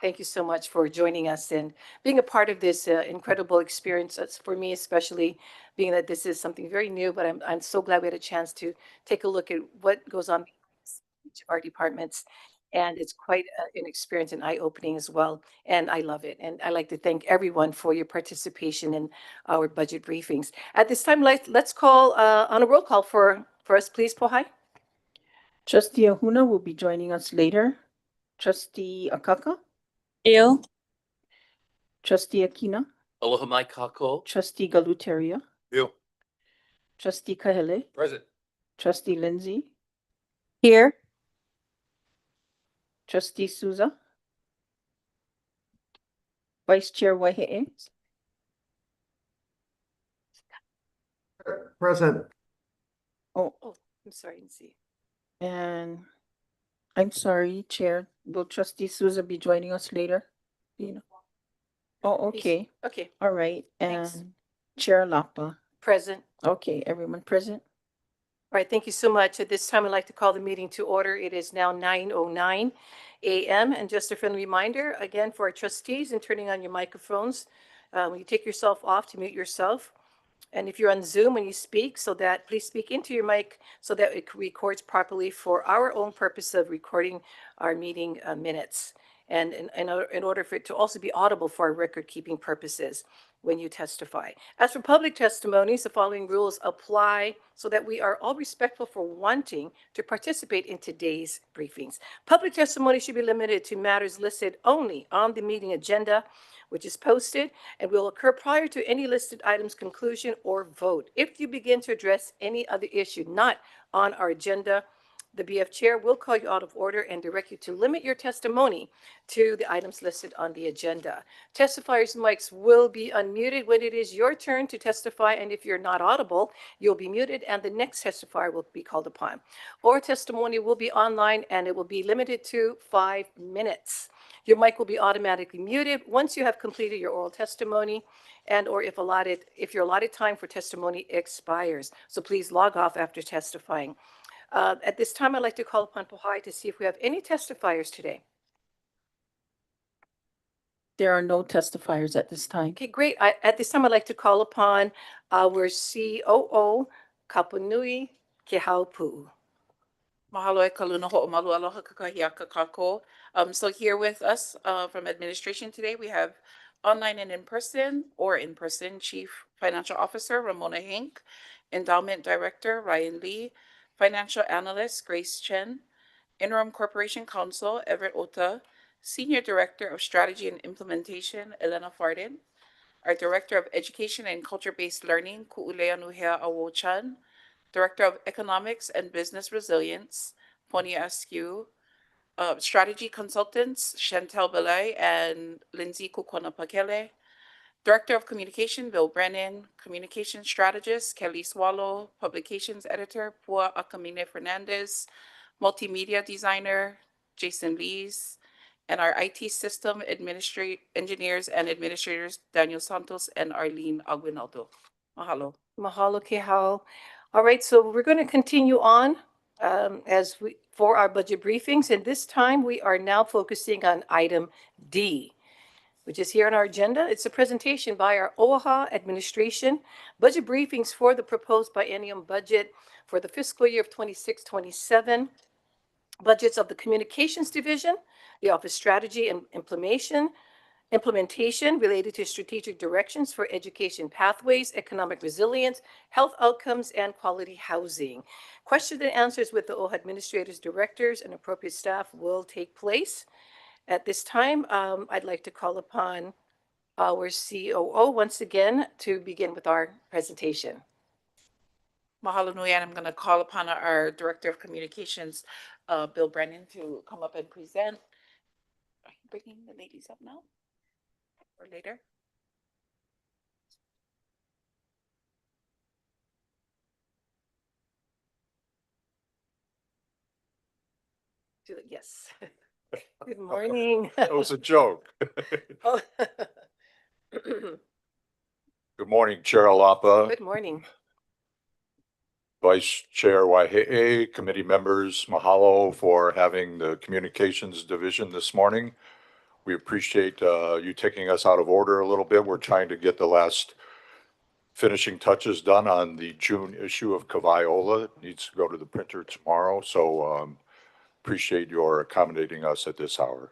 Thank you so much for joining us and being a part of this incredible experience. That's for me, especially being that this is something very new, but I'm so glad we had a chance to take a look at what goes on in each of our departments. And it's quite an experience and eye-opening as well. And I love it. And I'd like to thank everyone for your participation in our budget briefings. At this time, let's call on a roll call for us, please, Pohai. Trustee Ahuna will be joining us later. Trustee Akaka, Eo. Trustee Akina, Aloha mai kako. Trustee Galuteria, You. Trustee Kahele, Present. Trustee Lindsay, Here. Trustee Souza, Vice Chair Waihe'e, Present. Oh, I'm sorry, I didn't see. and I'm sorry, Chair, will Trustee Souza be joining us later? You know. Oh, okay, Okay, all right, Thanks. and Chair Lapa. present. Okay, everyone present? All right, thank you so much. At this time, I'd like to call the meeting to order. It is now 9:09 a.m. And just a friendly reminder, again, for our trustees and turning on your microphones, when you take yourself off to mute yourself. And if you're on Zoom when you speak, so that please speak into your mic so that it records properly for our own purpose of recording our meeting minutes. And in order for it to also be audible for our record-keeping purposes when you testify. As for public testimonies, the following rules apply so that we are all respectful for wanting to participate in today's briefings. Public testimony should be limited to matters listed only on the meeting agenda, which is posted and will occur prior to any listed item's conclusion or vote. If you begin to address any other issue not on our agenda, the BF Chair will call you out of order and direct you to limit your testimony to the items listed on the agenda. Testifiers' mics will be unmuted when it is your turn to testify, and if you're not audible, you'll be muted and the next testifier will be called upon. Or testimony will be online and it will be limited to 5 minutes. Your mic will be automatically muted once you have completed your oral testimony and or if your allotted time for testimony expires. So please log off after testifying. At this time, I'd like to call upon Pohai to see if we have any testifiers today. There are no testifiers at this time. Okay, great. At this time, I'd like to call upon our COO, Kapunui Kehaupu. Mahalo e kaluna ho'omalu aloha kakahiaka kako. So here with us from administration today, we have online and in-person Chief Financial Officer Ramona Hink, Endowment Director Ryan Lee, Financial Analyst Grace Chen, Interim Corporation Counsel Everett Ota, Senior Director of Strategy and Implementation Elena Fardin, our Director of Education and Culture-Based Learning Ku'ulea Nuhea Awo-chan, Director of Economics and Business Resilience Ponia Askew, Strategy Consultants Chantel Belay and Lindsay Kukwana Pakele, Director of Communication Bill Brennan, Communication Strategist Kelly Swallow, Publications Editor Pua Akamine Fernandez, Multimedia Designer Jason Lees, and our IT System Engineers and Administrators Daniel Santos and Arlene Aguinaldo. Mahalo. Mahalo Kehau. All right, so we're going to continue on for our budget briefings, and this time we are now focusing on item D, which is here on our agenda. It's a presentation by our OHA Administration, budget briefings for the proposed Biennium Budget for the fiscal year of 26-27, budgets of the Communications Division, the Office Strategy and Implementation related to strategic directions for education pathways, economic resilience, health outcomes, and quality housing. Questions and answers with the OHA administrators, directors, and appropriate staff will take place. At this time, I'd like to call upon our COO once again to begin with our presentation. Mahalo nui, and I'm going to call upon our Director of Communications, Bill Brennan, to come up and present. Are you bringing the ladies up now or later? Yes. Good morning. That was a joke. Oh. Good morning, Chair Alapa, Good morning. Vice Chair Waihe'e, committee members, mahalo for having the Communications Division this morning. We appreciate you taking us out of order a little bit. We're trying to get the last finishing touches done on the June issue of Kavaiola. It needs to go to the printer tomorrow, so appreciate your accommodating us at this hour.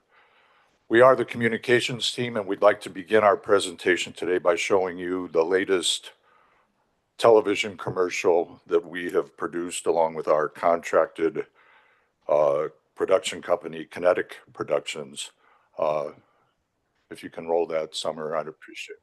We are the communications team, and we'd like to begin our presentation today by showing you the latest television commercial that we have produced along with our contracted production company, Kinetic Productions. If you can roll that, Summer, I'd appreciate it.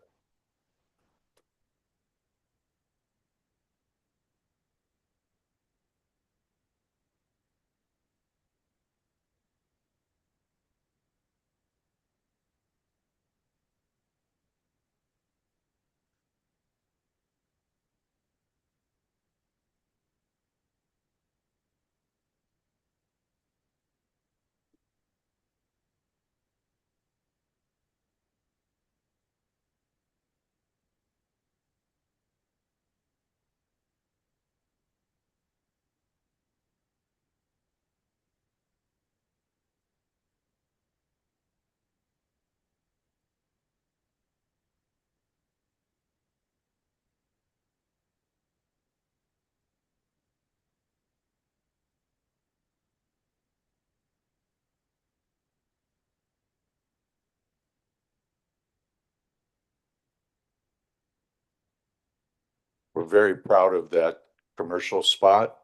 We're very proud of that commercial spot.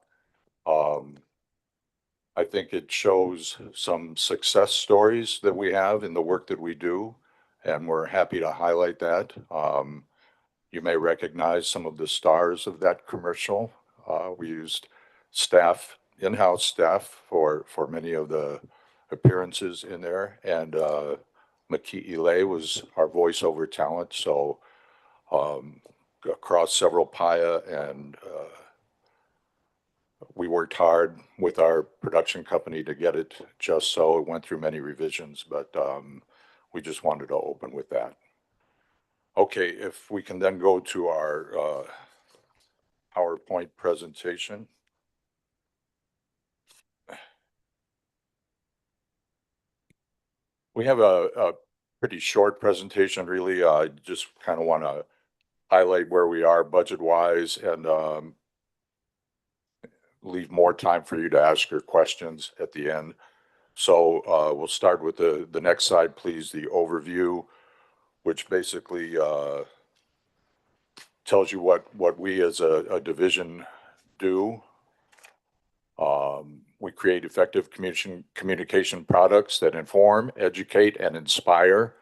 I think it shows some success stories that we have in the work that we do, and we're happy to highlight that. You may recognize some of the stars of that commercial. We used staff, in-house staff for many of the appearances in there, and Maki Ile was our voiceover talent. So across several PAIA, and we worked hard with our production company to get it just so. It went through many revisions, but we just wanted to open with that. Okay, if we can then go to our PowerPoint presentation. We have a pretty short presentation, really. I just kind of want to highlight where we are budget-wise and leave more time for you to ask your questions at the end. So we'll start with the next slide, please, the overview, which basically tells you what we as a division do. We create effective communication products that inform, educate, and inspire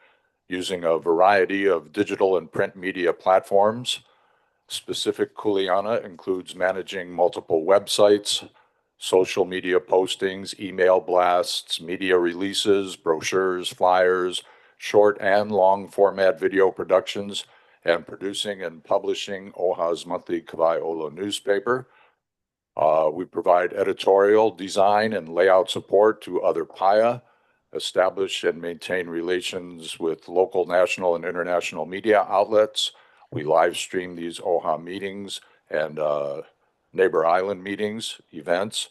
using a variety of digital and print media platforms. Specific Kuleana includes managing multiple websites, social media postings, email blasts, media releases, brochures, flyers, short and long format video productions, and producing and publishing OHA's monthly Kavaiola newspaper. We provide editorial, design, and layout support to other PAIA, establish and maintain relations with local, national, and international media outlets. We live stream these OHA meetings and neighbor island meetings, events,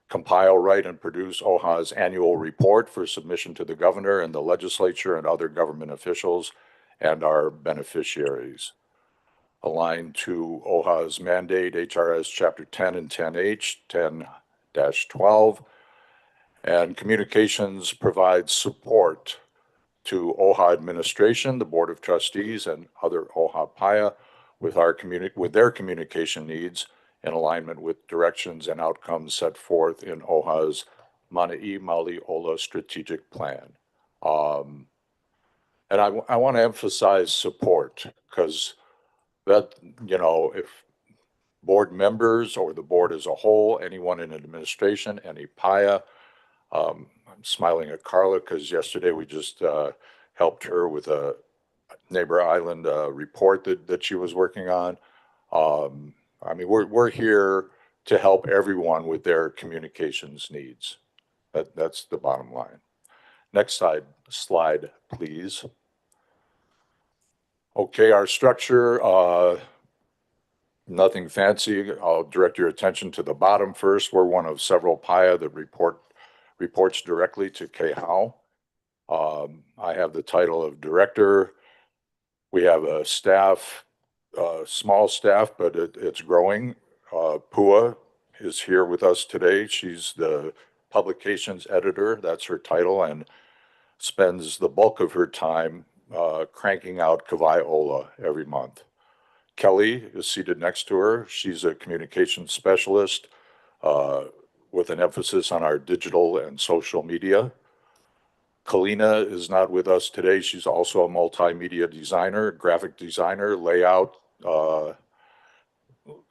compile, write, and produce OHA's annual report for submission to the governor and the legislature and other government officials and our beneficiaries. Aligned to OHA's mandate, HRS Chapter 10 and 10H, 10-12, and communications provides support to OHA Administration, the Board of Trustees, and other OHA PAIA with their communication needs in alignment with directions and outcomes set forth in OHA's Mana'i Mauli Ola strategic plan. And I want to emphasize support, because that, if board members or the board as a whole, anyone in administration, any PAIA, I'm smiling at Carla because yesterday we just helped her with a neighbor island report that she was working on. I mean, we're here to help everyone with their communications needs. That's the bottom line. Next slide, please. Okay, our structure, nothing fancy. I'll direct your attention to the bottom first. We're one of several PAIA that reports directly to KHAO. I I have the title of director. We have a staff, small staff, but it's growing. Pua is here with us today. She's the publications editor, that's her title, and spends the bulk of her time cranking out Kawai every month. Kelly is seated next to her. She's a communications specialist with an emphasis on our digital and social media. Kalina is not with us today. She's also a multimedia designer, graphic designer, layout,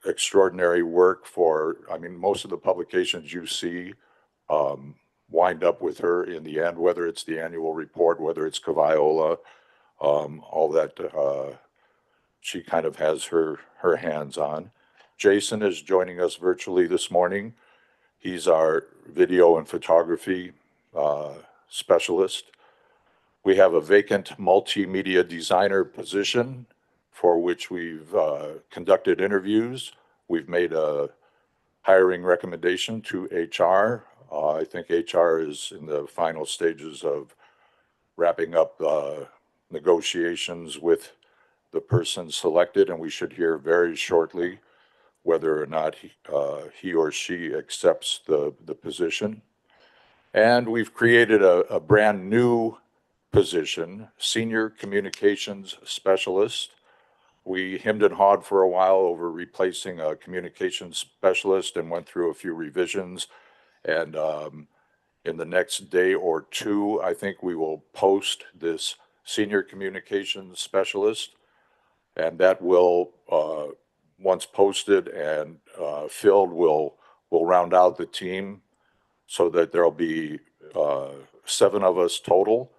extraordinary work for, I mean, most of the publications you see wind up with her in the end, whether it's the annual report, whether it's Kavaiola, all that she kind of has her hands on. Jason is joining us virtually this morning. He's our video and photography specialist. We have a vacant multimedia designer position for which we've conducted interviews. We've made a hiring recommendation to HR. I think HR is in the final stages of wrapping up negotiations with the person selected, and we should hear very shortly whether or not he or she accepts the position. And we've created a brand new position, Senior Communications Specialist. We hemmed and hawed for a while over replacing a communications specialist and went through a few revisions. And in the next day or two, I think we will post this Senior Communications Specialist. And that will, once posted and filled, will round out the team so that there'll be 7 of us total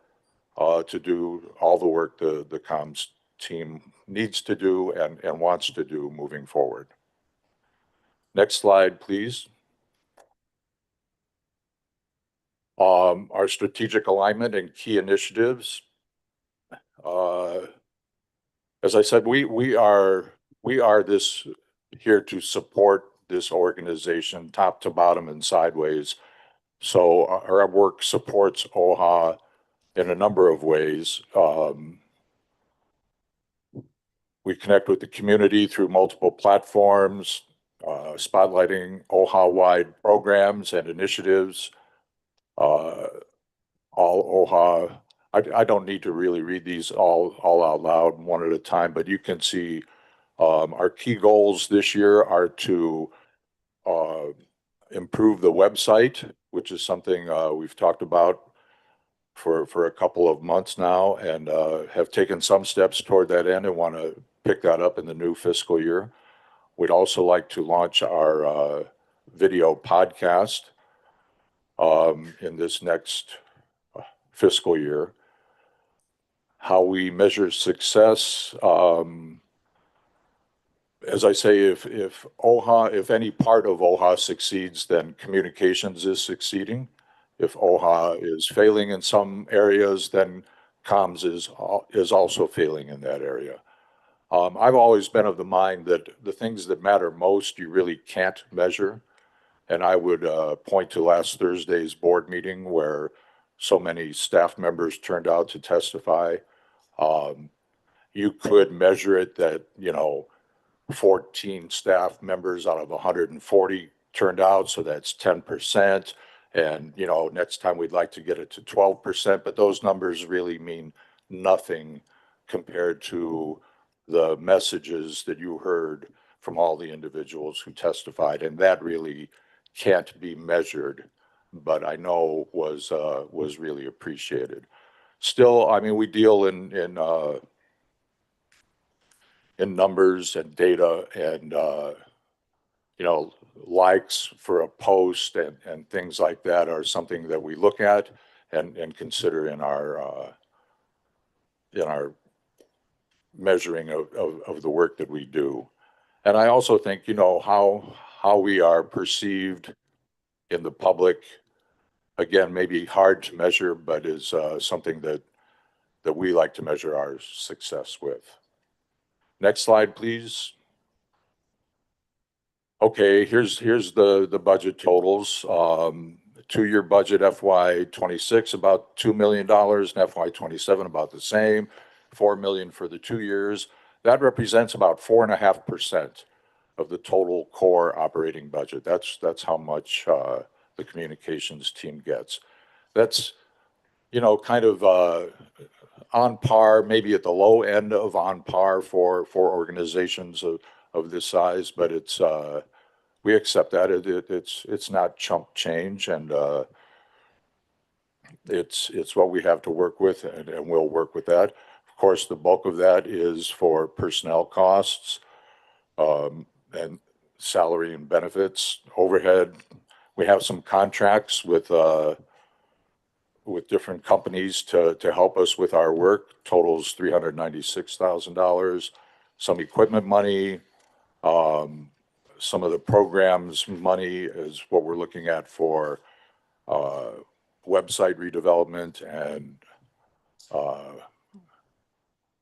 to do all the work the comms team needs to do and wants to do moving forward. Next slide, please. Our strategic alignment and key initiatives. As I said, we are this here to support this organization top to bottom and sideways. So our work supports OHA in a number of ways. We connect with the community through multiple platforms, spotlighting OHA-wide programs and initiatives. All OHA, I don't need to really read these all out loud one at a time, but you can see our key goals this year are to improve the website, which is something we've talked about for a couple of months now, and have taken some steps toward that end and want to pick that up in the new fiscal year. We'd also like to launch our video podcast in this next fiscal year. How we measure success, as I say, if any part of OHA succeeds, then communications is succeeding. If OHA is failing in some areas, then comms is also failing in that area. I've always been of the mind that the things that matter most you really can't measure. And I would point to last Thursday's board meeting where so many staff members turned out to testify. You could measure it that, 14 staff members out of 140 turned out, so that's 10%. And, next time we'd like to get it to 12%, but those numbers really mean nothing compared to the messages that you heard from all the individuals who testified. And that really can't be measured, but I know was really appreciated. Still, I mean, we deal in numbers and data and, likes for a post and things like that are something that we look at and consider in our measuring of the work that we do. And I also think, how we are perceived in the public, again, maybe hard to measure, but is something that we like to measure our success with. Next slide, please. Okay, here's the budget totals. two-year budget FY 26 about $2 million, and FY 27 about the same, 4 million for the 2 years. That represents about 4.5% of the total core operating budget. That's how much the communications team gets. That's, kind of on par, maybe at the low end of on par for organizations of this size, but we accept that. It's not chump change, and it's what we have to work with, and we'll work with that. Of course, the bulk of that is for personnel costs, and salary and benefits, overhead. We have some contracts with different companies to help us with our work. Totals $396,000. Some equipment money, some of the programs money is what we're looking at for website redevelopment and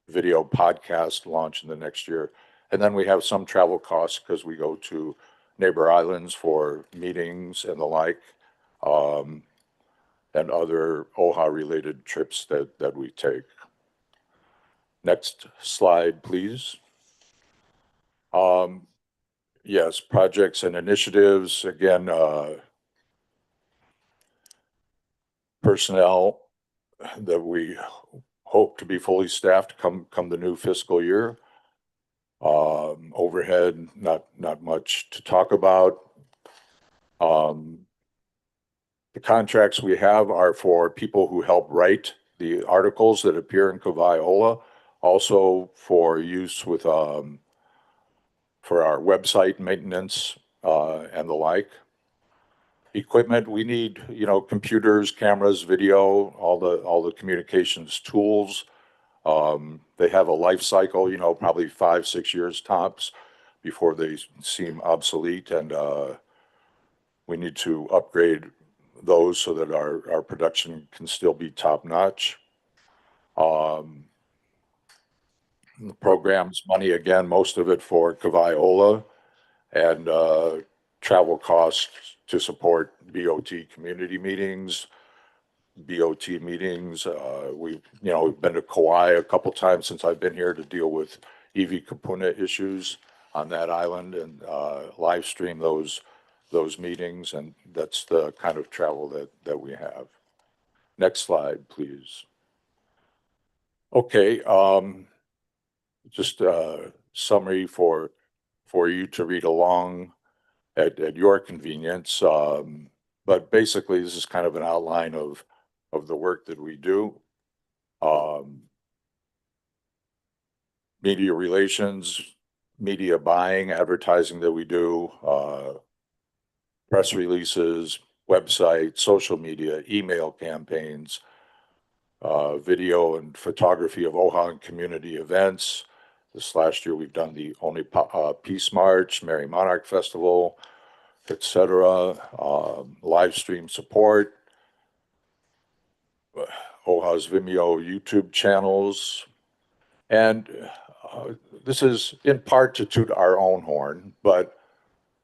video podcast launch in the next year. And then we have some travel costs because we go to neighbor islands for meetings and the like, and other OHA related trips that we take. Next slide, please. Yes, projects and initiatives. Again, personnel that we hope to be fully staffed come the new fiscal year. Overhead, not much to talk about. The contracts we have are for people who help write the articles that appear in Kawai OHA, also for use with for our website maintenance and the like. Equipment, we need, computers, cameras, video, all the communications tools. They have a life cycle, probably 5-6 years tops before they seem obsolete, and we need to upgrade those so that our production can still be top notch. The program's money, again, most of it for Kawai OHA, and travel costs to support BOT community meetings, BOT meetings. We've been to Kauai a couple times since I've been here to deal with Iwi Kapuna issues on that island, and live stream those meetings, and that's the kind of travel that we have. Next slide, please. Okay, just a summary for you to read along at your convenience. But basically, this is kind of an outline of the work that we do. Media relations, media buying, advertising that we do, press releases, website, social media, email campaigns, video and photography of OHA and community events. This last year, we've done the Only Peace March, Merry Monarch Festival, etc. Live stream support, OHA's Vimeo YouTube channels. And this is in part to toot our own horn, but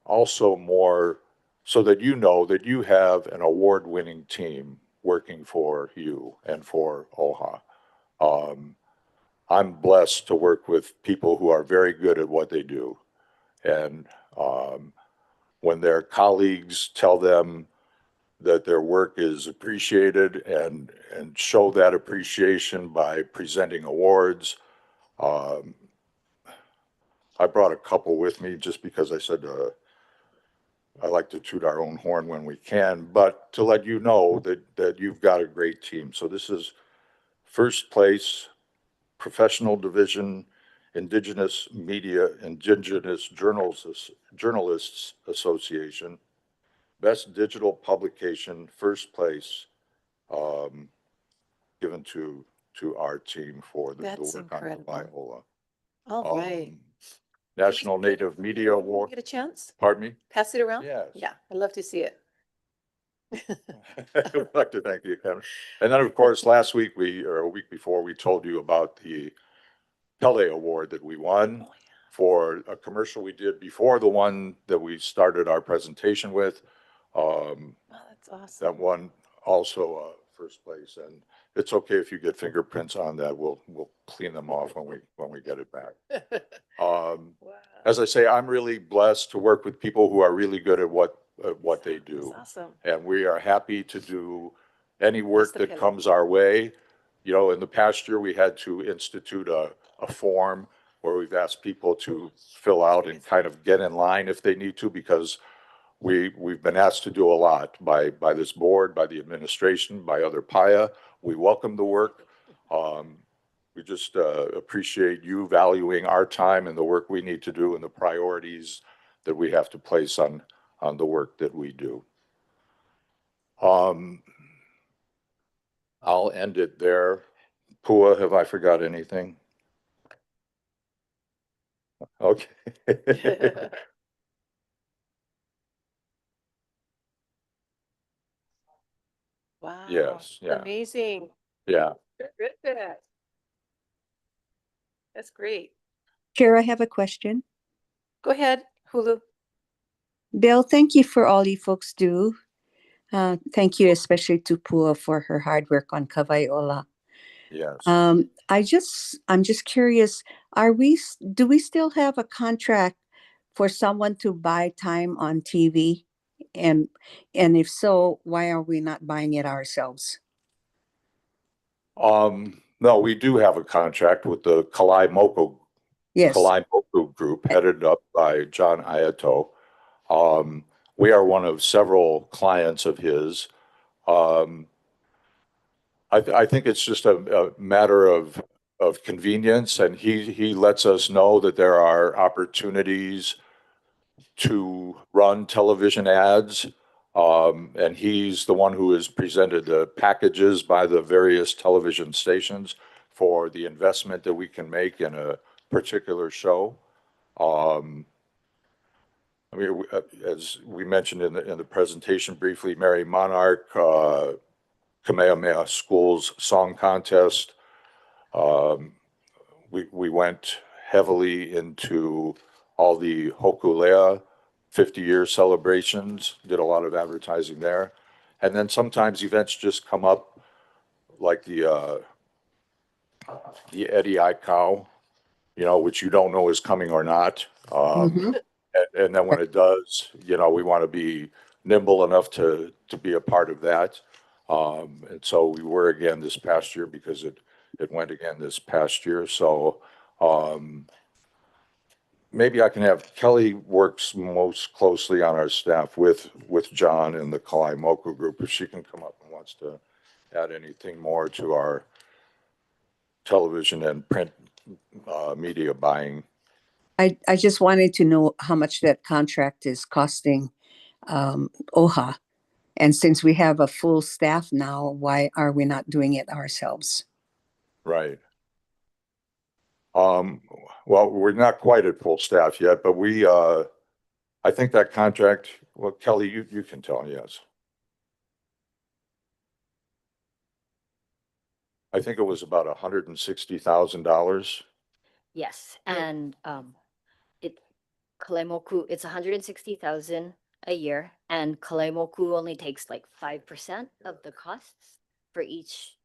also more so that you know that you have an award-winning team working for you and for OHA. I'm blessed to work with people who are very good at what they do. And when their colleagues tell them that their work is appreciated and show that appreciation by presenting awards, I brought a couple with me just because I said I like to toot our own horn when we can, but to let you know that you've got a great team. So this is first place, Professional Division, Indigenous Journalists Association, Best Digital Publication, first place, given to our team for the That's work on incredible. OHA. All right. National Native Media Award. Get a chance? Pardon me? Pass it around? Yes. Yeah, I'd love to see it. I'd like to thank you, Kevin. And then, of course, last week or a week before, we told you about the Pele Award that we won for a commercial we did before the one that we started our presentation with. That's awesome. that won also first place. And it's okay if you get fingerprints on that. We'll clean them off when we get it back. Wow. As I say, I'm really blessed to work with people who are really good at what they do. That's awesome. And we are happy to do any work Mr. that Kelly. comes our way. You know, in the past year, we had to institute a form where we've asked people to fill out and kind of get in line if they need to, because we've been asked to do a lot by this board, by the administration, by other PIA. We welcome the work. We just appreciate you valuing our time and the work we need to do and the priorities that we have to place on the work that we do. I'll end it there. Pua, have I forgot anything? Okay. Wow. Yes, yeah. Amazing. Yeah. That's great. Chair, I have a question. Go ahead, Hulu. Bill, thank you for all you folks do. Thank you especially to Pua for her hard work on Kawaiʻola. Yes. I'm just curious, do we still have a contract for someone to buy time on TV? And if so, why are we not buying it ourselves? No, we do have a contract with the Kalaimoku Yes, Group headed up by John Ayato. We are one of several clients of his. I think it's just a matter of convenience, and he lets us know that there are opportunities to run television ads. And he's the one who has presented the packages by the various television stations for the investment that we can make in a particular show. I mean, as we mentioned in the presentation briefly, Merry Monarch, Kamehameha Schools Song Contest. We went heavily into all the Hokulea 50-year celebrations, did a lot of advertising there. And then sometimes events just come up, like the Eddie Aikau, you know, which you don't know is coming or not. And then when it does, you know, we want to be nimble enough to be a part of that. And so we were again this past year, because it went again this past year. So maybe I can have Kelly works most closely on our staff with John and the Kalaimoku Group, if she can come up and wants to add anything more to our television and print media buying. I just wanted to know how much that contract is costing OHA. And since we have a full staff now, why are we not doing it ourselves? Right. Well, we're not quite at full staff yet, but I think that contract, well, Kelly, you can tell, yes. I think it was about $160,000. Yes, and Kalaimoku, it's 160,000 a year, and Kalaimoku only takes like 5% of the costs for each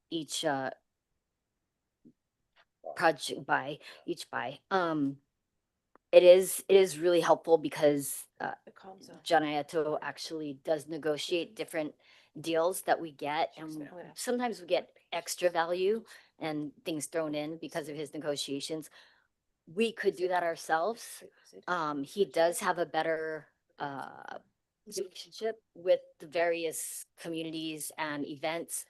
project buy. It is really helpful because John Ayato actually does negotiate different deals that we get, and sometimes we get extra value and things thrown in because of his negotiations. We could do that ourselves. He does have a better relationship with the various communities and events.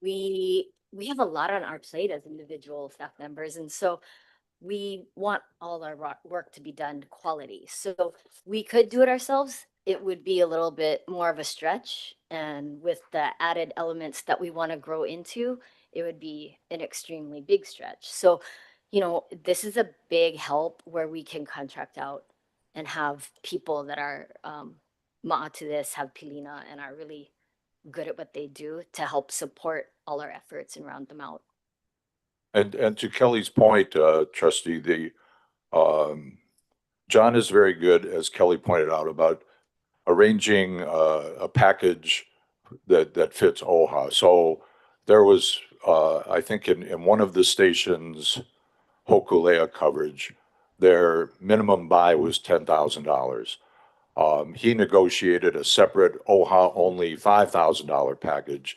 We have a lot on our plate as individual staff members, and so we want all our work to be done quality. So we could do it ourselves. It would be a little bit more of a stretch, and with the added elements that we want to grow into, it would be an extremely big stretch. So, you know, this is a big help where we can contract out and have people that are ma'a to this, have pilina, and are really good at what they do to help support all our efforts and round them out. And to Kelly's point, trustee, John is very good, as Kelly pointed out, about arranging a package that fits OHA. So there was, I think in one of the stations, Hokulea coverage, their minimum buy was $10,000. He negotiated a separate OHA only $5,000 package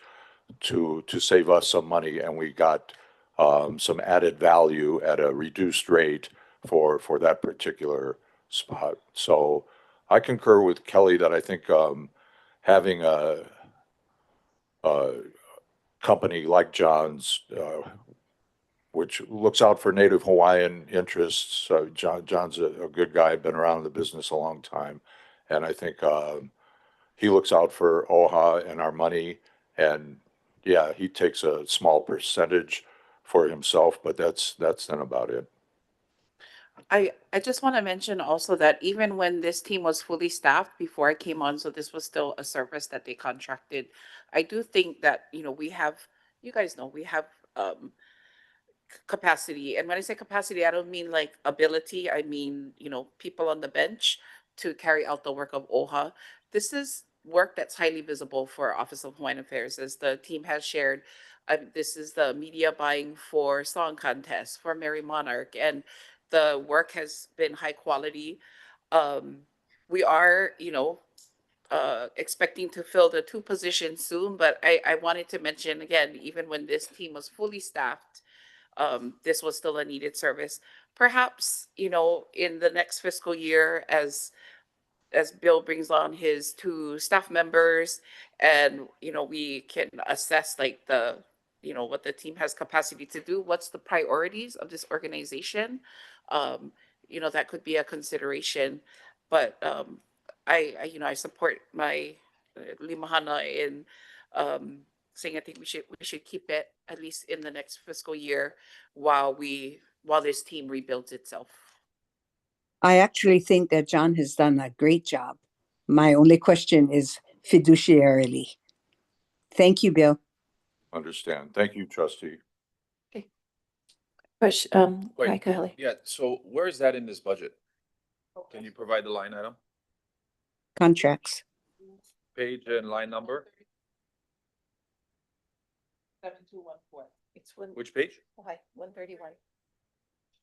to save us some money, and we got some added value at a reduced rate for that particular spot. So I concur with Kelly that I think having a company like John's, which looks out for Native Hawaiian interests. John's a good guy, been around the business a long time. And I think he looks out for OHA and our money. And yeah, he takes a small percentage for himself, but that's then about it. I just want to mention also that even when this team was fully staffed before I came on, so this was still a service that they contracted. I do think that, you know, we have, you guys know, we have capacity. And when I say capacity, I don't mean like ability. I mean, you know, people on the bench to carry out the work of OHA. This is work that's highly visible for Office of Hawaiian Affairs, as the team has shared. This is the media buying for song contests, for Merry Monarch, and the work has been high quality. We are, you know, expecting to fill the 2 positions soon, but I wanted to mention again, even when this team was fully staffed, this was still a needed service. Perhaps, you know, in the next fiscal year, as Bill brings on his 2 staff members, and, you know, we can assess like the, you know, what the team has capacity to do, what's the priorities of this organization. You know, that could be a consideration, but I you know, I support my Limahana in saying I think we should keep it at least in the next fiscal year while this team rebuilds itself. I actually think that John has done a great job. My only question is fiduciarily. Thank you, Bill. Understand. Thank you, trustee. Question, Wait. hi, Kelly. Yeah, so where is that in this budget? Can you provide the line item, Contracts. page and line number? 7214. It's one, Which page? oh, hi, 131.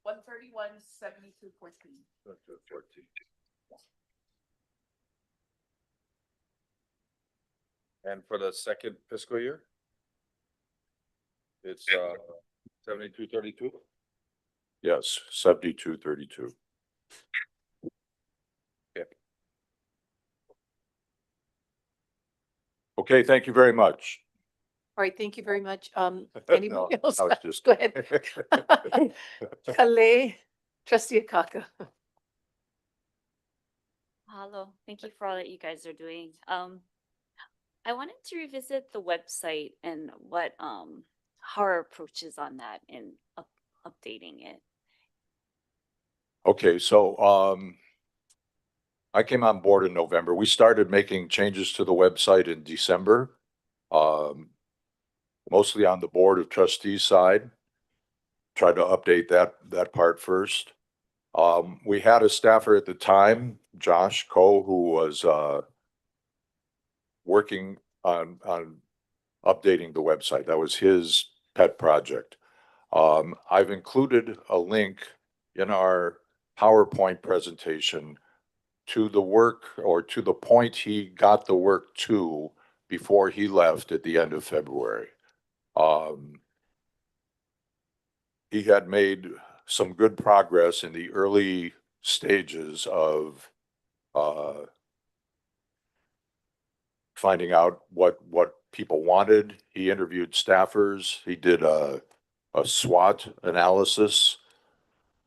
131, 7214. And for the second fiscal year? It's 7232. Yes, 7232. Okay, thank you very much. All right, thank you very much. No, Anybody else? I was just- Go ahead. Kale, trustee Akaka. Hello, thank you for all that you guys are doing. I wanted to revisit the website and what how our approach is on that and updating it. Okay, so I came on board in November. We started making changes to the website in December, mostly on the board of trustees side. Tried to update that part first. We had a staffer at the time, Josh Coe, who was working on updating the website. That was his pet project. I've included a link in our PowerPoint presentation to the work, or to the point he got the work to before he left at the end of February. He had made some good progress in the early stages of finding out what people wanted. He interviewed staffers. He did a SWOT analysis.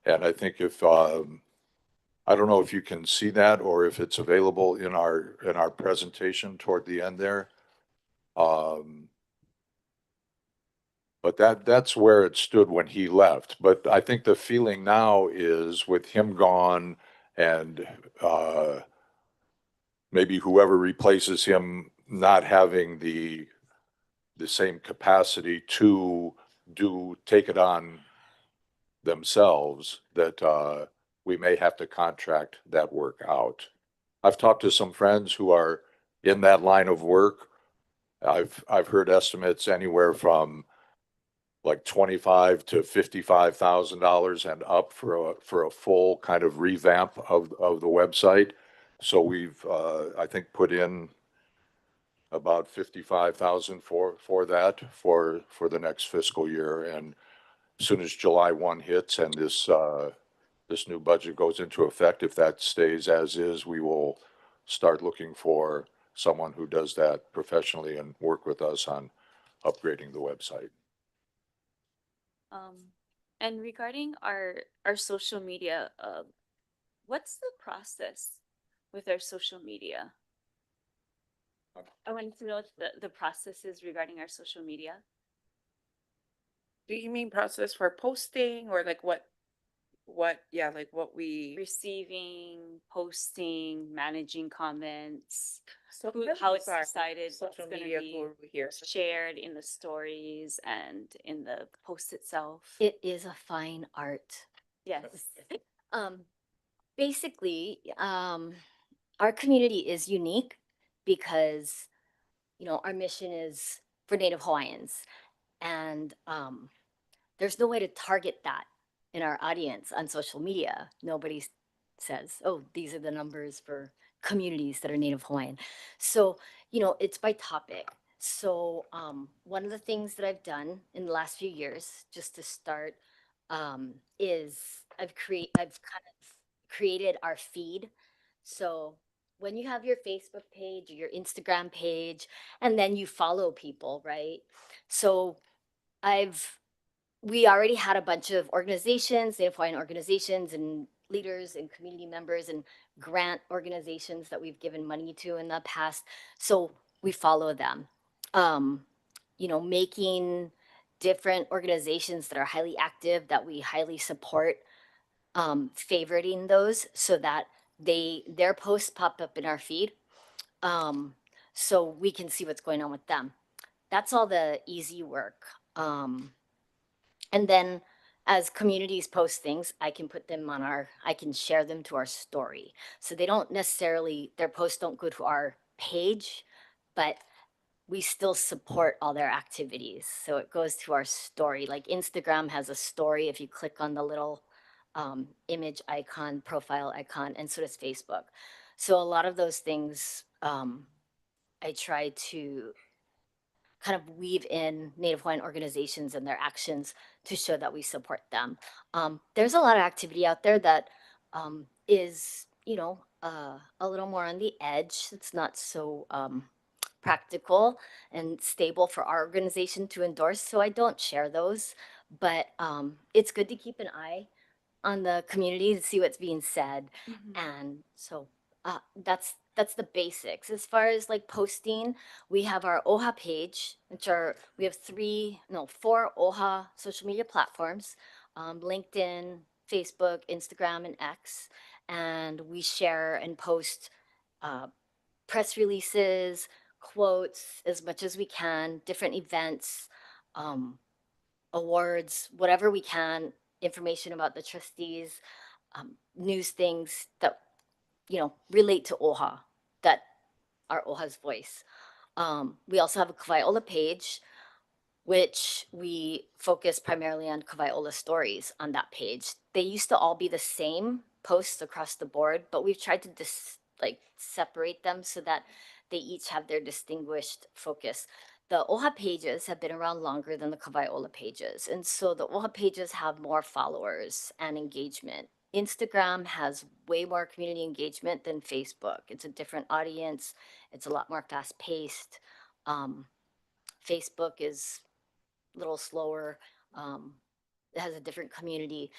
And I think if I don't know if you can see that or if it's available in our presentation toward the end there. But that's where it stood when he left. But I think the feeling now is, with him gone and maybe whoever replaces him not having the same capacity to take it on themselves, that we may have to contract that work out. I've talked to some friends who are in that line of work. I've heard estimates anywhere from like 25 to $55,000 and up for a full kind of revamp of the website. So we've, I think, put in about 55,000 for that for the next fiscal year. And as soon as July 1 hits and this new budget goes into effect, if that stays as is, we will start looking for someone who does that professionally and work with us on upgrading the website. And regarding our social media, what's the process with our social media? I wanted to know what the process is regarding our social media. Do you mean process for posting or like yeah, like what we, Receiving, posting, managing comments, so how it's sorry, decided what's social gonna media be over here. shared in the stories and in the post itself. It is a fine art. Yes. Basically, our community is unique because, our mission is for Native Hawaiians. And there's no way to target that in our audience on social media. Nobody says, oh, these are the numbers for communities that are Native Hawaiian. So, it's by topic. So one of the things that I've done in the last few years, just to start, is I've kind of created our feed. So when you have your Facebook page or your Instagram page, and then you follow people, right? So we already had a bunch of organizations, Native Hawaiian organizations and leaders and community members and grant organizations that we've given money to in the past. So we follow them. Making different organizations that are highly active, that we highly support, favoriting those so that their posts pop up in our feed, so we can see what's going on with them. That's all the easy work. And then as communities post things, I can put them I can share them to our story. So they don't necessarily, their posts don't go to our page, but we still support all their activities. So it goes to our story. Like Instagram has a story if you click on the little image icon, profile icon, and so does Facebook. So a lot of those things, I try to kind of weave in Native Hawaiian organizations and their actions to show that we support them. There's a lot of activity out there that is, a little more on the edge. It's not so practical and stable for our organization to endorse. So I don't share those, but it's good to keep an eye on the community to see what's being said. And so that's the basics. As far as like posting, we have our OHA page, we have 4 OHA social media platforms, LinkedIn, Facebook, Instagram, and X. And we share and post press releases, quotes as much as we can, different events, awards, whatever we can, information about the trustees, news things that, relate to OHA, that are OHA's voice. We also have a Kavaiola page, which we focus primarily on Kavaiola stories on that page. They used to all be the same posts across the board, but we've tried to separate them so that they each have their distinguished focus. The OHA pages have been around longer than the Kavaiola pages. And so the OHA pages have more followers and engagement. Instagram has way more community engagement than Facebook. It's a different audience. It's a lot more fast paced. Facebook is a little slower. It has a different community,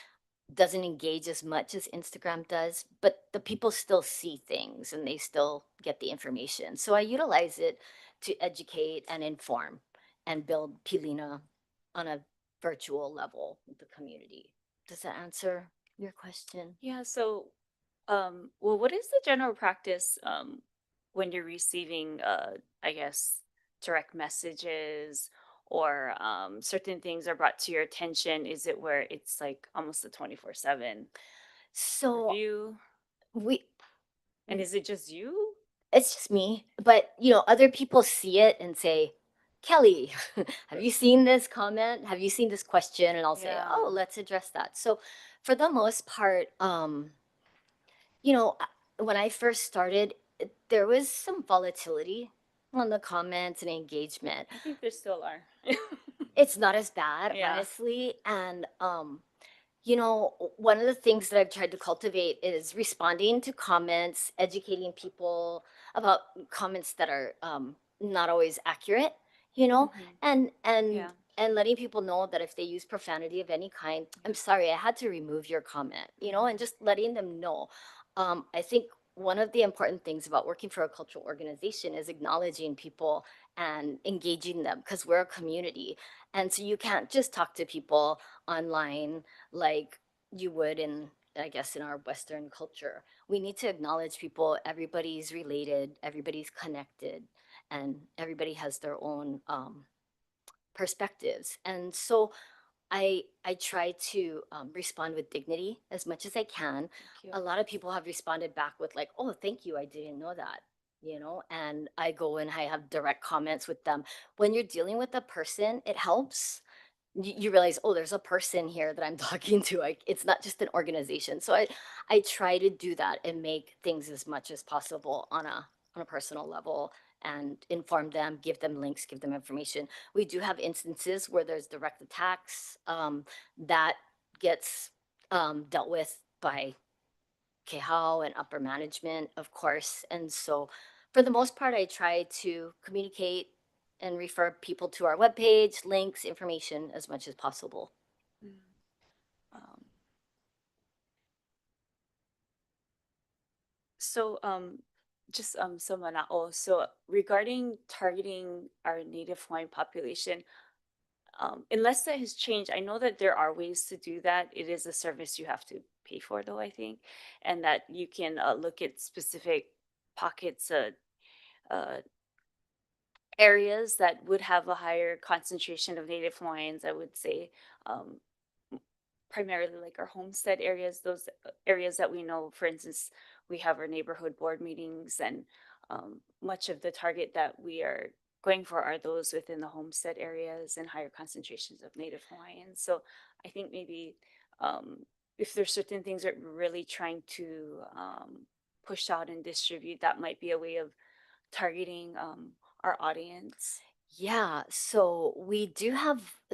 doesn't engage as much as Instagram does, but the people still see things and they still get the information. So I utilize it to educate and inform and build Pilina on a virtual level with the community. Does that answer your question? Yeah, so well, what is the general practice when you're receiving I guess direct messages or certain things are brought to your attention? Is it where it's like almost a 24/7 So review? we And is it just you? It's just me, but other people see it and say, Kelly, have you seen this comment? Have you seen this question? And I'll say, Yeah. oh, let's address that. So for the most part, you know, when I first started, there was some volatility on the comments and engagement. I think there still are. It's not as bad, Yeah. honestly. And, one of the things that I've tried to cultivate is responding to comments, educating people about comments that are not always accurate, Mhm. and Yeah. and letting people know that if they use profanity of any kind, I'm sorry, I had to remove your comment, and just letting them know. I think one of the important things about working for a cultural organization is acknowledging people and engaging them because we're a community. And so you can't just talk to people online like you would I guess in our Western culture. We need to acknowledge people. Everybody's related, everybody's connected, and everybody has their own perspectives. And so I try to respond with dignity as much as I can. Thank A you. lot of people have responded back with like, "Oh, thank you, I didn't know that." And I go and I have direct comments with them. When you're dealing with a person, it helps. You realize, oh, there's a person here that I'm talking to. It's not just an organization. So I try to do that and make things as much as possible on a personal level and inform them, give them links, give them information. We do have instances where there's direct attacks that gets dealt with by KHAO and upper management, of course. And so for the most part, I try to communicate and refer people to our webpage, links, information as much as possible. Mm. Um, So, just so Manao, so regarding targeting our native Hawaiian population, unless that has changed, I know that there are ways to do that. It is a service you have to pay for, though, I think, and that you can look at specific pockets, uh, areas that would have a higher concentration of native Hawaiians. I would say, um, primarily like our homestead areas, those areas that we know, for instance, we have our neighborhood board meetings, and much of the target that we are going for are those within the homestead areas and higher concentrations of native Hawaiians. So I think maybe if there's certain things that we're really trying to push out and distribute, that might be a way of targeting our audience. Yeah, so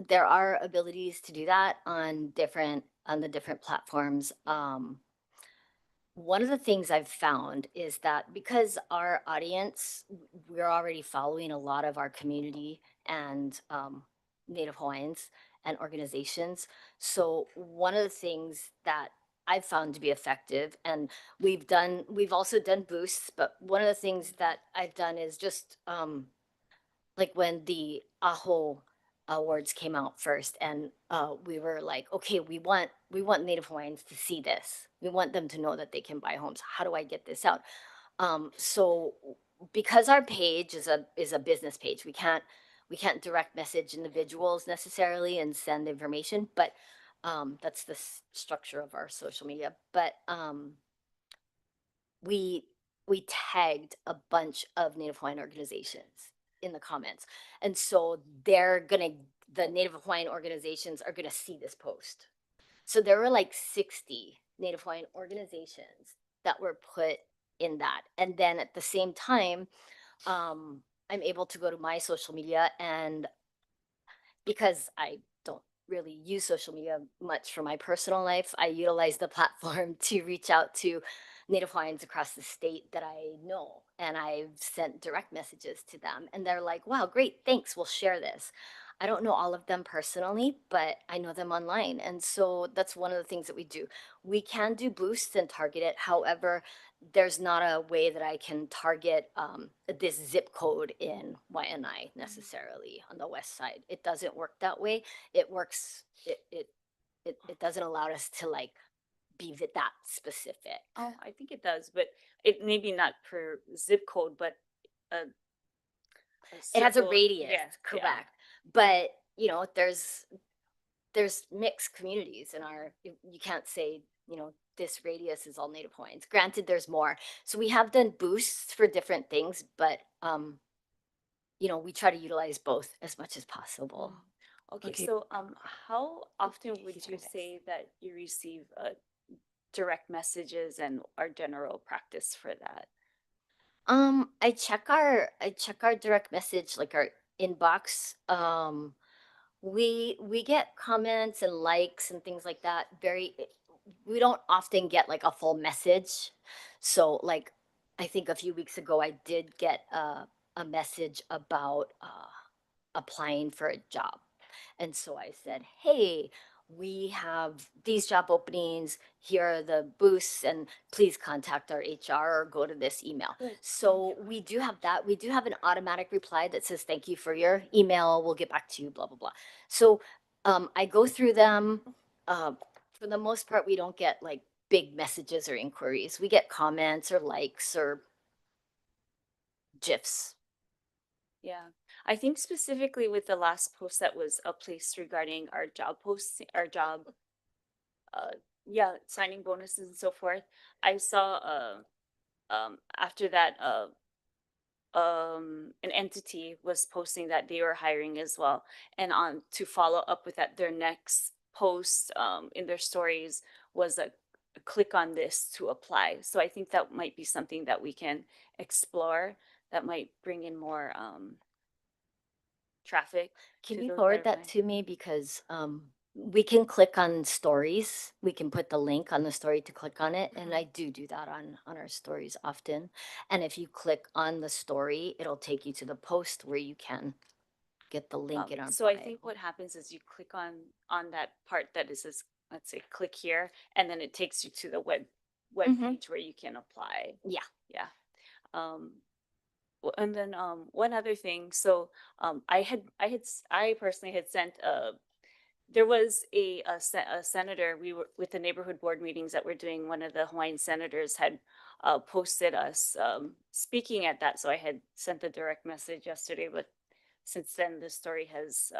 there are abilities to do that on the different platforms. One of the things I've found is that because our audience, we're already following a lot of our community and Native Hawaiians and organizations. So one of the things that I've found to be effective, and we've also done boosts, but one of the things that I've done is just like when the AHO awards came out first, and we were like, okay, we want Native Hawaiians to see this. We want them to know that they can buy homes. How do I get this out? So because our page is a business page, we can't direct message individuals necessarily and send information, but that's the structure of our social media. But we we tagged a bunch of Native Hawaiian organizations in the comments. And so the Native Hawaiian organizations are gonna see this post. So there were like 60 Native Hawaiian organizations that were put in that. And then at the same time, I'm able to go to my social media, and because I don't really use social media much for my personal life, I utilize the platform to reach out to Native Hawaiians across the state that I know. And I've sent direct messages to them, and they're like, wow, great, thanks, we'll share this. I don't know all of them personally, but I know them online. And so that's one of the things that we do. We can do boosts and target it. However, there's not a way that I can target this zip code in Waianae necessarily on the west side. It doesn't work that way. It works. It doesn't allow us to like be that specific. Oh, I think it does, but it maybe not per zip code, but a It has a circle. radius, Yeah, correct? But there's mixed communities in you can't say this radius is all native Hawaiians. Granted, there's more. So we have done boosts for different things, but you know, we try to utilize both as much as possible. Okay, Okay. so how often would you say that you receive direct messages and our general practice for that? I check our direct message, like our inbox. We get comments and likes and things like that. We don't often get like a full message. So like I think a few weeks ago I did get a message about applying for a job. And so I said, hey, we have these job openings. Here are the boosts, and please contact our HR or go to this email. Good. So we do have that. We do have an automatic reply that says, thank you for your email. We'll get back to you, blah, blah, blah. So I go through them. For the most part, we don't get like big messages or inquiries. We get comments or likes or GIFs. Yeah, I think specifically with the last post that was placed regarding our job posts, our job, yeah, signing bonuses and so forth. I saw, after that, an entity was posting that they were hiring as well. And on to follow up with that, their next post, in their stories was a click on this to apply. So I think that might be something that we can explore that might bring in more, traffic. Can to you those forward that applying. to me? Because we can click on stories. We can put the link on the story to click on it. And I do that on our stories often. And if you click on the story, it'll take you to the post where you can get the link in our So I bio. think what happens is you click on that part that is this, let's say, click here, and then it takes you to the web Mhm. page where you can apply. Yeah. Yeah. And then one other thing. So I personally had sent there was a senator. We were with the neighborhood board meetings that we're doing. One of the Hawaiian senators had posted us speaking at that. So I had sent the direct message yesterday, but since then the story has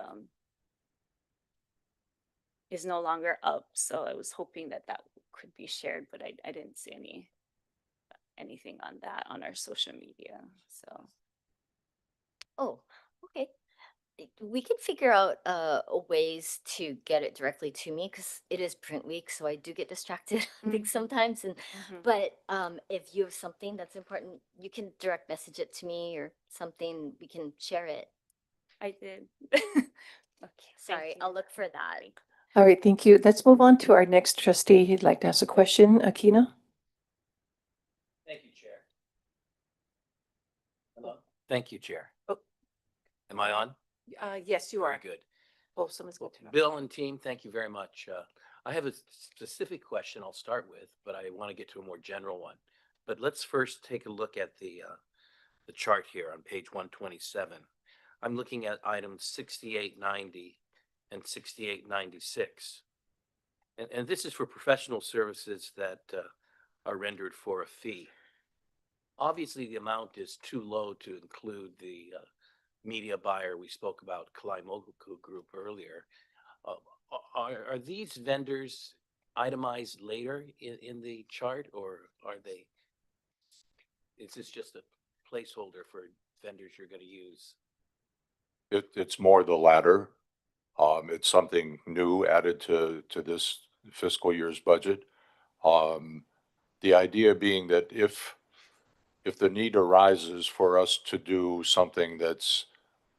is no longer up. So I was hoping that that could be shared, but I didn't see anything on that on our social media. So Oh, okay. We can figure out ways to get it directly to me because it is print week, so I do get distracted I think Mhm. sometimes. And Mhm. but if you have something that's important, you can direct message it to me or something. We can share it. I did. Okay, Sorry, I'll look for that. All right, thank you. Let's move on to our next trustee. He'd like to ask a question. Akina? Thank you, Chair. Hello? Thank you, Chair. Oh. Am I on? Yes, you Very are. good. Oh, someone's Well, going to. Bill and team, thank you very much. I have a specific question I'll start with, but I want to get to a more general one. But let's first take a look at the chart here on page 127. I'm looking at items 6890 and 6896. And this is for professional services that are rendered for a fee. Obviously, the amount is too low to include the media buyer we spoke about, Kalaimoku Group, earlier. Are these vendors itemized later in the chart, or is this just a placeholder for vendors you're going to use? It's more the latter. It's something new added to this fiscal year's budget. The idea being that if the need arises for us to do something that's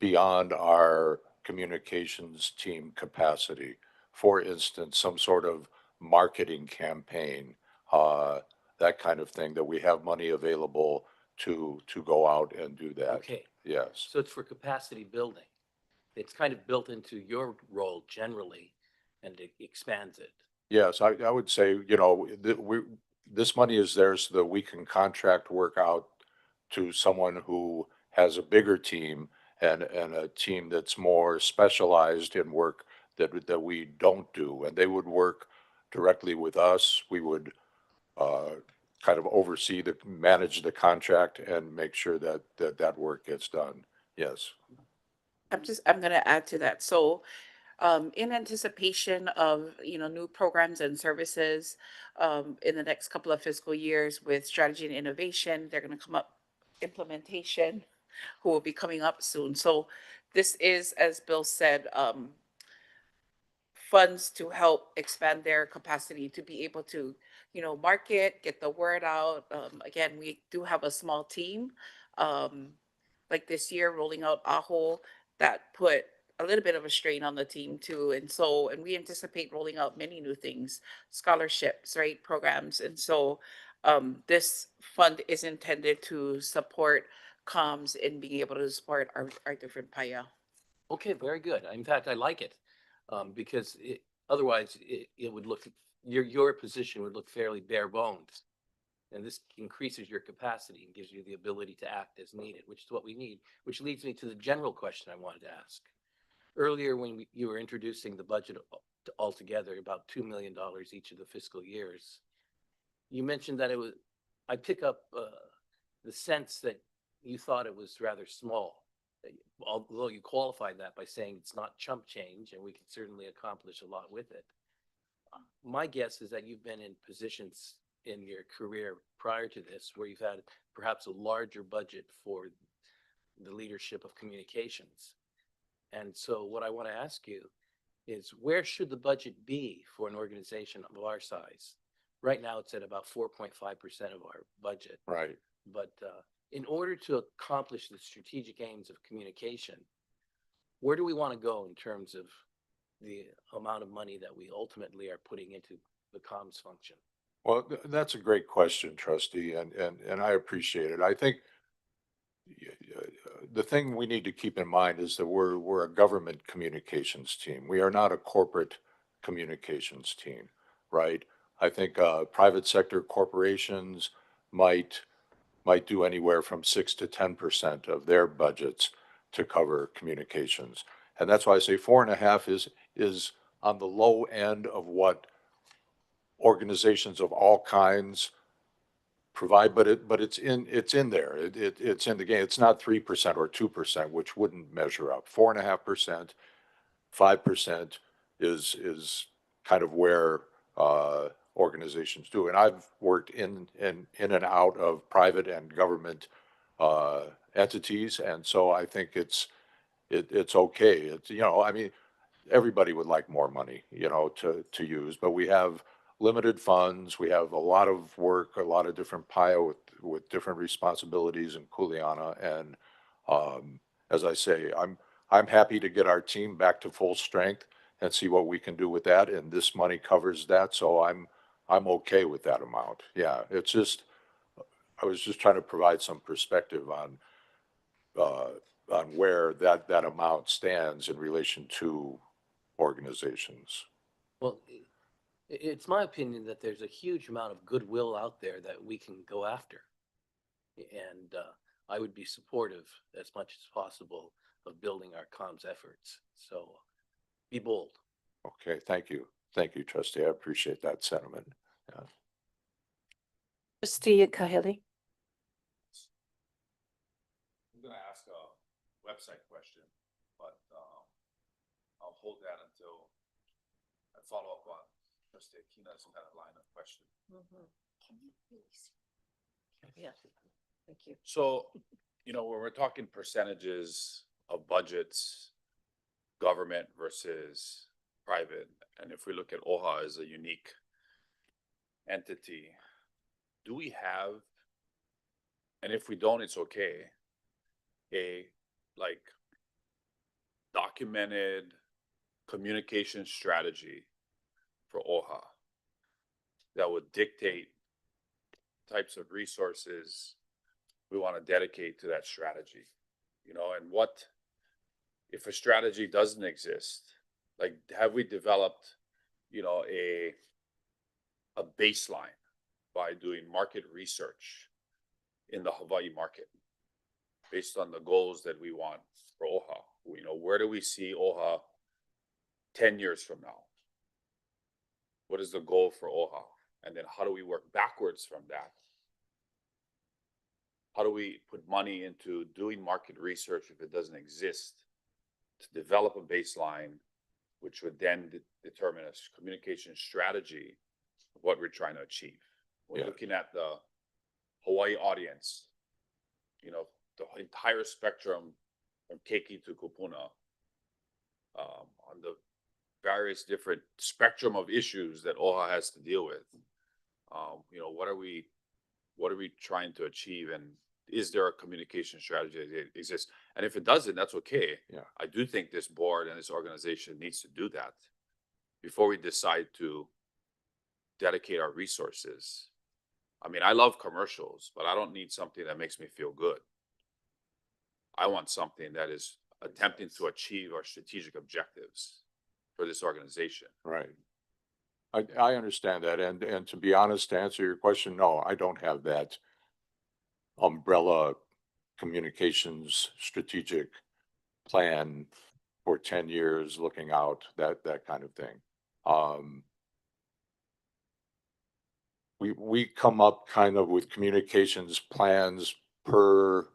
beyond our communications team capacity, for instance, some sort of marketing campaign, that kind of thing, that we have money available to go out and do that. Okay. Yes. So it's for capacity building. It's kind of built into your role generally, and it expands it. Yes, I would say, this money is there so that we can contract work out to someone who has a bigger team and a team that's more specialized in work that we don't do. And they would work directly with us. We would kind of manage the contract and make sure that work gets done. Yes. I'm gonna add to that. So In anticipation of, new programs and services, in the next couple of fiscal years with strategy and innovation, they're going to come up implementation, who will be coming up soon. So this is, as Bill said, funds to help expand their capacity to be able to, market, get the word out. Again, we do have a small team. Like this year, rolling out AHO, that put a little bit of a strain on the team too. And we anticipate rolling out many new things, scholarships, right, programs. And so this fund is intended to support comms in being able to support our different PAYA. Okay, very good. In fact, I like it. Because otherwise it would look, your position would look fairly bare bones. And this increases your capacity and gives you the ability to act as needed, which is what we need, which leads me to the general question I wanted to ask. Earlier, when you were introducing the budget altogether, about $2 million each of the fiscal years, you mentioned that I pick up the sense that you thought it was rather small, although you qualified that by saying it's not chump change and we can certainly accomplish a lot with it. My guess is that you've been in positions in your career prior to this where you've had perhaps a larger budget for the leadership of communications. And so what I want to ask you is, where should the budget be for an organization of our size? Right now, it's at about 4.5% of our budget. Right. But in order to accomplish the strategic aims of communication, where do we want to go in terms of the amount of money that we ultimately are putting into the comms function? Well, that's a great question, trustee, and I appreciate it. I think the thing we need to keep in mind is that we're a government communications team. We are not a corporate communications team, right? I think private sector corporations might do anywhere from 6 to 10% of their budgets to cover communications. And that's why I say 4.5 is on the low end of what organizations of all kinds provide, but it's in there. It's in the game. It's not 3% or 2%, which wouldn't measure up. 4.5%, 5% is kind of where organizations do. And I've worked in and out of private and government entities, and so I think it's okay. It's, I mean, everybody would like more money, to use, but we have limited funds. We have a lot of work, a lot of different PIA with different responsibilities in Kuleana. And as I say, I'm happy to get our team back to full strength and see what we can do with that. And this money covers that, so I'm okay with that amount. Yeah, it's just, I was just trying to provide some perspective on where that amount stands in relation to organizations. Well, it's my opinion that there's a huge amount of goodwill out there that we can go after. And I would be supportive as much as possible of building our comms efforts. So be bold. Okay, thank you. Thank you, trustee. I appreciate that sentiment. Yeah. Trustee Kaheli. I'm gonna ask a website question, but I'll hold that until I follow up on trustee Akina's kind of line of question. Yes, thank you. So, when we're talking percentages of budgets, government versus private, and if we look at OHA as a unique entity, do we have, and if we don't, it's okay, a documented communication strategy for OHA that would dictate types of resources we want to dedicate to that strategy, and what if a strategy doesn't exist? Have we developed, a baseline by doing market research in the Hawaii market based on the goals that we want for OHA? Where do we see OHA 10 years from now? What is the goal for OHA? And then how do we work backwards from that? How do we put money into doing market research if it doesn't exist, to develop a baseline which would then determine a communication strategy of what we're trying to achieve. We're Yeah. looking at the Hawaii audience, you know, the entire spectrum from Keiki to Kupuna, on the various different spectrum of issues that OHA has to deal with. You know, what are we trying to achieve, and is there a communication strategy that exists? And if it doesn't, that's okay. Yeah. I do think this board and this organization needs to do that before we decide to dedicate our resources. I mean, I love commercials, but I don't need something that makes me feel good. I want something that is attempting to achieve our strategic objectives for this organization. Right. I understand that. And to be honest, to answer your question, no, I don't have that umbrella communications strategic plan for 10 years looking out, that kind of thing. We come up kind of with communications plans per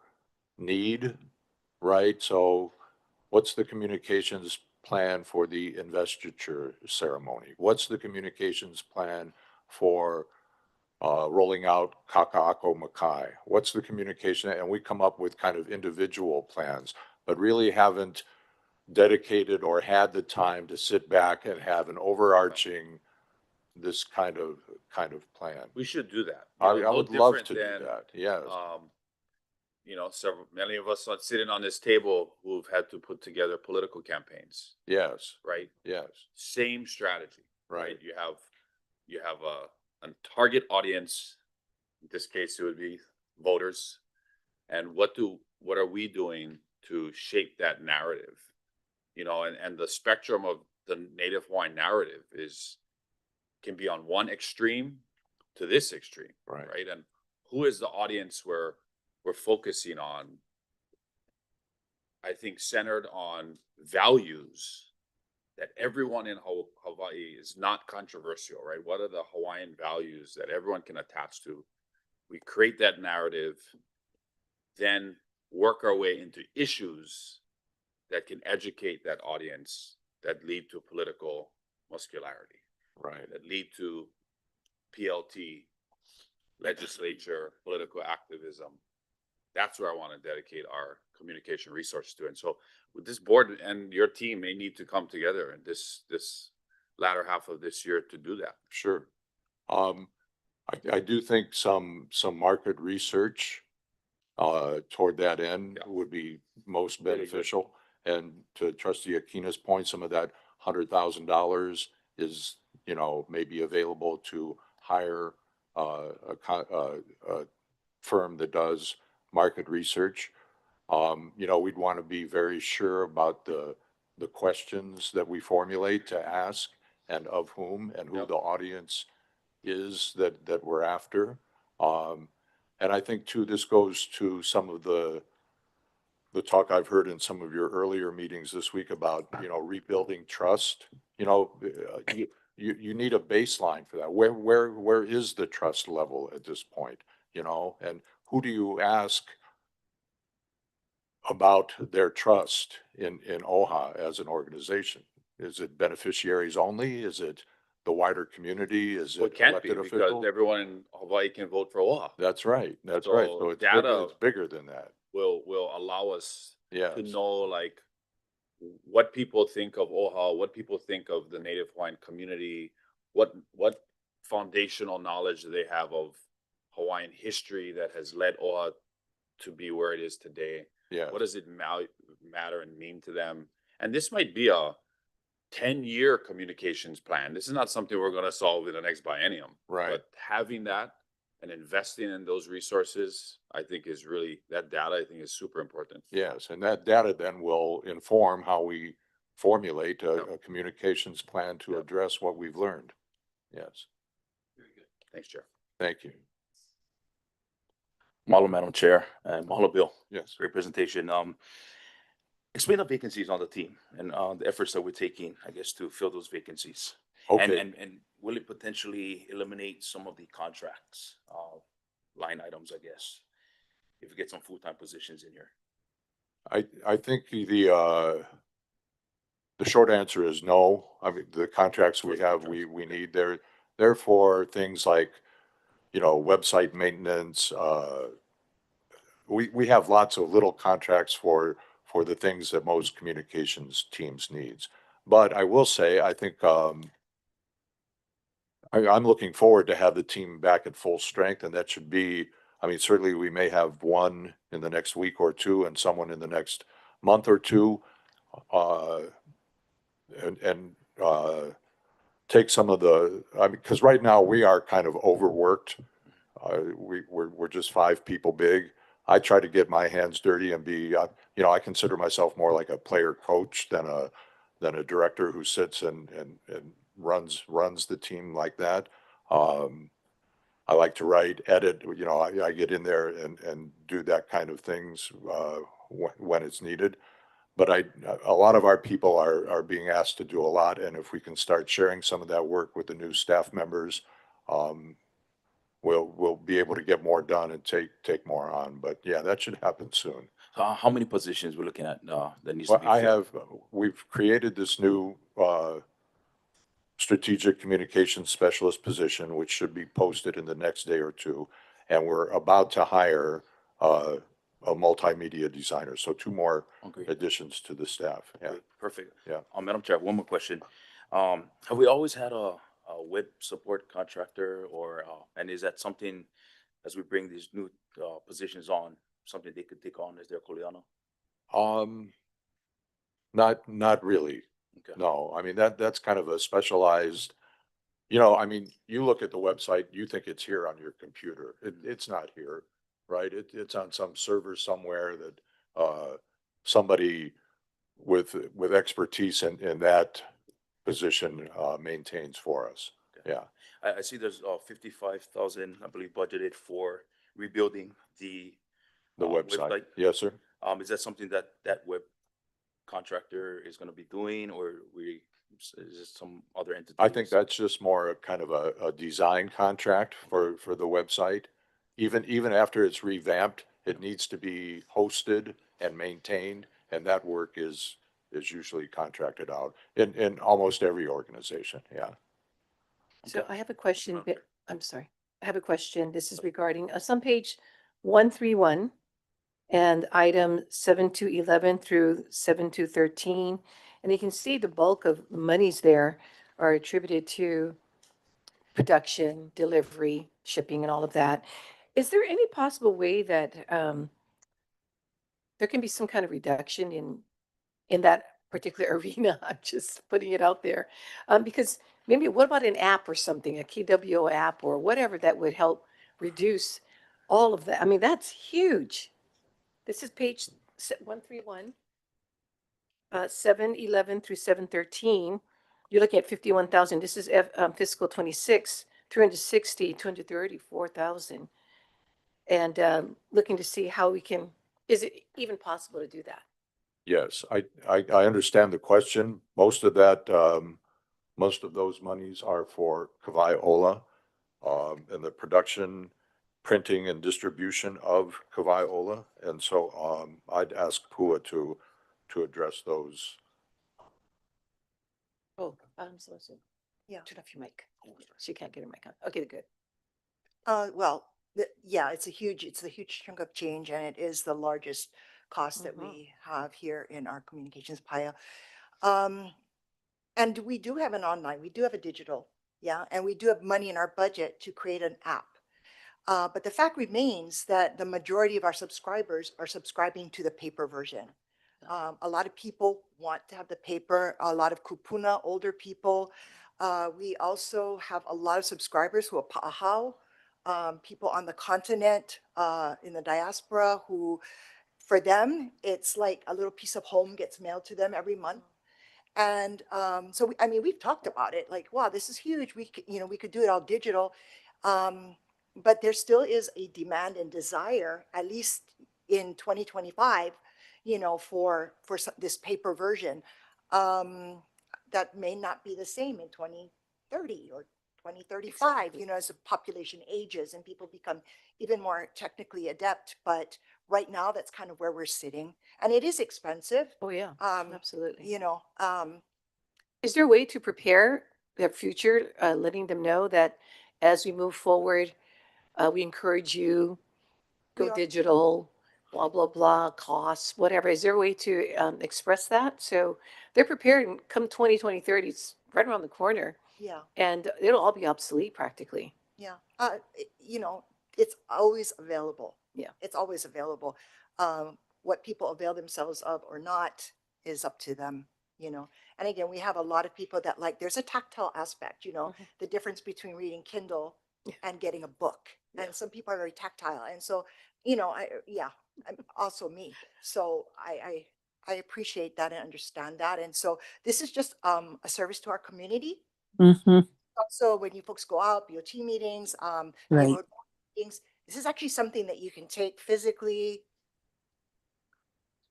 need, right? So what's the communications plan for the investiture ceremony? What's the communications plan for rolling out Kaka'ako Makai? What's the communication? And we come up with kind of individual plans, but really haven't dedicated or had the time to sit back and have an overarching this kind of plan. We should do that. I You know, no would love different to do than, that. Yes. You know, many of us are sitting on this table who've had to put together political campaigns, Yes. right? Yes. Same strategy, right? Right. You have a target audience. In this case, it would be voters. And what are we doing to shape that narrative? You know, and the spectrum of the Native Hawaiian narrative can be on one extreme to this extreme, Right. right? And who is the audience we're focusing on? I think centered on values that everyone in Hawaii is not controversial, right? What are the Hawaiian values that everyone can attach to? We create that narrative, then work our way into issues that can educate that audience, that lead to political muscularity, Right. that lead to PLT, legislature, political activism. That's where I want to dedicate our communication resources to. And so with this board and your team may need to come together in this latter half of this year to do that. Sure. I do think some market research toward that end Yeah. would be most Very good. beneficial. And to Trustee Akina's point, some of that $100,000 is, you know, maybe available to hire a firm that does market research. You know, we'd want to be very sure about the questions that we formulate to ask and of whom and who Yep. the audience is that we're after. And I think too, this goes to some of the talk I've heard in some of your earlier meetings this week about, you know, rebuilding trust. You know, you need a baseline for that. Where is the trust level at this point? You know, and who do you ask about their trust in OHA as an organization? Is it beneficiaries only? Is it the wider community? Is Well, it it can't be elected because officials? everyone in Hawaii can vote for OHA. That's right. That's right. So So it's data- bigger than that. Will allow us Yes. to know like what people think of OHA, what people think of the Native Hawaiian community, what foundational knowledge do they have of Hawaiian history that has led OHA to be where it is today. Yeah. What does it matter and mean to them? And this might be a 10-year communications plan. This is not something we're going to solve in the next biennium. Right. But having that and investing in those resources, I think is really, that data I think is super important. Yes. And that data then will inform how we formulate Yep. a communications plan to Yep. address what we've learned. Yes. Thanks, Chair. Thank you. Mahalo, Madam Chair, and mahalo, Bill. Yes. Great presentation. Explain the vacancies on the team and the efforts that we're taking, I guess, to fill those vacancies. Okay. And will it potentially eliminate some of the contracts, line items, I guess, if we get some full-time positions in here? I think the The short answer is no. I mean, the contracts we have, we need. They're for things like, you know, website maintenance. We have lots of little contracts for the things that most communications teams needs. But I will say, I think, I'm looking forward to have the team back at full strength, and that should be, I mean, certainly we may have one in the next week or two and someone in the next month or two. And take some of the, I mean, because right now we are kind of overworked. We're just 5 people big. I try to get my hands dirty and be, you know, I consider myself more like a player coach than a director who sits and runs the team like that. I like to write, edit, you know, I get in there and do that kind of things when it's needed. But a lot of our people are being asked to do a lot, and if we can start sharing some of that work with the new staff members, we'll be able to get more done and take more on. But yeah, that should happen soon. How many positions we're looking at, that needs to Well, be filled? we've created this new strategic communications specialist position, which should be posted in the next day or two, and we're about to hire a multimedia designer. So 2 more Okay. additions to the staff. Yeah. Okay, perfect. Yeah. Madam Chair, one more question. Have we always had a web support contractor, or, and is that something, as we bring these new positions on, something they could take on as their Kuleana? Not really. Okay. No, I mean, that's kind of a specialized, you know, I mean, you look at the website, you think it's here on your computer. It's not here, right? It's on some server somewhere that somebody with expertise in that position maintains for us. Okay. Yeah. I see there's 55,000, I believe, budgeted for rebuilding the The website. Yes, sir. Is that something that web contractor is going to be doing, or is it some other entity? I think that's just more a kind of a design contract for the website. Even after it's revamped, it needs to be hosted and maintained, and that work is usually contracted out in almost every organization. Yeah. So I have a question, I'm sorry. I have a question. This is regarding, some page 131 and item 7-11 through 7-13. And you can see the bulk of monies there are attributed to production, delivery, shipping, and all of that. Is there any possible way that there can be some kind of reduction in that particular arena? I'm just putting it out there. Because maybe what about an app or something, a KWO app or whatever that would help reduce all of that? I mean, that's huge. This is page 131, 7-11 through 7-13. You're looking at 51,000. This is fiscal 26, 360, 234,000. And looking to see how we can, is it even possible to do that? Yes, I understand the question. Most of that, most of those monies are for Kawai Ola, and the production, printing and distribution of Kawai Ola. And so, I'd ask Pua to address those. Oh, I'm so sorry. Yeah. Turn off your mic. She can't get her mic on. Okay, good. Well, yeah, it's a huge chunk of change, and it is the largest cost that we have here in our communications pile. And we do have an online, we do have a digital, yeah, and we do have money in our budget to create an app. But the fact remains that the majority of our subscribers are subscribing to the paper version. A lot of people want to have the paper, a lot of kupuna, older people. We also have a lot of subscribers who are pa'ahau, people on the continent, in the diaspora, who, for them, it's like a little piece of home gets mailed to them every month. And so, I mean, we've talked about it, like, wow, this is huge. We could, we could do it all digital. But there still is a demand and desire, at least in 2025, for this paper version, that may not be the same in 2030 or 2035, as the population ages and people become even more technically adept. But right now, that's kind of where we're sitting, and it is expensive. Oh, yeah, absolutely. Is there a way to prepare their future, letting them know that as we move forward, we encourage you, We go are- digital, blah, blah, blah, costs, whatever. Is there a way to express that? So they're prepared and come 2030, it's right around the corner Yeah, and it'll all be obsolete practically. yeah. You know, it's always available. Yeah. It's always available. What people avail themselves of or not is up to them, you know. And again, we have a lot of people that like, there's a tactile aspect, you know, Mhm. the difference between reading Kindle Yeah. and getting a book. Yeah. And some people are very tactile. And so, you know, I'm also me. So I appreciate that and understand that. And so this is just a service to our community. Mm-hmm. Also, when you folks go out, BOT meetings, Right. neighborhood meetings, this is actually something that you can take physically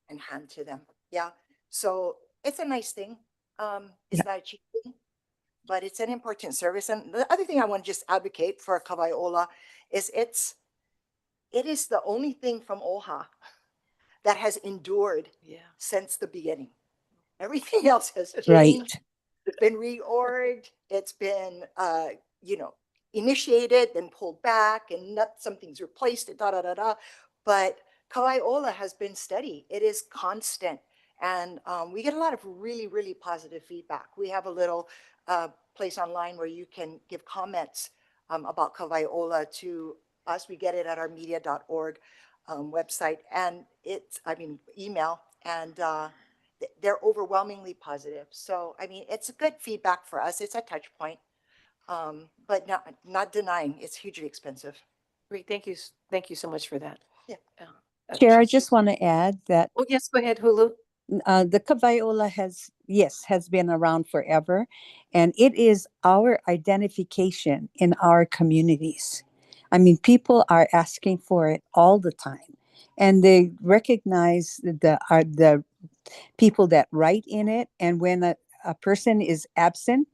and hand to them. Yeah. So it's a nice thing. It's not a cheap thing, but it's an important service. And the other thing I want to just advocate for Kawaiola is it is the only thing from OHA that has endured Yeah. since the beginning. Everything else has Right. changed. It's been reorged. It's been, you know, initiated, then pulled back, and not some things replaced it, da da da da. But Kawaiola has been steady. It is constant, and we get a lot of really, really positive feedback. We have a little place online where you can give comments about Kawaiola to us. We get it at our media.org website, and it's, I mean, email, and they're overwhelmingly positive. So, I mean, it's a good feedback for us. It's a touch point, but not denying it's hugely expensive. Great. Thank you. Thank you so much for that. Yeah. Chair, I Trustee- just want to add that Oh, yes, go ahead, Hulu. the Kawaiola has been around forever, and it is our identification in our communities. I mean, people are asking for it all the time, and they recognize the people that write in it. And when a person is absent,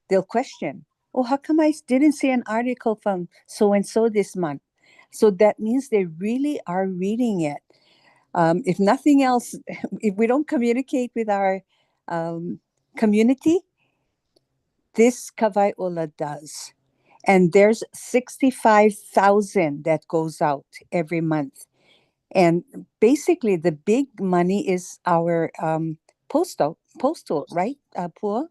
they'll question, oh, how come I didn't see an article from so and so this month? So that means they really are reading it. If nothing else, if we don't communicate with our community, this Kawaiola does. And there's 65,000 that goes out every month. And basically, the big money is our postal, right, Pua?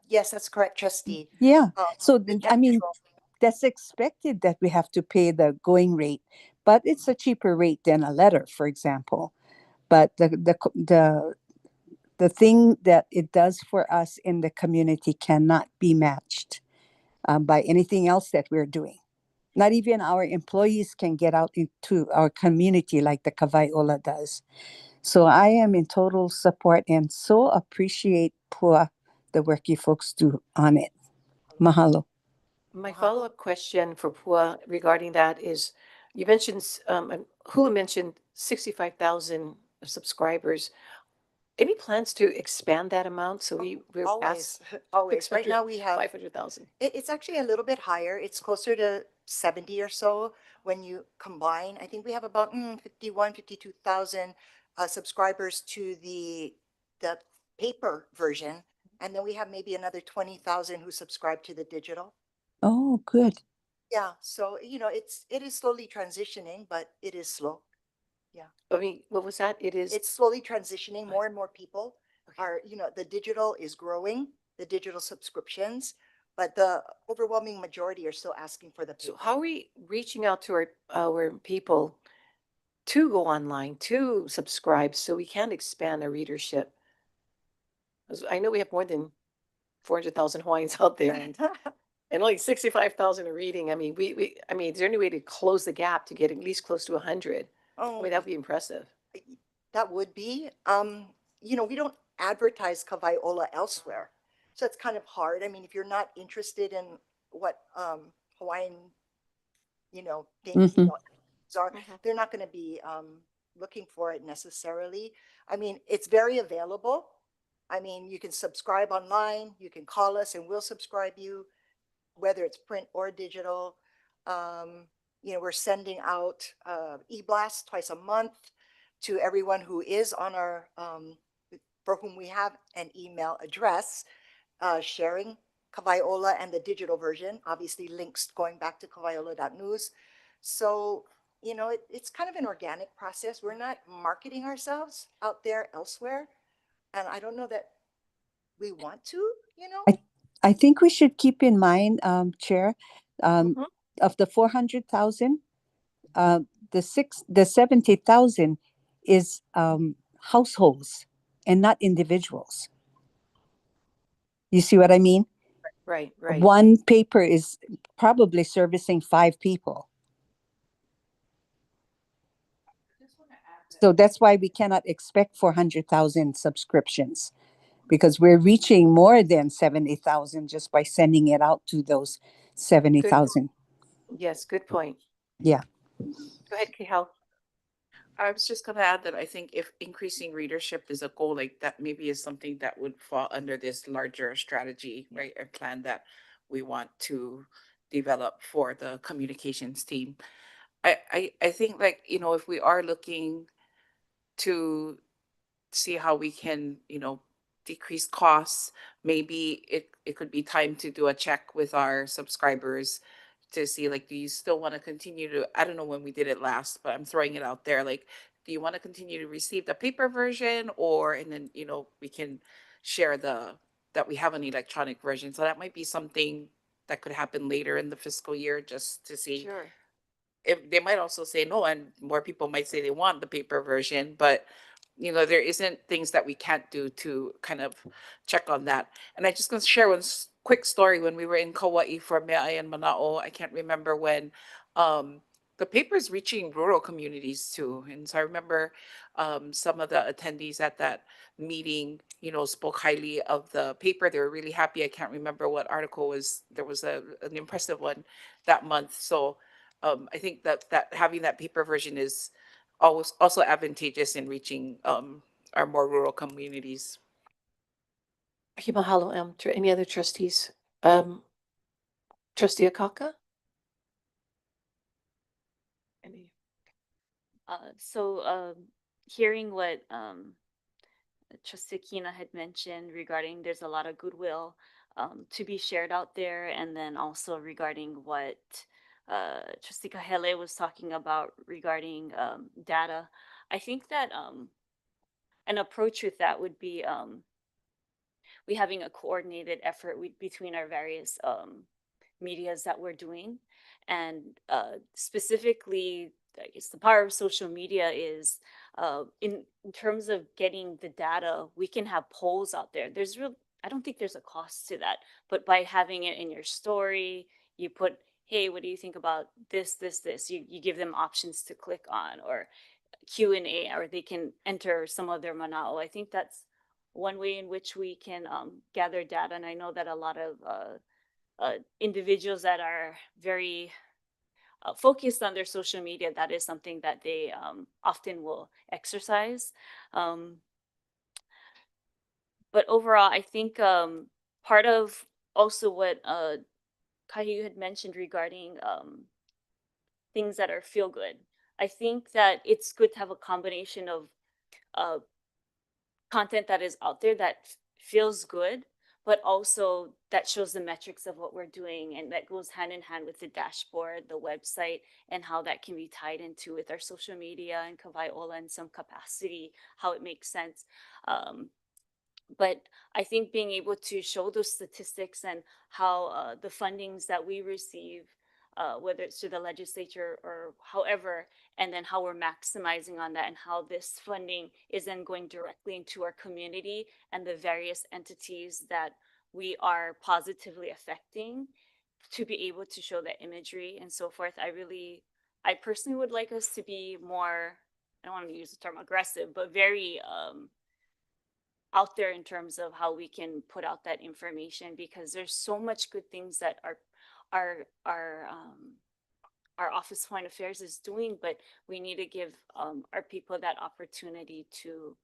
Yes, that's correct, trustee. Yeah. So, The I mean, actual- that's expected that we have to pay the going rate, but it's a cheaper rate than a letter, for example. But the thing that it does for us in the community cannot be matched by anything else that we're doing. Not even our employees can get out into our community like the Kawaiola does. So I am in total support and so appreciate Pua, the work you folks do on it. Mahalo. My Mahalo. follow-up question for Pua regarding that is, you mentioned, Hulu mentioned 65,000 subscribers. Any plans to expand that amount? So we're Always, past always. Right now we have, 500,000. it's actually a little bit higher. It's closer to 70 or so when you combine. I think we have about 52,000 subscribers to the paper version. And then we have maybe another 20,000 who subscribe to the digital. Oh, good. Yeah, so, you know, it is slowly transitioning, but it is slow. I mean, what was that? It is, It's slowly transitioning. Right. More and more people Okay. are, you know, the digital is growing, the digital subscriptions, but the overwhelming majority are still asking for the so paper. how are we reaching out to our people to go online, to subscribe, so we can expand our readership? 'Cause I know we have more than 400,000 Hawaiians out there and only 65,000 are reading. I mean, I mean, is there any way to close the gap to get at least close to 100? I Oh, mean, that'd be impressive. that would be, you know, we don't advertise Kawaiola elsewhere. So it's kind of hard. I mean, if you're not interested in what, Hawaiian, you know, things, you Mhm. know, are, Mhm. they're not going to be, looking for it necessarily. I mean, it's very available. I mean, you can subscribe online, you can call us and we'll subscribe you, whether it's print or digital. You know, we're sending out e-blasts twice a month to everyone who is on our for whom we have an email address, sharing Kawaiola and the digital version, obviously links going back to kawaiola.news. So, you know, it's kind of an organic process. We're not marketing ourselves out there elsewhere. And I don't know that we want to, you know? I think we should keep in mind, Chair, Mhm. of the 400,000, the 70,000 is, households and not individuals. You see what I mean? Right, right. One paper is probably servicing 5 people. So that's why we cannot expect 400,000 subscriptions, because we're reaching more than 70,000 just by sending it out to those 70,000. Yes, good point. Yeah. Go ahead, Kihao. I was just gonna add that I think if increasing readership is a goal, like that maybe is something that would fall under this larger strategy, right? Or plan that we want to develop for the communications team. I think like, you know, if we are looking to see how we can, you know, decrease costs, maybe it could be time to do a check with our subscribers to see like, do you still want to continue to, I don't know when we did it last, but I'm throwing it out there. Like, do you want to continue to receive the paper version, or, and then, you know, we can share that we have an electronic version. So that might be something that could happen later in the fiscal year, just to see Sure. if they might also say no, and more people might say they want the paper version, but you know, there isn't things that we can't do to kind of check on that. And I just gonna share one quick story. When we were in Kauai for Me'ai and Mana'o, I can't remember when, the paper's reaching rural communities too. And so I remember some of the attendees at that meeting, you know, spoke highly of the paper. They were really happy. I can't remember what article was, there was an impressive one that month. So I think that having that paper version is always also advantageous in reaching our more rural communities. Okay, mahalo, any other trustees? Trustee Akaka? Any? Hearing what Trustee Kina had mentioned regarding there's a lot of goodwill to be shared out there, and then also regarding what Trustee Kahele was talking about regarding data. I think that an approach with that would be we having a coordinated effort between our various medias that we're doing, and specifically, I guess the power of social media is in terms of getting the data. We can have polls out there. I don't think there's a cost to that, but by having it in your story, you put, hey, what do you think about this? You give them options to click on, or Q&A, or they can enter some of their manao. I think that's one way in which we can gather data. And I know that a lot of individuals that are very focused on their social media, that is something that they often will exercise. But overall, I think part of also what Kahi had mentioned regarding things that are feel good. I think that it's good to have a combination of content that is out there that feels good, but also that shows the metrics of what we're doing, and that goes hand in hand with the dashboard, the website, and how that can be tied into with our social media and Kawaiola in some capacity, how it makes sense. But I think being able to show those statistics and how the fundings that we receive, whether it's through the legislature or however, and then how we're maximizing on that, and how this funding is then going directly into our community and the various entities that we are positively affecting, to be able to show that imagery and so forth. I personally would like us to be more, I don't want to use the term aggressive, but very out there in terms of how we can put out that information, because there's so much good things that our Office of Foreign Affairs is doing, but we need to give our people that opportunity to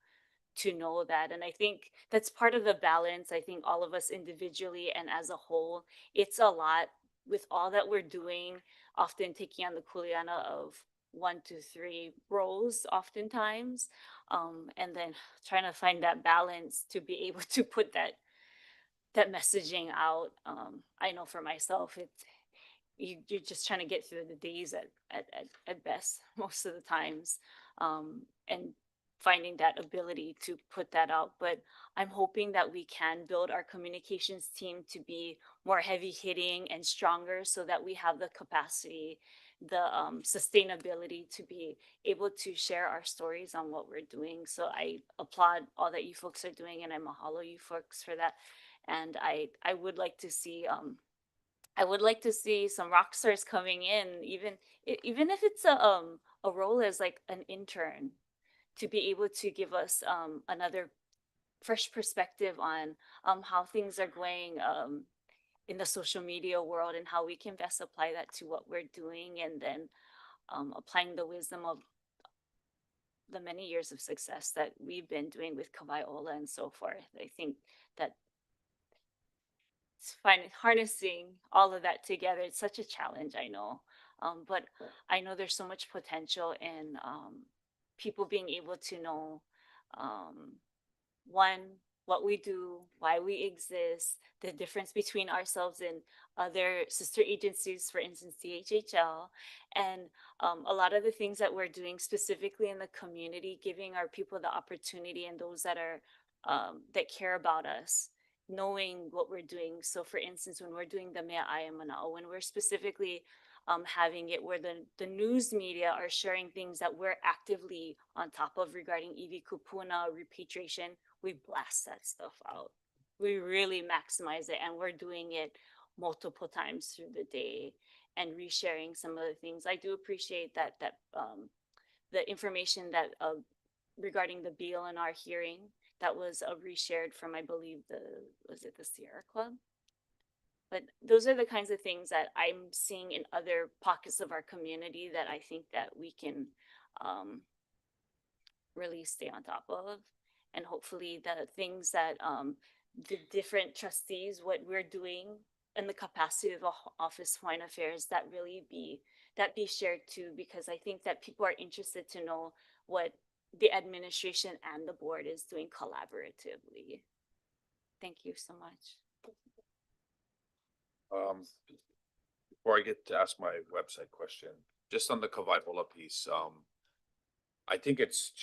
know that. And I think that's part of the balance. I think all of us individually and as a whole, it's a lot with all that we're doing, often taking on the kuleana of 1 to 3 roles oftentimes. And then trying to find that balance to be able to put that messaging out. I know for myself, you're just trying to get through the days at best most of the times. And finding that ability to put that out. But I'm hoping that we can build our communications team to be more heavy hitting and stronger so that we have the capacity, the sustainability to be able to share our stories on what we're doing. So I applaud all that you folks are doing, and I mahalo you folks for that. And I would like to see some rock stars coming in, even if it's a role as like an intern, to be able to give us another fresh perspective on how things are going in the social media world and how we can best apply that to what we're doing, and then applying the wisdom of the many years of success that we've been doing with Kawaiola and so forth. I think that harnessing all of that together, it's such a challenge, I know. But I know there's so much potential in people being able to know, one, what we do, why we exist, the difference between ourselves and other sister agencies, for instance, DHHL, and a lot of the things that we're doing specifically in the community, giving our people the opportunity and those that are that care about us, knowing what we're doing. So for instance, when we're doing the Mea Aya Mana'o, when we're specifically having it where the news media are sharing things that we're actively on top of regarding iwi kupuna, repatriation, we blast that stuff out. We really maximize it, and we're doing it multiple times through the day and resharing some of the things. I do appreciate that the information that regarding the BLNR hearing that was reshared from, I believe, was it the Sierra Club? But those are the kinds of things that I'm seeing in other pockets of our community that I think that we can really stay on top of. And hopefully the things that the different trustees, what we're doing in the capacity of Office Hawaiian Affairs, that really be shared too, because I think that people are interested to know what the administration and the board is doing collaboratively. Thank you so much. Before I get to ask my website question, just on the Kawaiola piece, I think it's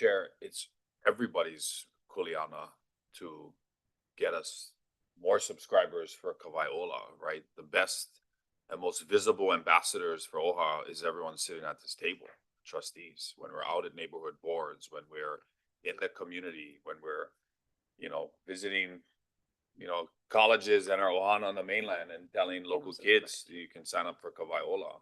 everybody's kuleana to get us more subscribers for Kawaiola, right? The best and most visible ambassadors for OHA is everyone sitting at this table, trustees, when we're out at neighborhood boards, when we're in the community, when we're, visiting, colleges that are on the mainland and telling local kids you can sign up for Kawaiola.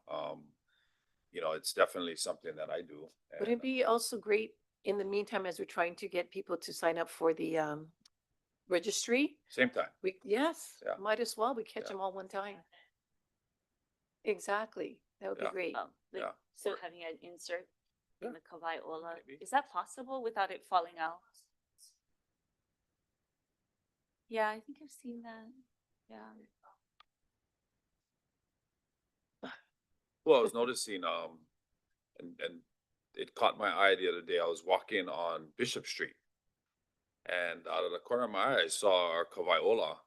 It's definitely something that I do. Would it be also great in the meantime, as we're trying to get people to sign up for the registry? Same time. Yes, Yeah. might as well. We catch Yeah. them all one time. Exactly. That would be Yeah. great. Yeah. So having an insert in the Kawaiola, Maybe. is that possible without it falling out? Yeah, I think I've seen that. Yeah. Well, I was noticing, and it caught my eye the other day. I was walking on Bishop Street, and out of the corner of my eye, I saw our Kawaiola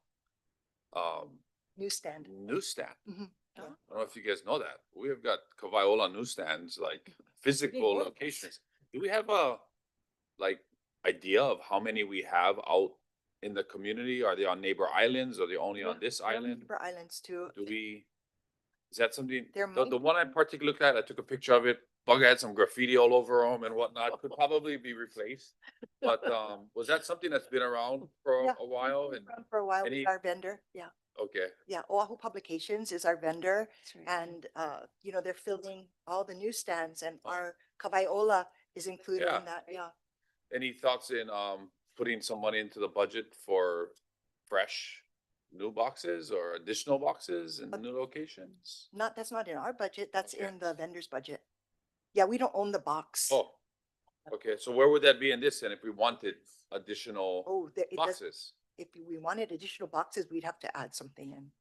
Newsstand. newsstand. Mhm. I don't know if you guys know that. We have got Kawaiola newsstands, like physical work. locations. Do we have a idea of how many we have out in the community? Are they on neighbor islands? Are they only on this There are island? neighbor islands too. Is that something? There The might one I particularly looked at, I took a picture of it. Bug had some graffiti all over them and whatnot. Could probably be replaced. But was that something that's been around for Yeah, a while? We've And been around for a while any- with our vendor. Yeah. okay, Yeah. Oahu Publications is our vendor. That's right. And, they're filling all the newsstands, and our Kawaiola is included Yeah. in that. Yeah. any thoughts in putting some money into the budget for fresh new boxes or additional boxes in new locations? That's not in our budget. That's Okay. in the vendor's budget. Yeah, we don't own the box. Oh, okay. So where would that be in this then if we wanted additional Oh, it does, boxes? if we wanted additional boxes, we'd have to add something in,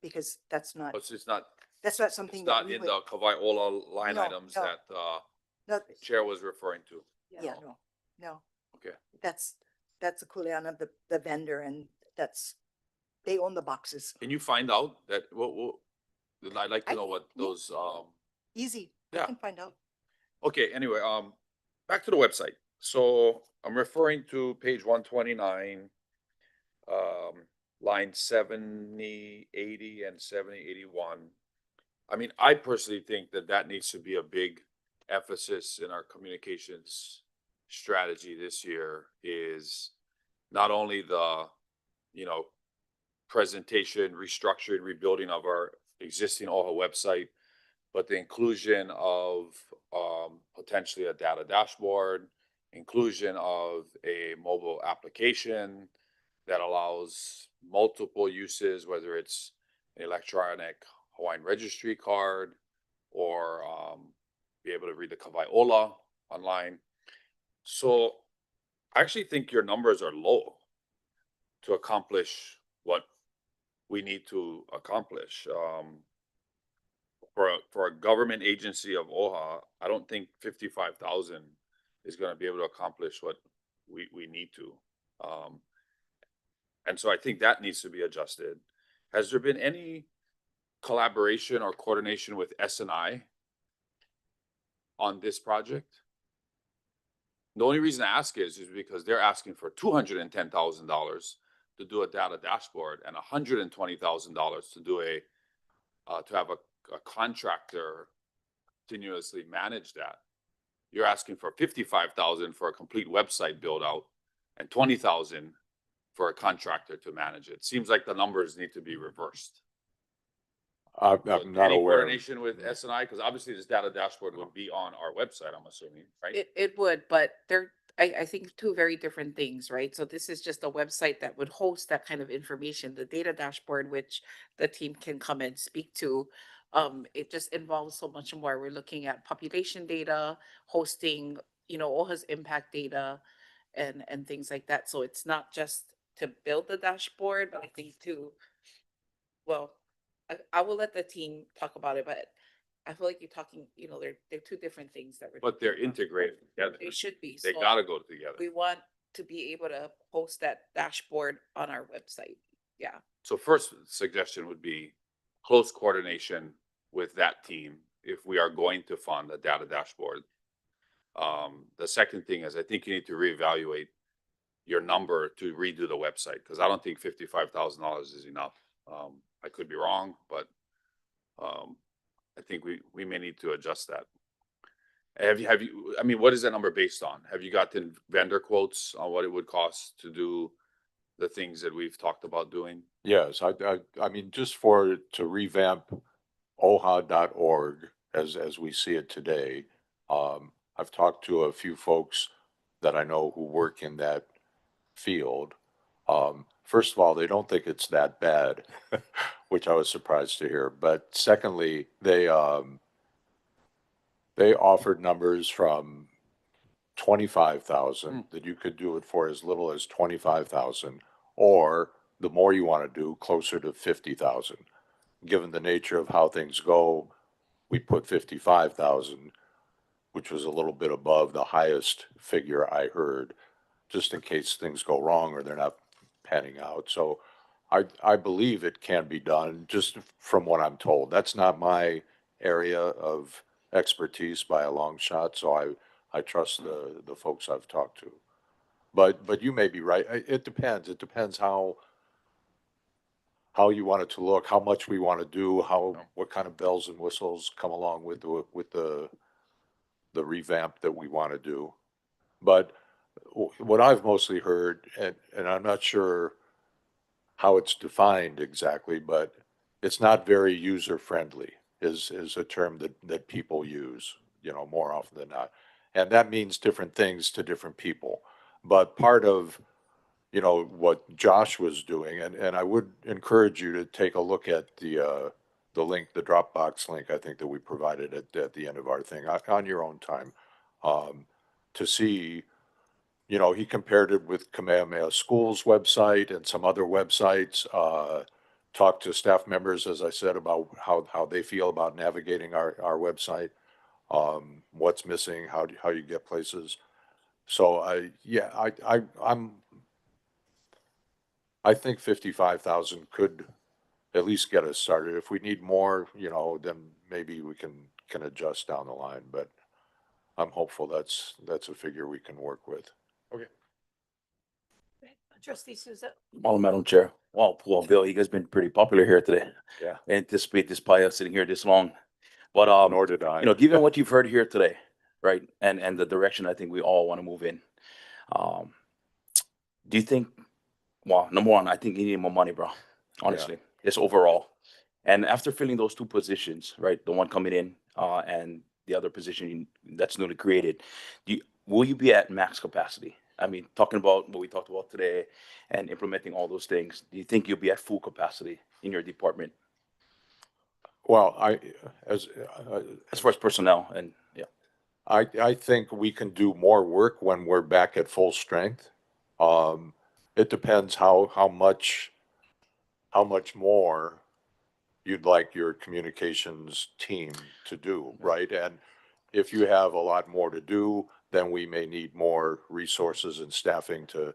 because that's not But it's not something that not we in would. the Kawaiola line No, items no. that No, the chair was referring to. yeah, no. Okay. That's the Kuleana of the vendor, and they own the boxes. Can you find out that, I'd like to I know what can, yeah. those, Easy. I Yeah. can find out. okay, anyway, back to the website. So I'm referring to page 129, line 70, 80, and 70, 81. I mean, I personally think that needs to be a big emphasis in our communications strategy this year, is not only the, presentation, restructuring, rebuilding of our existing OHA website, but the inclusion of potentially a data dashboard, inclusion of a mobile application that allows multiple uses, whether it's an electronic Hawaiian registry card or be able to read the Kawai online. So I actually think your numbers are low to accomplish what we need to accomplish. For a government agency of OHA, I don't think 55,000 is going to be able to accomplish what we need to. And so I think that needs to be adjusted. Has there been any collaboration or coordination with S&I on this project? The only reason I ask is because they're asking for $210,000 to do a data dashboard and $120,000 to do to have a contractor continuously manage that. You're asking for 55,000 for a complete website build out and 20,000 for a contractor to manage it. Seems like the numbers need to be reversed. I'm not Any aware. coordination with S&I? Because obviously this data dashboard would be on our website, I'm assuming, right? It would, but I think two very different things, right? So this is just a website that would host that kind of information. The data dashboard, which the team can come and speak to, it just involves so much more. We're looking at population data, hosting, OHA's impact data and things like that. So it's not just to build the dashboard, but I think I will let the team talk about it, but I feel like you're talking, they're two different things that we're. But they're talking about. integrated together. They should be. They So gotta go together. we want to be able to post that dashboard on our website. Yeah. So first suggestion would be close coordination with that team if we are going to fund a data dashboard. The second thing is I think you need to reevaluate your number to redo the website, because I don't think $55,000 is enough. I could be wrong, but I think we may need to adjust that. Have you, I mean, what is that number based on? Have you gotten vendor quotes on what it would cost to do the things that we've talked about doing? Yes, I mean, just to revamp OHA.org as we see it today. I've talked to a few folks that I know who work in that field. First of all, they don't think it's that bad, which I was surprised to hear. But secondly, they offered numbers from 25,000 that you could do it for as little as 25,000, or the more you want to do, closer to 50,000. Given the nature of how things go, we put 55,000, which was a little bit above the highest figure I heard, just in case things go wrong or they're not panning out. So I believe it can be done, just from what I'm told. That's not my area of expertise by a long shot, so I trust the folks I've talked to. But you may be right. It depends. It depends how you want it to look, how much we want to do, what kind of bells and whistles come along with the revamp that we want to do. But what I've mostly heard, and I'm not sure how it's defined exactly, but it's not very user friendly is a term that people use, more often than not. And that means different things to different people. But part of, what Josh was doing, and I would encourage you to take a look at the link, the Dropbox link, I think that we provided at the end of our thing on your own time, to see, he compared it with Kamehameha School's website and some other websites, talked to staff members, as I said, about how they feel about navigating our website. what's missing, how you get places. So I think 55,000 could at least get us started. If we need more, then maybe we can adjust down the line, but I'm hopeful that's a figure we can work with. Okay. Trustee Souza. Well, Madam Chair, well, Bill, you guys been pretty popular here today. Yeah. I anticipate this probably sitting here this long. But, Nor did I. given what you've heard here today, right, and the direction I think we all want to move in, do you think, well, number one, I think you need more money, bro, honestly, just overall. And after filling those two positions, right, the one coming in, and the other position that's newly created, will you be at max capacity? I mean, talking about what we talked about today and implementing all those things, do you think you'll be at full capacity in your department Well, as far as personnel and, yeah? I think we can do more work when we're back at full strength. It depends how much more you'd like your communications team to do, right? And if you have a lot more to do, then we may need more resources and staffing to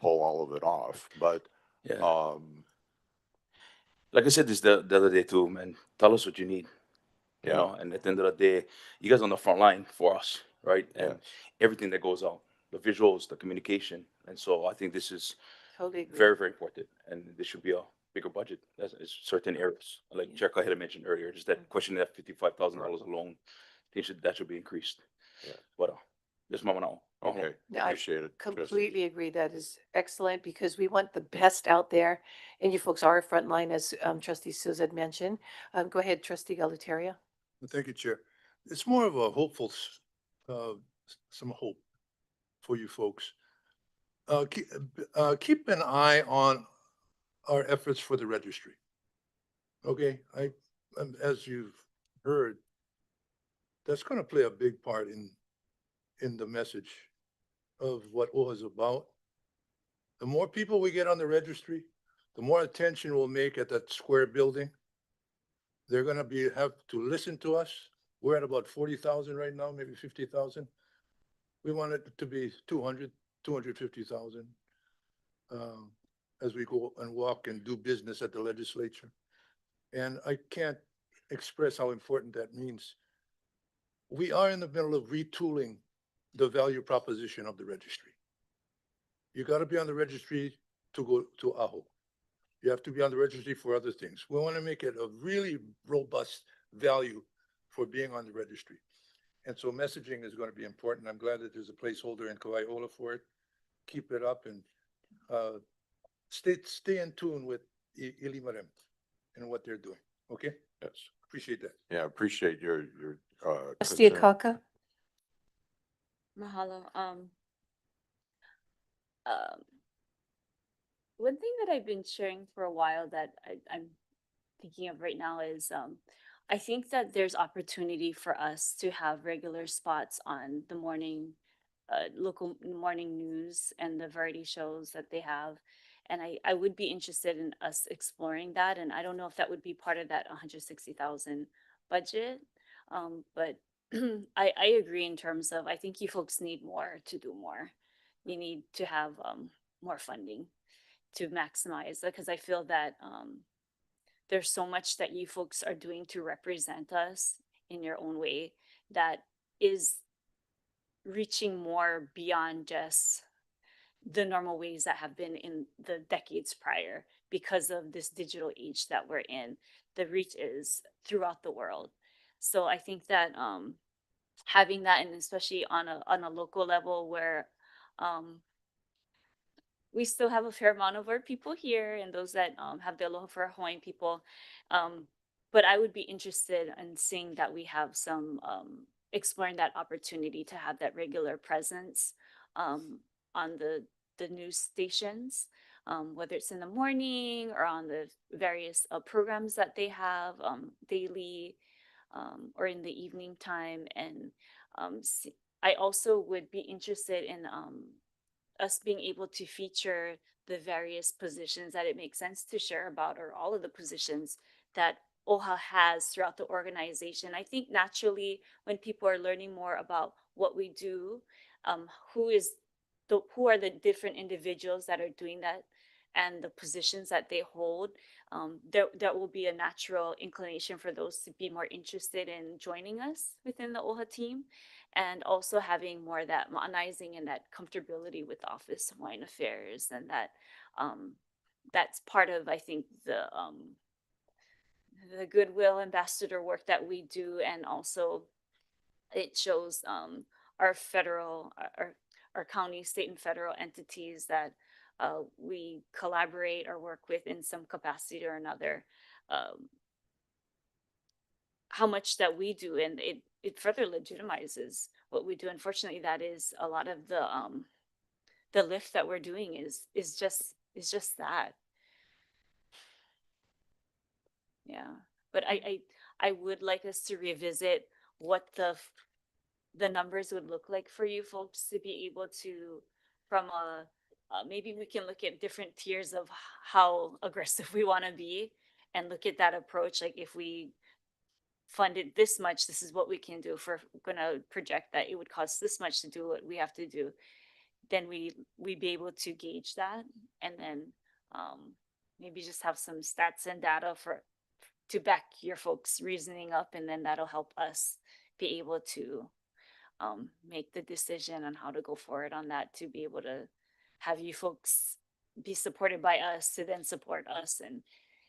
pull all of it off. But, Yeah. Like I said this the other day too, man, tell us what you need. You Yeah. know, and at the end of the day, you guys on the front line for us, right? And everything that goes out, the visuals, the communication. And so I think this is Totally agree. very, very important. And this should be a bigger budget. That's certain areas. Like Chair Kahita had mentioned earlier, just that question, that $55,000 alone, that should be increased. Yeah. But just mama now. Okay, No, I appreciate it. Trustee. Completely agree. That is excellent because we want the best out there. And you folks are frontline, as Trustee Souza had mentioned. Go ahead, Trustee Galataria. Well, thank you, Chair. It's more of a hopeful, some hope for you folks. Keep an eye on our efforts for the registry. Okay, as you've heard, that's going to play a big part in the message of what OHA is about. The more people we get on the registry, the more attention we'll make at that square building. They're going to have to listen to us. We're at about 40,000 right now, maybe 50,000. We want it to be 200, 250,000 as we go and walk and do business at the legislature. And I can't express how important that means. We are in the middle of retooling the value proposition of the registry. You got to be on the registry to go to AHO. You have to be on the registry for other things. We want to make it a really robust value for being on the registry. And so messaging is going to be important. I'm glad that there's a placeholder in Kawaiola for it. Keep it up and stay in tune with Ilimarem and what they're doing. Okay? Yes. Appreciate that. Yeah, appreciate your Trustee concern. Akaka. Mahalo. One thing that I've been sharing for a while that I'm thinking of right now is I think that there's opportunity for us to have regular spots on the morning, local morning news and the variety shows that they have. And I would be interested in us exploring that. And I don't know if that would be part of that 160,000 budget. But I agree in terms of, I think you folks need more to do more. You need to have more funding to maximize, because I feel that there's so much that you folks are doing to represent us in your own way that is reaching more beyond just the normal ways that have been in the decades prior because of this digital age that we're in. The reach is throughout the world. So I think that having that, and especially on a local level where we still have a fair amount of our people here and those that have the Aloha for Hawaiian people. But I would be interested in seeing that we have some, exploring that opportunity to have that regular presence on the news stations, whether it's in the morning or on the various programs that they have daily or in the evening time. And I also would be interested in us being able to feature the various positions that it makes sense to share about, or all of the positions that OHA has throughout the organization. I think naturally when people are learning more about what we do, who are the different individuals that are doing that and the positions that they hold, there will be a natural inclination for those to be more interested in joining us within the OHA team, and also having more of that modernizing and that comfortability with Office of Hawaiian Affairs, and that that's part of, I think, the goodwill ambassador work that we do, and also it shows our federal, our county, state, and federal entities that we collaborate or work with in some capacity or another, how much that we do, and it further legitimizes what we do. Unfortunately, that is a lot of the lift that we're doing is just that. Yeah, but I would like us to revisit what the numbers would look like for you folks to be able to, from maybe we can look at different tiers of how aggressive we want to be, and look at that approach. Like, if we funded this much, this is what we can do. If we're gonna project that it would cost this much to do what we have to do, then we'd be able to gauge that, and then maybe just have some stats and data to back your folks' reasoning up, and then that'll help us be able to make the decision on how to go forward on that, to be able to have you folks be supported by us to then support us, and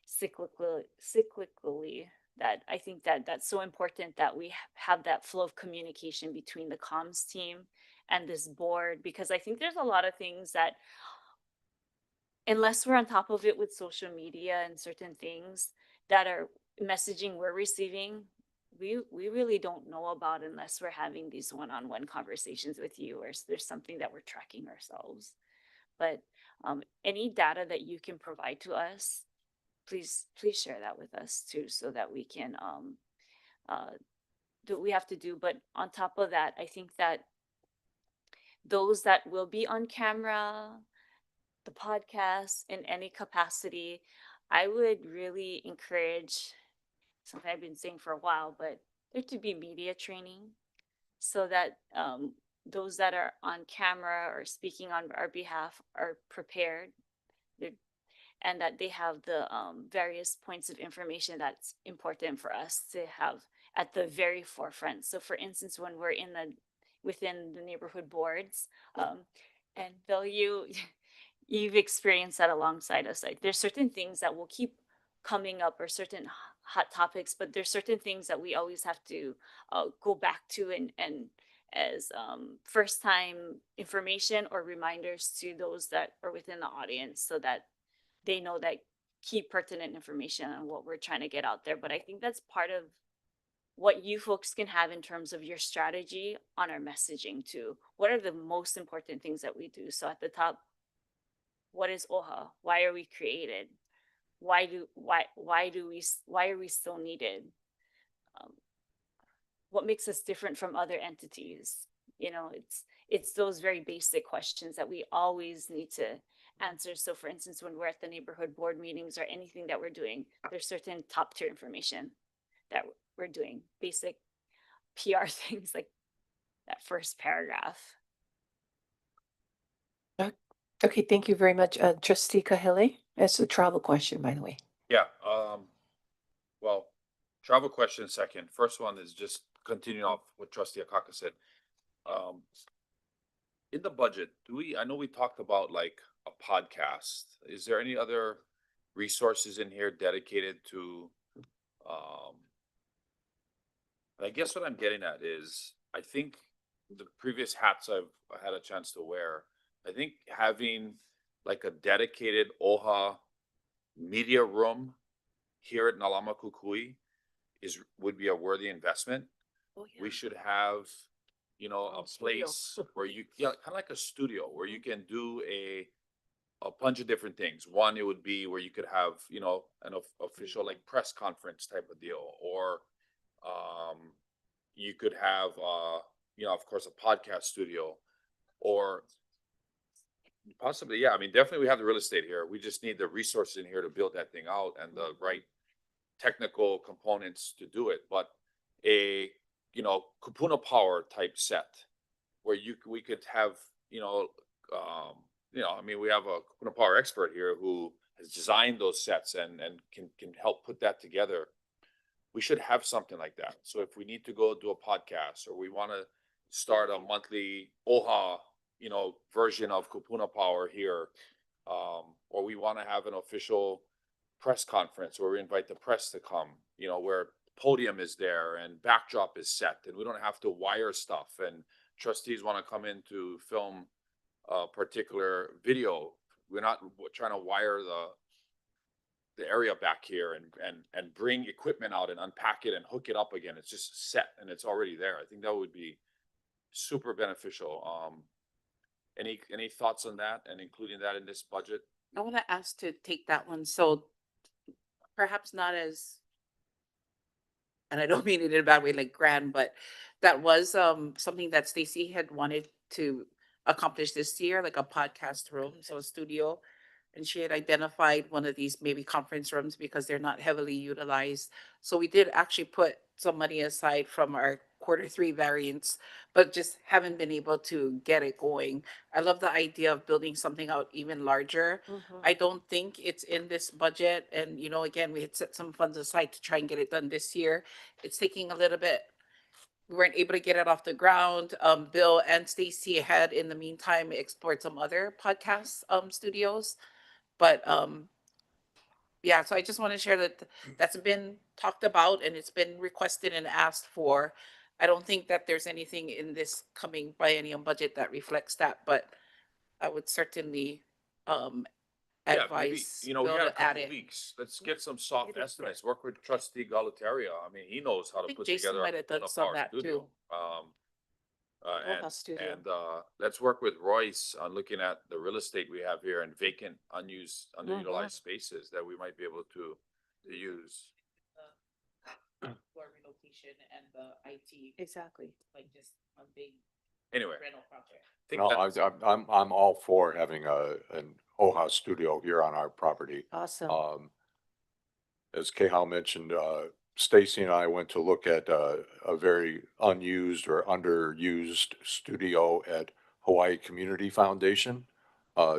cyclically, that I think that that's so important that we have that flow of communication between the comms team and this board, because I think there's a lot of things that, unless we're on top of it with social media and certain things that are messaging we're receiving, we really don't know about unless we're having these one-on-one conversations with you, or there's something that we're tracking ourselves. But any data that you can provide to us, please share that with us too, so that we can do what we have to do. But on top of that, I think that those that will be on camera, the podcast, in any capacity, I would really encourage, something I've been saying for a while, but there to be media training, so that those that are on camera or speaking on our behalf are prepared, and that they have the various points of information that's important for us to have at the very forefront. So for instance, when we're within the neighborhood boards, and Bill, you've experienced that alongside us. Like, there's certain things that will keep coming up, or certain hot topics, but there's certain things that we always have to go back to, and as first time information or reminders to those that are within the audience, so that they know that key pertinent information on what we're trying to get out there. But I think that's part of what you folks can have in terms of your strategy on our messaging too. What are the most important things that we do? So at the top, what is OHA? Why are we created? Why are we still needed? What makes us different from other entities? You know, it's those very basic questions that we always need to answer. So for instance, when we're at the neighborhood board meetings or anything that we're doing, there's certain top tier information that we're doing, basic PR things like that first paragraph. Okay, thank you very much. Trustee Kahele, that's a travel question, by the way. Yeah, well, travel question second. First one is just continuing off what Trustee Akaka said. In the budget, I know we talked about like a podcast. Is there any other resources in here dedicated to, I guess what I'm getting at is, I think the previous hats I've had a chance to wear, I think having like a dedicated OHA media room here at Nalama Kukui would be a worthy investment. Oh, yeah. We should have, a Studio. place where kind of like a studio where you can do a bunch of different things. One, it would be where you could have, an official like press conference type of deal, or you could have, of course, a podcast studio, or possibly, yeah. I mean, definitely we have the real estate here. We just need the resources in here to build that thing out, and the right technical components to do it, but a, you know, Kupuna Power type set where we could have, I mean, we have a Kupuna Power expert here who has designed those sets and can help put that together. We should have something like that. So if we need to go do a podcast, or we want to start a monthly OHA, version of Kupuna Power here, or we want to have an official press conference where we invite the press to come, where podium is there and backdrop is set, and we don't have to wire stuff, and trustees want to come in to film a particular video. We're not trying to wire the area back here and bring equipment out and unpack it and hook it up again. It's just set and it's already there. I think that would be super beneficial. Any thoughts on that and including that in this budget? I want to ask to take that one. So perhaps not as, and I don't mean it in a bad way, like grand, but that was something that Stacy had wanted to accomplish this year, like a podcast room, so a studio. And she had identified one of these maybe conference rooms because they're not heavily utilized. So we did actually put some money aside from our Q3 variance, but just haven't been able to get it going. I love the idea of building something out even larger. I don't think it's in this budget. And, again, we had set some funds aside to try and get it done this year. It's taking a little bit. We weren't able to get it off the ground. Bill and Stacy had, in the meantime, explored some other podcast studios. But yeah, so I just want to share that that's been talked about and it's been requested and asked for. I don't think that there's anything in this coming biennium budget that reflects that, but I would certainly advise We Bill got a to add couple it. weeks. Let's get some soft Get it estimates. Work with Trustee Galataria. I mean, he knows how to think put Jason together might have done a some of power that studio. too. OHA studio. And let's work with Royce on looking at the real estate we have here and vacant, unused, underutilized spaces that we might be able to use. For relocation and the IT, Exactly. like just one big Anyway, rental project. I think No, that- I'm all for having an OHA studio here on our property. Awesome. As Kehal mentioned, Stacy and I went to look at a very unused or underused studio at Hawaii Community Foundation,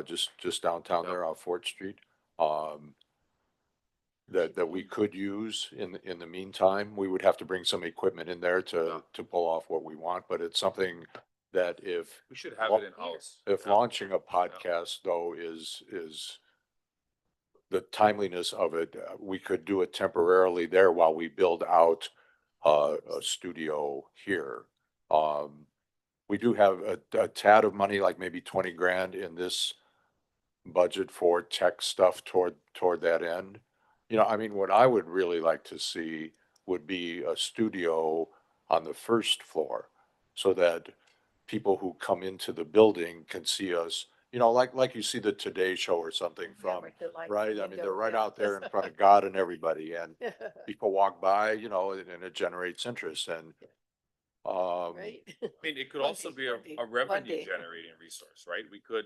just downtown there off Fort Street. That we could use in the meantime. We would have to bring some equipment in there to pull off what we want, but it's something that if we should have it in-house. if launching a podcast though is the timeliness of it, we could do it temporarily there while we build out a studio here. We do have a tad of money, like maybe 20 grand in this budget for tech stuff toward that end. I mean, what I would really like to see would be a studio on the first floor so that people who come into the building can see us, like you see the Today Show or something from, right? I mean, they're right out there in front of God and everybody, and people walk by, and it generates interest. And Right? I mean, it could One also day, be one day, a one revenue day. generating resource, right? We could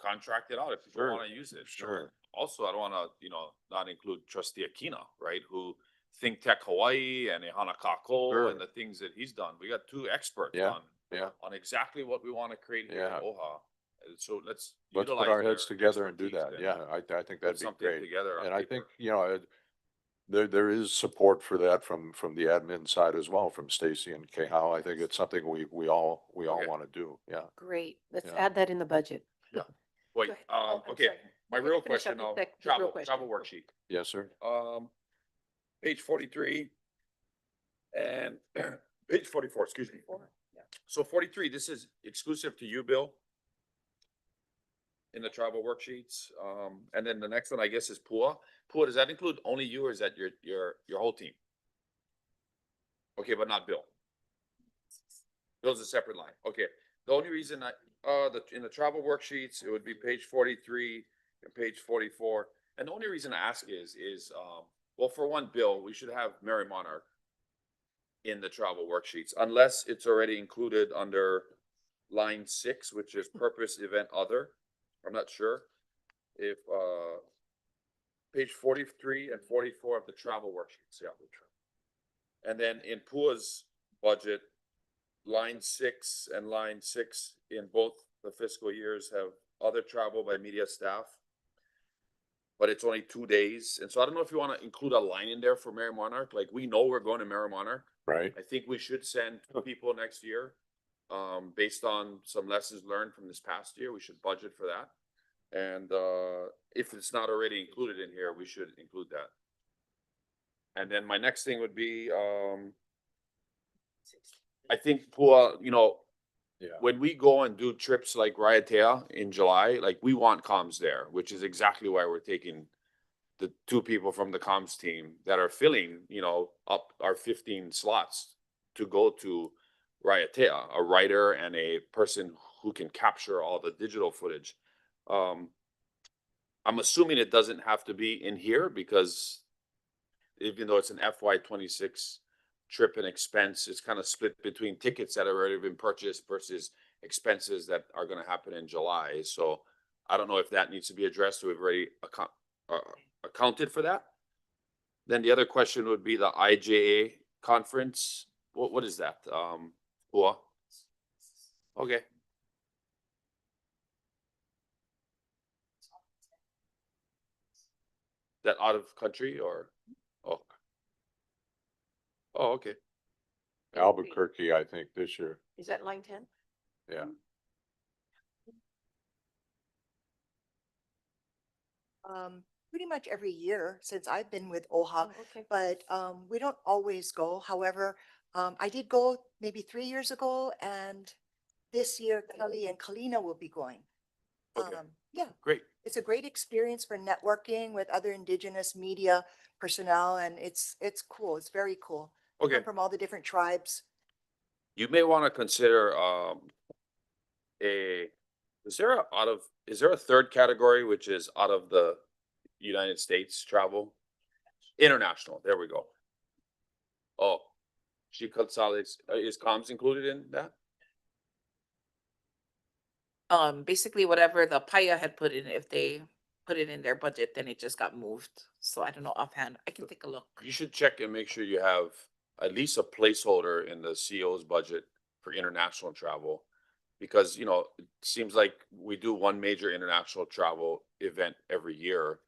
contract it out if people Sure, want to use it. sure. Also, I don't want to, not include Trustee Akina, right? Who Think Tech Hawaii and Ehana Kako Sure. and the things that he's done. We got two experts Yeah, yeah. on exactly what we want to create here at Yeah. OHA. So let's Let's put utilize our heads their together and do expertise that. and Yeah, I think put that'd be something great. together on And I think, paper. there is support for that from the admin side as well, from Stacy and Kehal. I think it's something we all Okay. want to do. Yeah. Great. Let's Yeah. add that in the budget. Wait, Go ahead. Oh, I'm okay, sorry. my Okay, real finish up question the now, the real travel question. worksheet. Yes, sir. Page 43 and page 44, excuse me. So 43, this is exclusive to you, Bill, in the travel worksheets. And then the next one, I guess, is PUA. PUA, does that include only you or is that your whole team? Okay, but not Bill. Bill's a separate line. Okay, the only reason in the travel worksheets, it would be page 43 and page 44. And the only reason I ask is, well, for one, Bill, we should have Mary Monarch in the travel worksheets, unless it's already included under line 6, which is purpose, event, other. I'm not sure if page 43 and 44 of the travel worksheets, yeah. And then in PUA's budget, line 6 and line 6 in both the fiscal years have other travel by media staff. But it's only 2 days. And so I don't know if you want to include a line in there for Mary Monarch. Like, we know we're going to Mary Monarch. Right? I think we should send 2 people next year. Based on some lessons learned from this past year, we should budget for that. And if it's not already included in here, we should include that. And then my next thing would be, I think PUA, you know, Yeah. when we go and do trips like Raiatea in July, like, we want comms there, which is exactly why we're taking the 2 people from the comms team that are filling, you know, up our 15 slots to go to Raiatea, a writer and a person who can capture all the digital footage. I'm assuming it doesn't have to be in here because even though it's an FY26 trip and expense, it's kind of split between tickets that have already been purchased versus expenses that are going to happen in July. So I don't know if that needs to be addressed or we've already accounted for that. Then the other question would be the IJA conference. What is that? PUA? Okay. That out of country or? Oh. Oh, okay. Albuquerque, I think, this year. Is that line 10? Yeah. Pretty much every year since I've been with OHA, Oh, okay. but we don't always go. However, I did go maybe 3 years ago, and this year Kelly and Kalina will be going. Okay. Yeah, Great. it's a great experience for networking with other indigenous media personnel, and it's cool. It's very cool. They Okay. come from all the different tribes. You may want to consider is there a third category which is out of the United States travel? International, there we go. Oh, she consolidates, is comms included in that? Basically whatever the PAYA had put in, if they put it in their budget, then it just got moved. So I don't know offhand. I can take a look. You should check and make sure you have at least a placeholder in the CEO's budget for international travel. Because, you know, it seems like we do one major international travel event every year.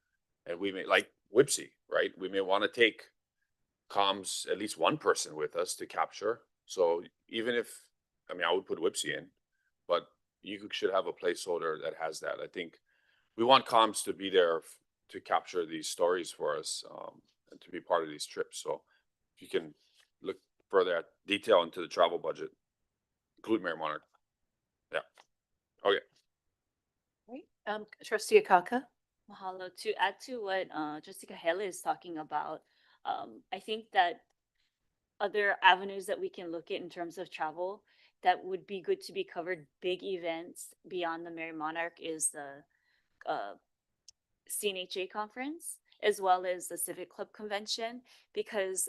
And we may, like WIPSI, right? We may want to take comms, at least one person with us to capture. So even if, I mean, I would put WIPSI in, but you should have a placeholder that has that. I think we want comms to be there to capture these stories for us and to be part of these trips. So if you can look further at detail into the travel budget, include Mary Monarch. Yeah. Okay. Right. Trustee Akaka? Mahalo. To add to what Trustee Kahele is talking about, I think that other avenues that we can look at in terms of travel that would be good to be covered, big events beyond the Mary Monarch, is the CNHA conference, as well as the Civic Club convention, because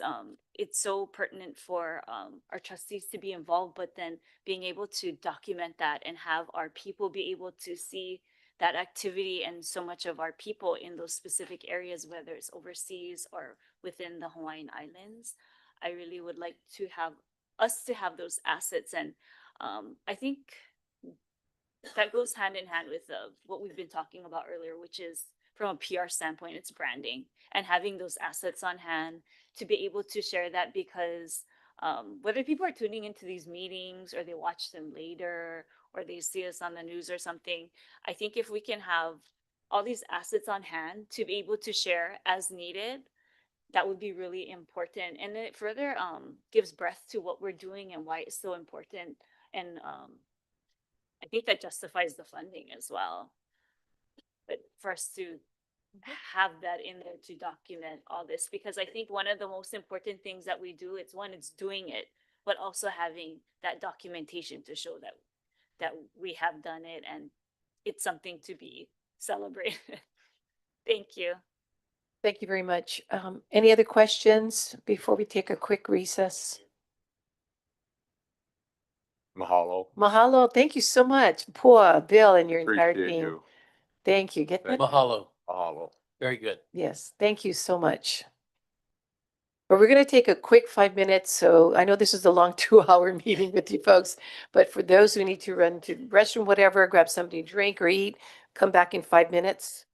it's so pertinent for our trustees to be involved, but then being able to document that and have our people be able to see that activity and so much of our people in those specific areas, whether it's overseas or within the Hawaiian Islands. I really would like to have us to have those assets. And I think that goes hand in hand with what we've been talking about earlier, which is from a PR standpoint, it's branding and having those assets on hand to be able to share that, because whether people are tuning into these meetings or they watch them later or they see us on the news or something, I think if we can have all these assets on hand to be able to share as needed, that would be really important. And then it further gives breadth to what we're doing and why it's so important. And I think that justifies the funding as well. But for us to have that in there to document all this, because I think one of the most important things that we do, it's doing it, but also having that documentation to show that we have done it and it's something to be celebrated. Thank you. Thank you very much. Any other questions before we take a quick recess? Mahalo. Mahalo. Thank you so much, Pua, Bill, and your entire Appreciate team. you. Thank you. Get that. Mahalo. Mahalo. Very good. Yes, thank you so much. But we're going to take a quick 5 minutes. So I know this is a long 2-hour meeting with you folks, but for those who need to run to the restroom, whatever, grab something to drink or eat, come back in 5 minutes.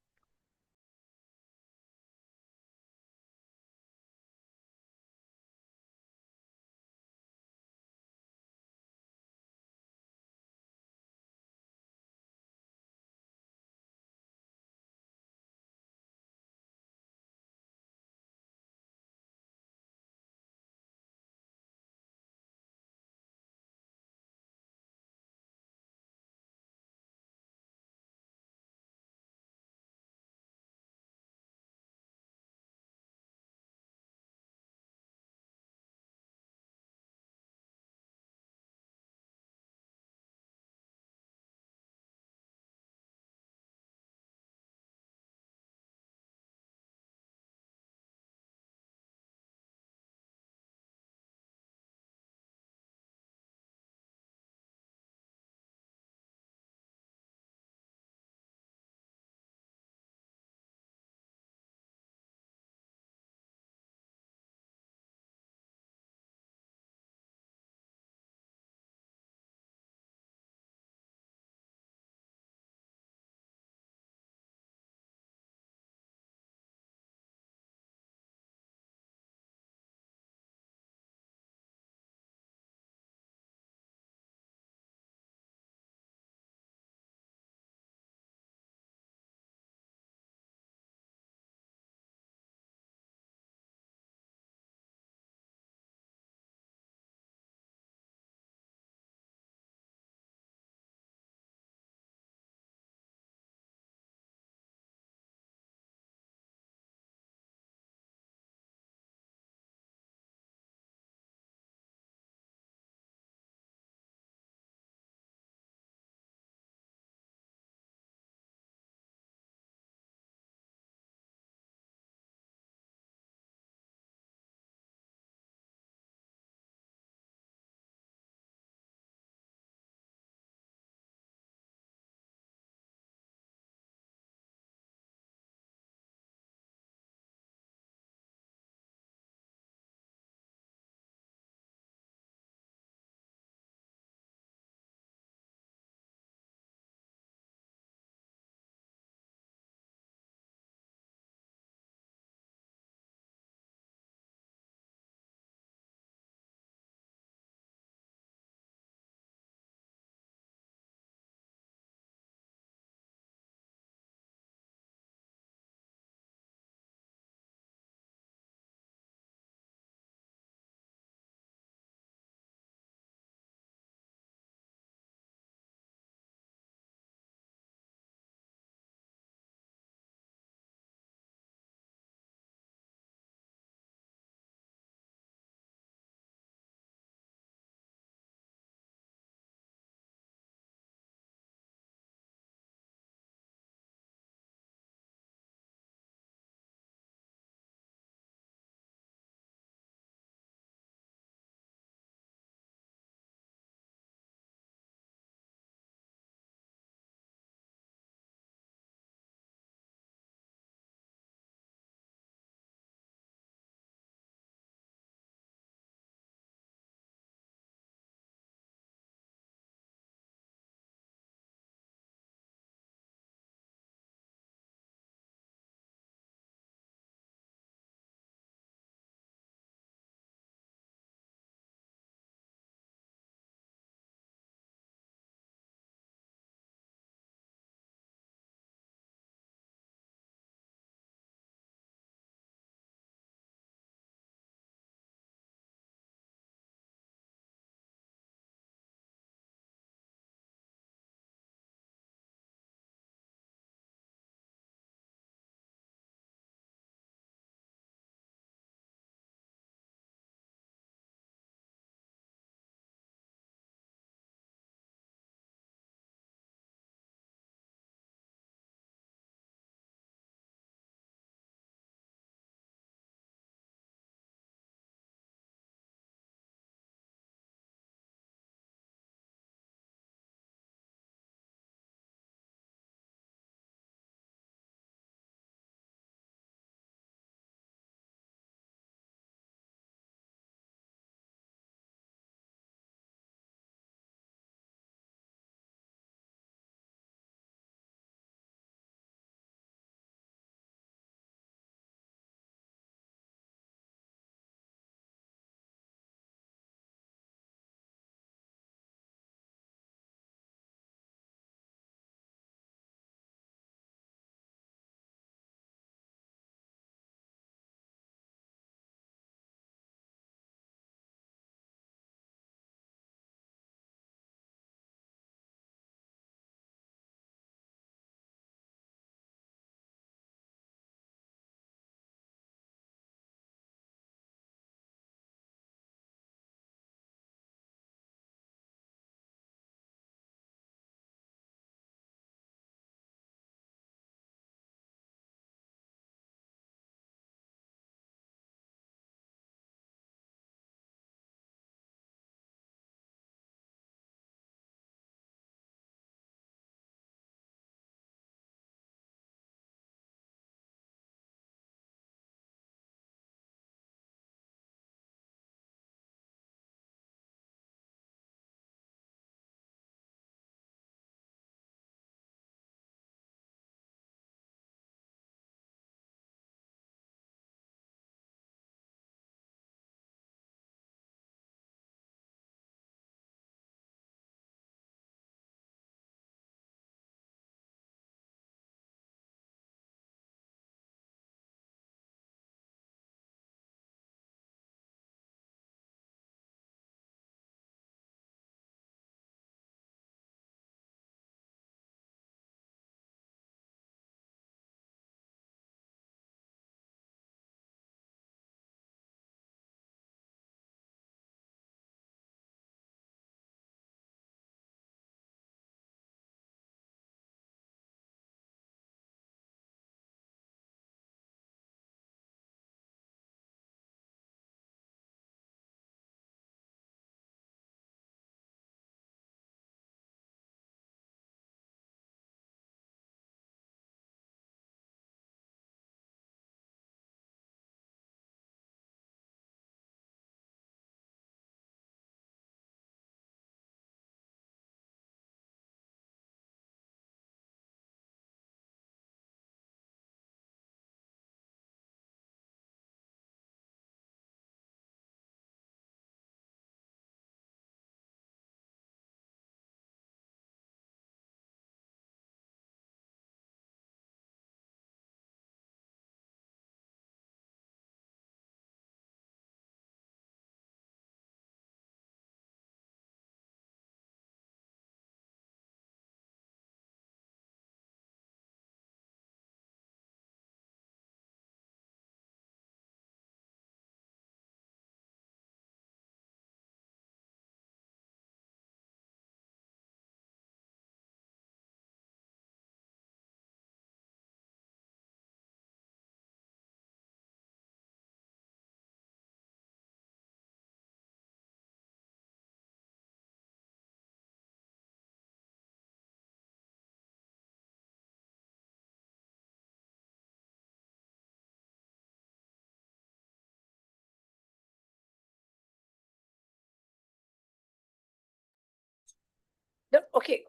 No, okay,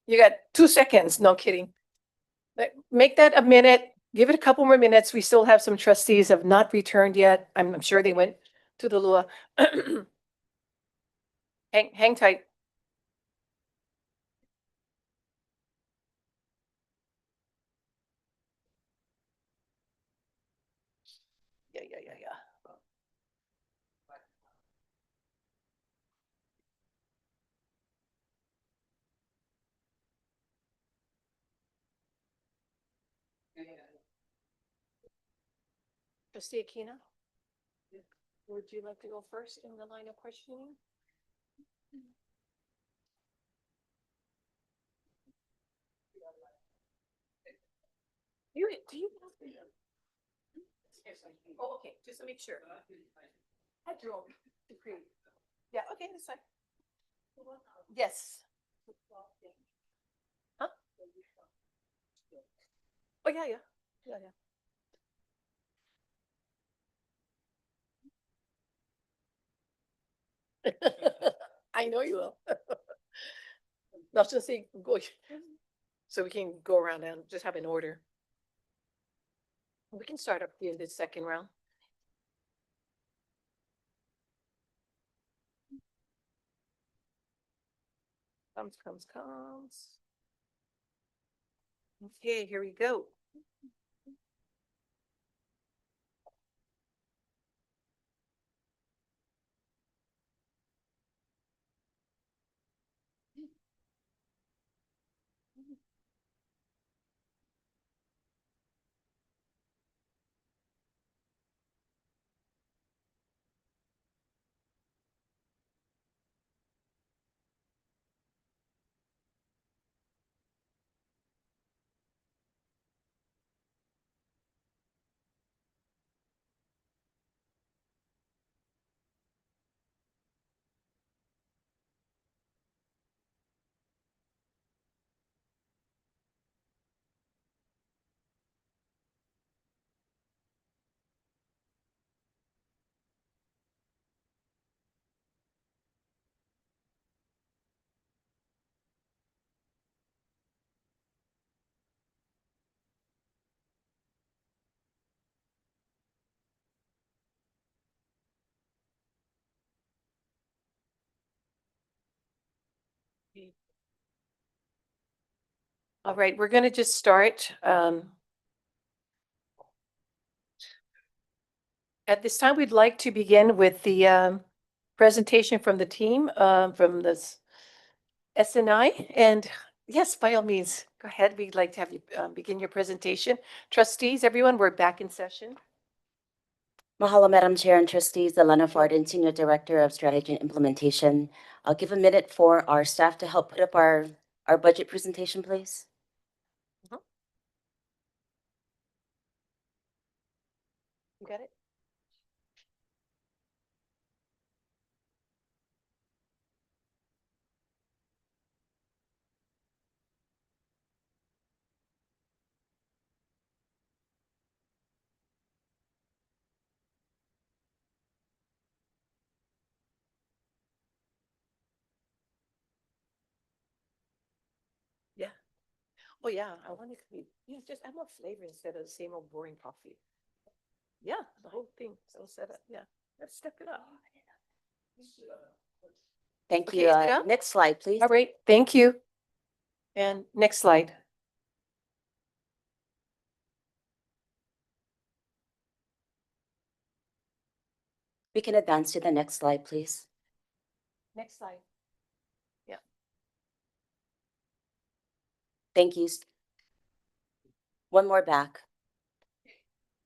you got 2 seconds. No kidding. Make that a minute. Give it a couple more minutes. We still have some trustees have not returned yet. I'm sure they went to the Lua. Hang tight. Yeah. Trustee Aquino? Would you like to go first in the line of questioning? Do you? Oh, okay, just to make sure. Had your own degree. Yeah, okay, that's fine. Yes. Huh? Oh, yeah. I know you will. Not just say, go, so we can go around and just have an order. We can start up in the second round. Comes. Okay, here we go. All right, we're going to just start. At this time, we'd like to begin with the presentation from the team, from this SNI. And yes, by all means, go ahead. We'd like to have you begin your presentation. Trustees, everyone, we're back in session. Mahalo, Madam Chair and Trustees. Elena Fardin, Senior Director of Strategy and Implementation. I'll give a minute for our staff to help put up our budget presentation, please. You got it? Yeah. Oh, yeah. I want it to be, just add more flavor instead of the same old boring coffee. Yeah, the whole thing. So set up. Yeah. Let's step it up. Thank Okay, you. is it up? Next slide, please. All right, thank you. And next slide. We can advance to the next slide, please. Next slide. Yeah. Thank you. One more back.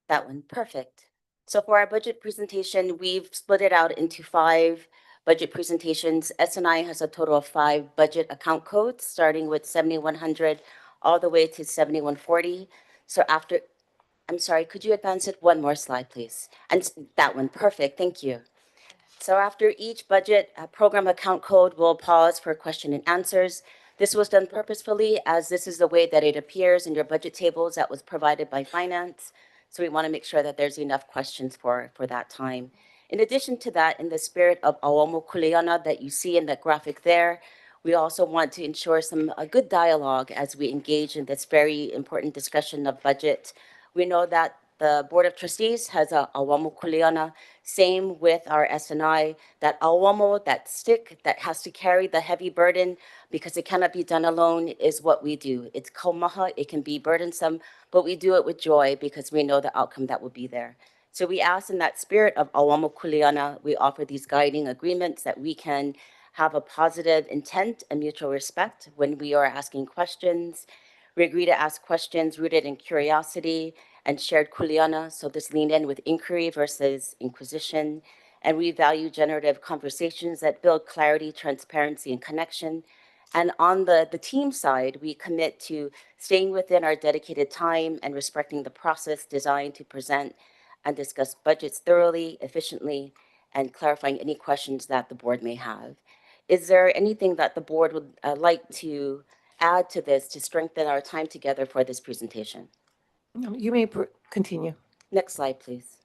That one, perfect. So for our budget presentation, we've split it out into 5 budget presentations. SNI has a total of 5 budget account codes, starting with 7100 all the way to 7140. So after, I'm sorry, could you advance it one more slide, please? And that one, perfect, thank you. So after each budget program account code, we'll pause for question and answers. This was done purposefully as this is the way that it appears in your budget tables that was provided by finance. So we want to make sure that there's enough questions for that time. In addition to that, in the spirit of Aomo Kuleana that you see in the graphic there, We also want to ensure a good dialogue as we engage in this very important discussion of budget. We know that the Board of Trustees has a awamo kuleana, same with our SNI, that awamo, that stick that has to carry the heavy burden because it cannot be done alone is what we do. It's kaumaha, it can be burdensome, but we do it with joy because we know the outcome that will be there. So we ask in that spirit of awamo kuleana, we offer these guiding agreements that we can have a positive intent and mutual respect when we are asking questions. We agree to ask questions rooted in curiosity and shared kuleana, so this lean in with inquiry versus inquisition. And we value generative conversations that build clarity, transparency, and connection. And on the team side, we commit to staying within our dedicated time and respecting the process designed to present and discuss budgets thoroughly, efficiently, and clarifying any questions that the board may have. Is there anything that the board would like to add to this to strengthen our time together for this presentation? You may continue. Next slide, please.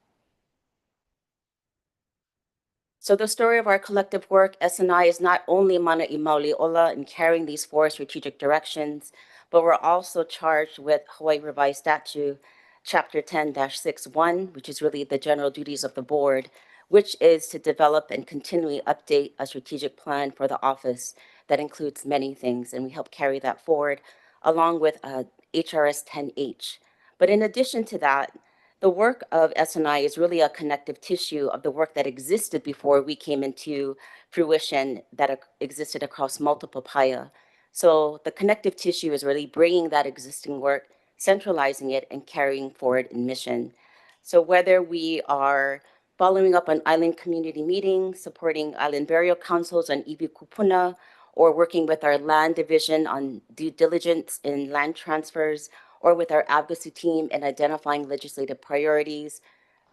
So the story of our collective work, SNI, is not only mana I maoli ola in carrying these 4 strategic directions, but we're also charged with Hawaii Revised Statute, Chapter 10-61, which is really the general duties of the board, which is to develop and continually update a strategic plan for the office that includes many things, and we help carry that forward along with HRS 10H. But in addition to that, the work of SNI is really a connective tissue of the work that existed before we came into fruition that existed across multiple PAIA. So the connective tissue is really bringing that existing work, centralizing it, and carrying forward in mission. So whether we are following up on island community meetings, supporting island burial councils on iwi kupuna, or working with our land division on due diligence in land transfers, or with our advocacy team in identifying legislative priorities,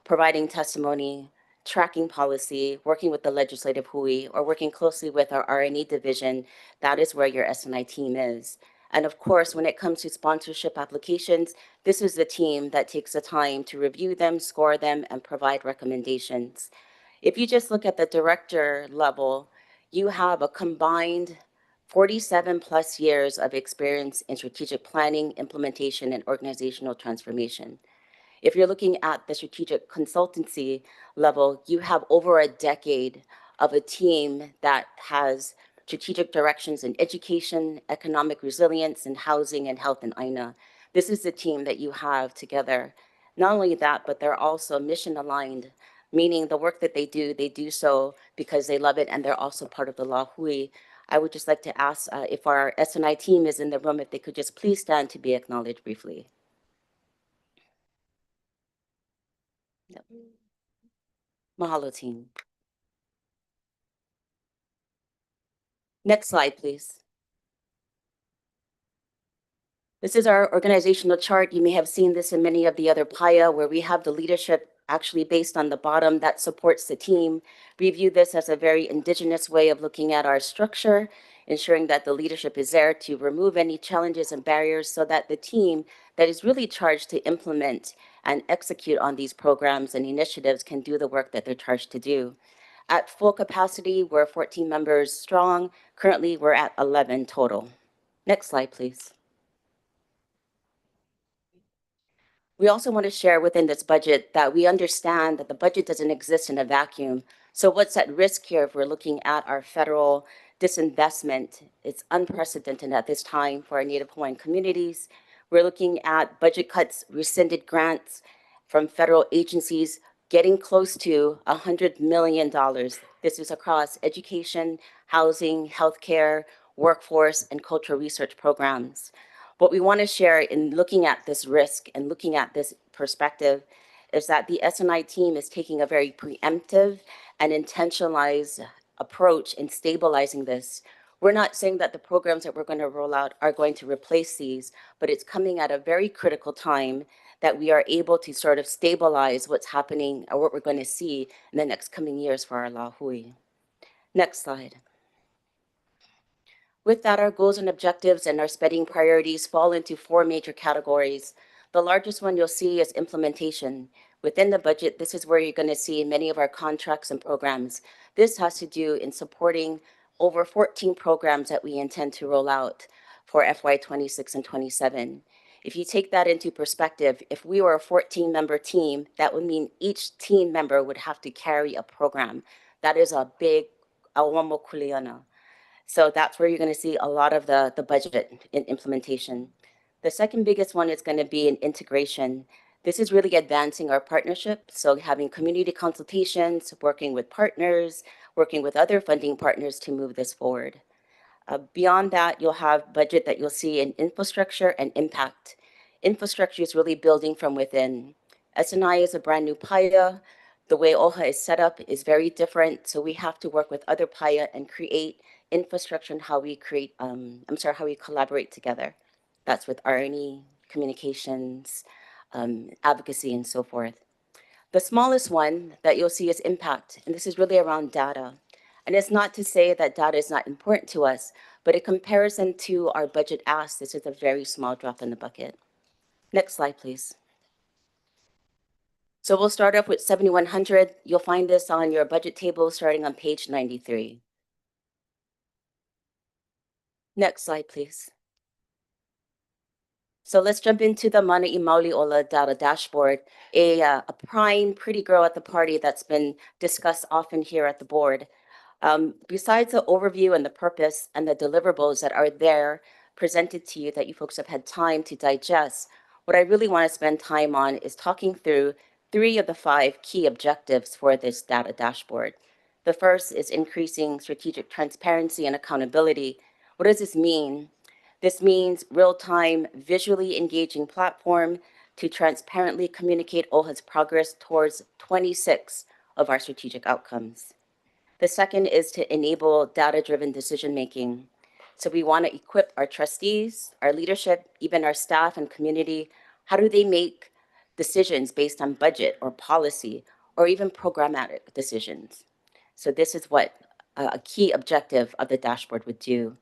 providing testimony, tracking policy, working with the legislative hui, or working closely with our R&E division, that is where your SNI team is. And of course, when it comes to sponsorship applications, this is the team that takes the time to review them, score them, and provide recommendations. If you just look at the director level, you have a combined 47 plus years of experience in strategic planning, implementation, and organizational transformation. If you're looking at the strategic consultancy level, you have over a decade of a team that has strategic directions in education, economic resilience, and housing and health and INA. This is the team that you have together. Not only that, but they're also mission aligned, meaning the work that they do so because they love it, and they're also part of the law hui. I would just like to ask if our SNI team is in the room, if they could just please stand to be acknowledged briefly. Yep. Mahalo, team. Next slide, please. This is our organizational chart. You may have seen this in many of the other PAIA where we have the leadership actually based on the bottom that supports the team. We view this as a very indigenous way of looking at our structure, ensuring that the leadership is there to remove any challenges and barriers so that the team that is really charged to implement and execute on these programs and initiatives can do the work that they're charged to do. At full capacity, we're 14 members strong. Currently, we're at 11 total. Next slide, please. We also want to share within this budget that we understand that the budget doesn't exist in a vacuum. So what's at risk here if we're looking at our federal disinvestment? It's unprecedented at this time for our Native Hawaiian communities. We're looking at budget cuts, rescinded grants from federal agencies, getting close to $100 million. This is across education, housing, healthcare, workforce, and cultural research programs. What we want to share in looking at this risk and looking at this perspective is that the SNI team is taking a very preemptive and intentionalized approach in stabilizing this. We're not saying that the programs that we're going to roll out are going to replace these, but it's coming at a very critical time that we are able to sort of stabilize what's happening or what we're going to see in the next coming years for our law hui. Next slide. With that, our goals and objectives and our spending priorities fall into 4 major categories. The largest one you'll see is implementation. Within the budget, this is where you're going to see many of our contracts and programs. This has to do in supporting over 14 programs that we intend to roll out for FY 26 and 27. If you take that into perspective, if we were a 14-member team, that would mean each team member would have to carry a program. That is a big awamo kuleana. So that's where you're going to see a lot of the budget in implementation. The second biggest one is going to be an integration. This is really advancing our partnership. So having community consultations, working with partners, working with other funding partners to move this forward. Beyond that, you'll have budget that you'll see in infrastructure and impact. Infrastructure is really building from within. S&I is a brand new PIA. The way OHA is set up is very different. So we have to work with other PIA and create infrastructure and how we create, how we collaborate together. That's with R&E, communications, advocacy, and so forth. The smallest one that you'll see is impact, and this is really around data. And it's not to say that data is not important to us, but in comparison to our budget ask, this is a very small drop in the bucket. Next slide, please. So we'll start off with 7,100. You'll find this on your budget table starting on page 93. Next slide, please. So let's jump into the Mana'i Mauli Ola data dashboard, a prime pretty girl at the party that's been discussed often here at the board. Besides the overview and the purpose and the deliverables that are there presented to you that you folks have had time to digest, what I really want to spend time on is talking through 3 of the 5 key objectives for this data dashboard. The first is increasing strategic transparency and accountability. What does this mean? This means real-time, visually engaging platform to transparently communicate OHA's progress towards 26 of our strategic outcomes. The second is to enable data-driven decision-making. So we want to equip our trustees, our leadership, even our staff and community. How do they make decisions based on budget or policy or even programmatic decisions? So this is what a key objective of the dashboard would do.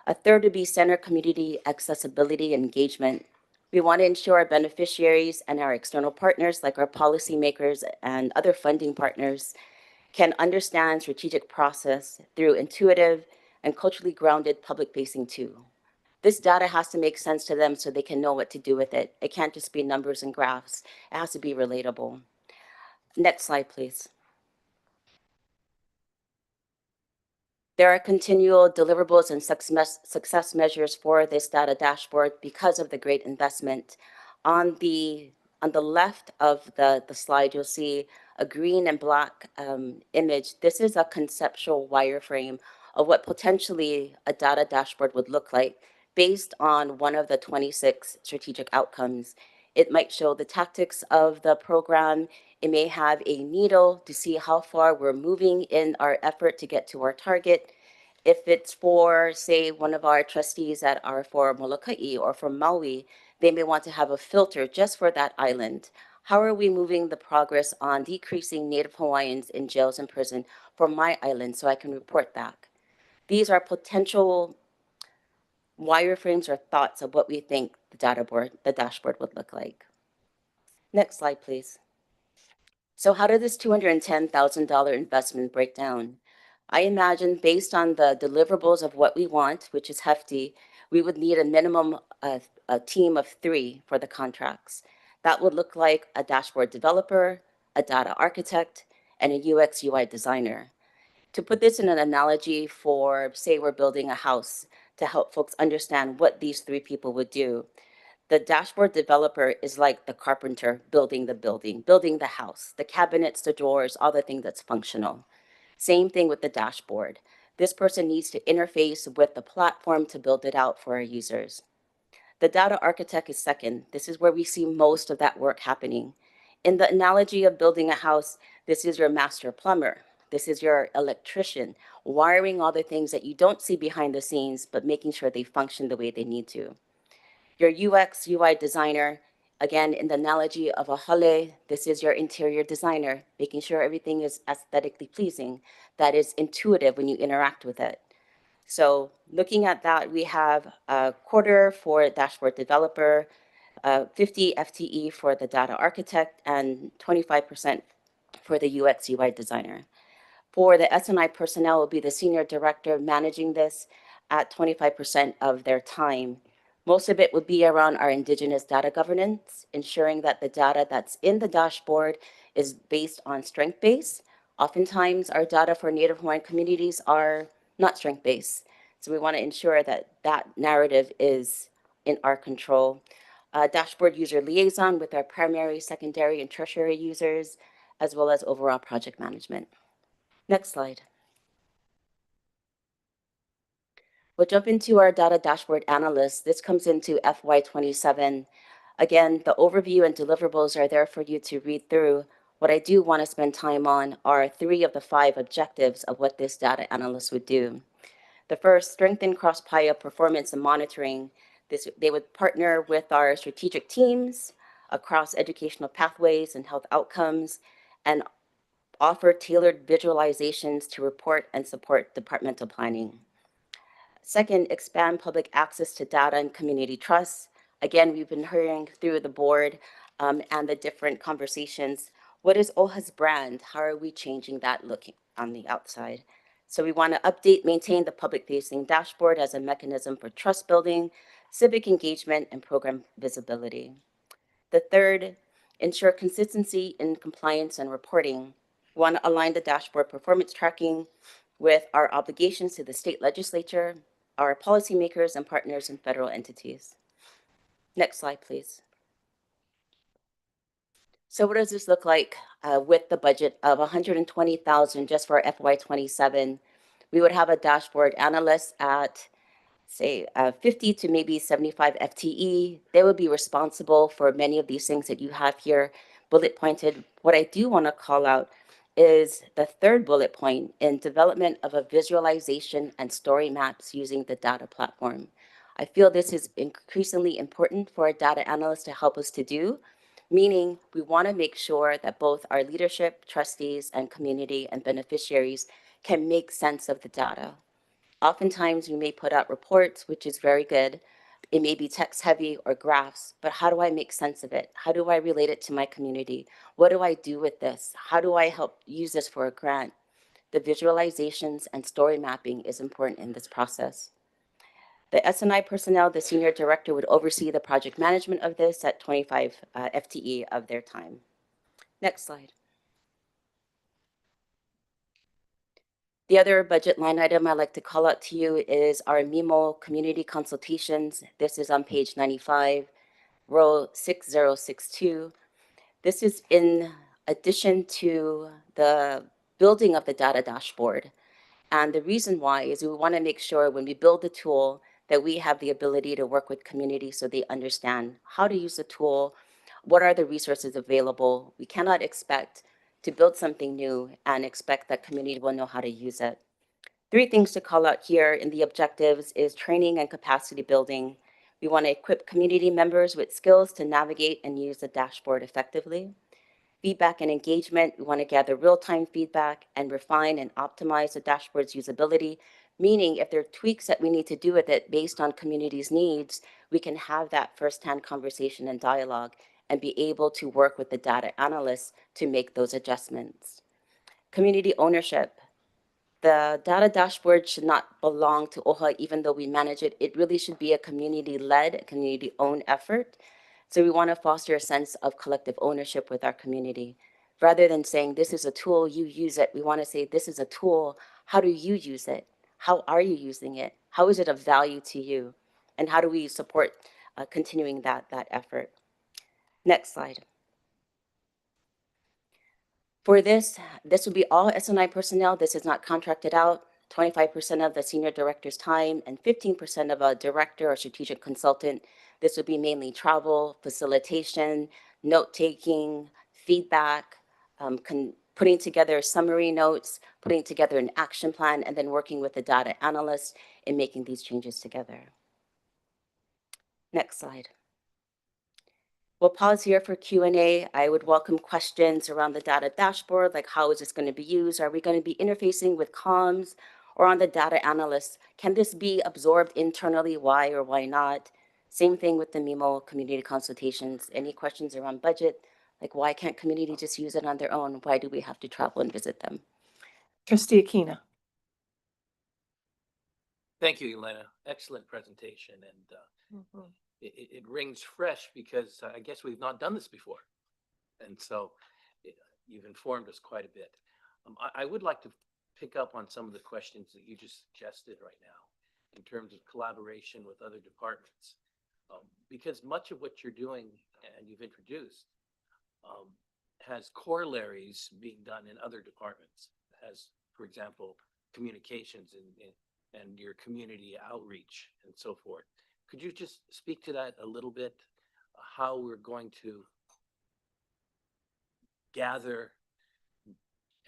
A third would be center community accessibility and engagement. We want to ensure our beneficiaries and our external partners, like our policymakers and other funding partners, can understand strategic process through intuitive and culturally grounded public-facing tool. This data has to make sense to them so they can know what to do with it. It can't just be numbers and graphs. It has to be relatable. Next slide, please. There are continual deliverables and success measures for this data dashboard because of the great investment. On the left of the slide, you'll see a green and black image. This is a conceptual wireframe of what potentially a data dashboard would look like based on one of the 26 strategic outcomes. It might show the tactics of the program. It may have a needle to see how far we're moving in our effort to get to our target. If it's for, say, one of our trustees that are for Molokai or for Maui, they may want to have a filter just for that island. How are we moving the progress on decreasing Native Hawaiians in jails and prison for my island so I can report back? These are potential wireframes or thoughts of what we think the dashboard would look like. Next slide, please. So how did this $210,000 investment break down? I imagine based on the deliverables of what we want, which is hefty, we would need a minimum of a team of 3 for the contracts. That would look like a dashboard developer, a data architect, and a UX UI designer. To put this in an analogy for, say, we're building a house to help folks understand what these 3 people would do. The dashboard developer is like the carpenter building the building, building the house, the cabinets, the drawers, all the things that's functional. Same thing with the dashboard. This person needs to interface with the platform to build it out for our users. The data architect is second. This is where we see most of that work happening. In the analogy of building a house, this is your master plumber. This is your electrician, wiring all the things that you don't see behind the scenes, but making sure they function the way they need to. Your UX, UI designer, again, in the analogy of a hale, this is your interior designer, making sure everything is aesthetically pleasing, that is intuitive when you interact with it. So looking at that, we have a quarter for dashboard developer, 50 FTE for the data architect, and 25% for the UX, UI designer. For the S&I personnel will be the senior director managing this at 25% of their time. Most of it would be around our indigenous data governance, ensuring that the data that's in the dashboard is based on strength-based. Oftentimes, our data for Native Hawaiian communities are not strength-based. So we want to ensure that that narrative is in our control. Dashboard user liaison with our primary, secondary, and tertiary users, as well as overall project management. Next slide. We'll jump into our data dashboard analyst. This comes into FY27. Again, the overview and deliverables are there for you to read through. What I do want to spend time on are 3 of the 5 objectives of what this data analyst would do. The first, strengthen cross-PIA performance and monitoring. They would partner with our strategic teams across educational pathways and health outcomes and offer tailored visualizations to report and support departmental planning. Second, expand public access to data and community trust. Again, we've been hearing through the board and the different conversations. What is OHA's brand? How are we changing that looking on the outside? So we want to update, maintain the public-facing dashboard as a mechanism for trust building, civic engagement, and program visibility. The third, ensure consistency in compliance and reporting. We want to align the dashboard performance tracking with our obligations to the state legislature, our policymakers, and partners in federal entities. Next slide, please. So what does this look like with the budget of $120,000 just for FY27? We would have a dashboard analyst at, say, 50 to maybe 75 FTE. They would be responsible for many of these things that you have here bullet pointed. What I do want to call out is the third bullet point in development of a visualization and story maps using the data platform. I feel this is increasingly important for a data analyst to help us to do, meaning we want to make sure that both our leadership, trustees, and community and beneficiaries can make sense of the data. Oftentimes, we may put out reports, which is very good. It may be text heavy or graphs, but how do I make sense of it? How do I relate it to my community? What do I do with this? How do I help use this for a grant? The visualizations and story mapping is important in this process. The S&I personnel, the senior director, would oversee the project management of this at 25 FTE of their time. Next slide. The other budget line item I'd like to call out to you is our MIMO community consultations. This is on page 95, row 6062. This is in addition to the building of the data dashboard. And the reason why is we want to make sure when we build the tool that we have the ability to work with community so they understand how to use the tool, what are the resources available. We cannot expect to build something new and expect that community will know how to use it. 3 things to call out here in the objectives is training and capacity building. We want to equip community members with skills to navigate and use the dashboard effectively. Feedback and engagement, we want to gather real-time feedback and refine and optimize the dashboard's usability, meaning if there are tweaks that we need to do with it based on community's needs, we can have that firsthand conversation and dialogue and be able to work with the data analysts to make those adjustments. Community ownership. The data dashboard should not belong to OHA, even though we manage it. It really should be a community-led, community-owned effort. So we want to foster a sense of collective ownership with our community. Rather than saying, this is a tool, you use it, we want to say, this is a tool, how do you use it? How are you using it? How is it of value to you? And how do we support continuing that effort? Next slide. For this would be all S&I personnel. This is not contracted out. 25% of the senior director's time and 15% of a director or strategic consultant. This would be mainly travel, facilitation, note-taking, feedback, putting together summary notes, putting together an action plan, and then working with the data analyst in making these changes together. Next slide. We'll pause here for Q&A. I would welcome questions around the data dashboard, like how is this going to be used? Are we going to be interfacing with comms or on the data analyst? Can this be absorbed internally? Why or why not? Same thing with the MIMO community consultations. Any questions around budget? Like why can't community just use it on their own? Why do we have to travel and visit them? Trustee Akina. Thank you, Elena. Excellent presentation, and it rings fresh because I guess we've not done this before. And so you've informed us quite a bit. I would like to pick up on some of the questions that you just suggested right now in terms of collaboration with other departments. Because much of what you're doing and you've introduced has corollaries being done in other departments, as, for example, communications and your community outreach and so forth. Could you just speak to that a little bit, how we're going to gather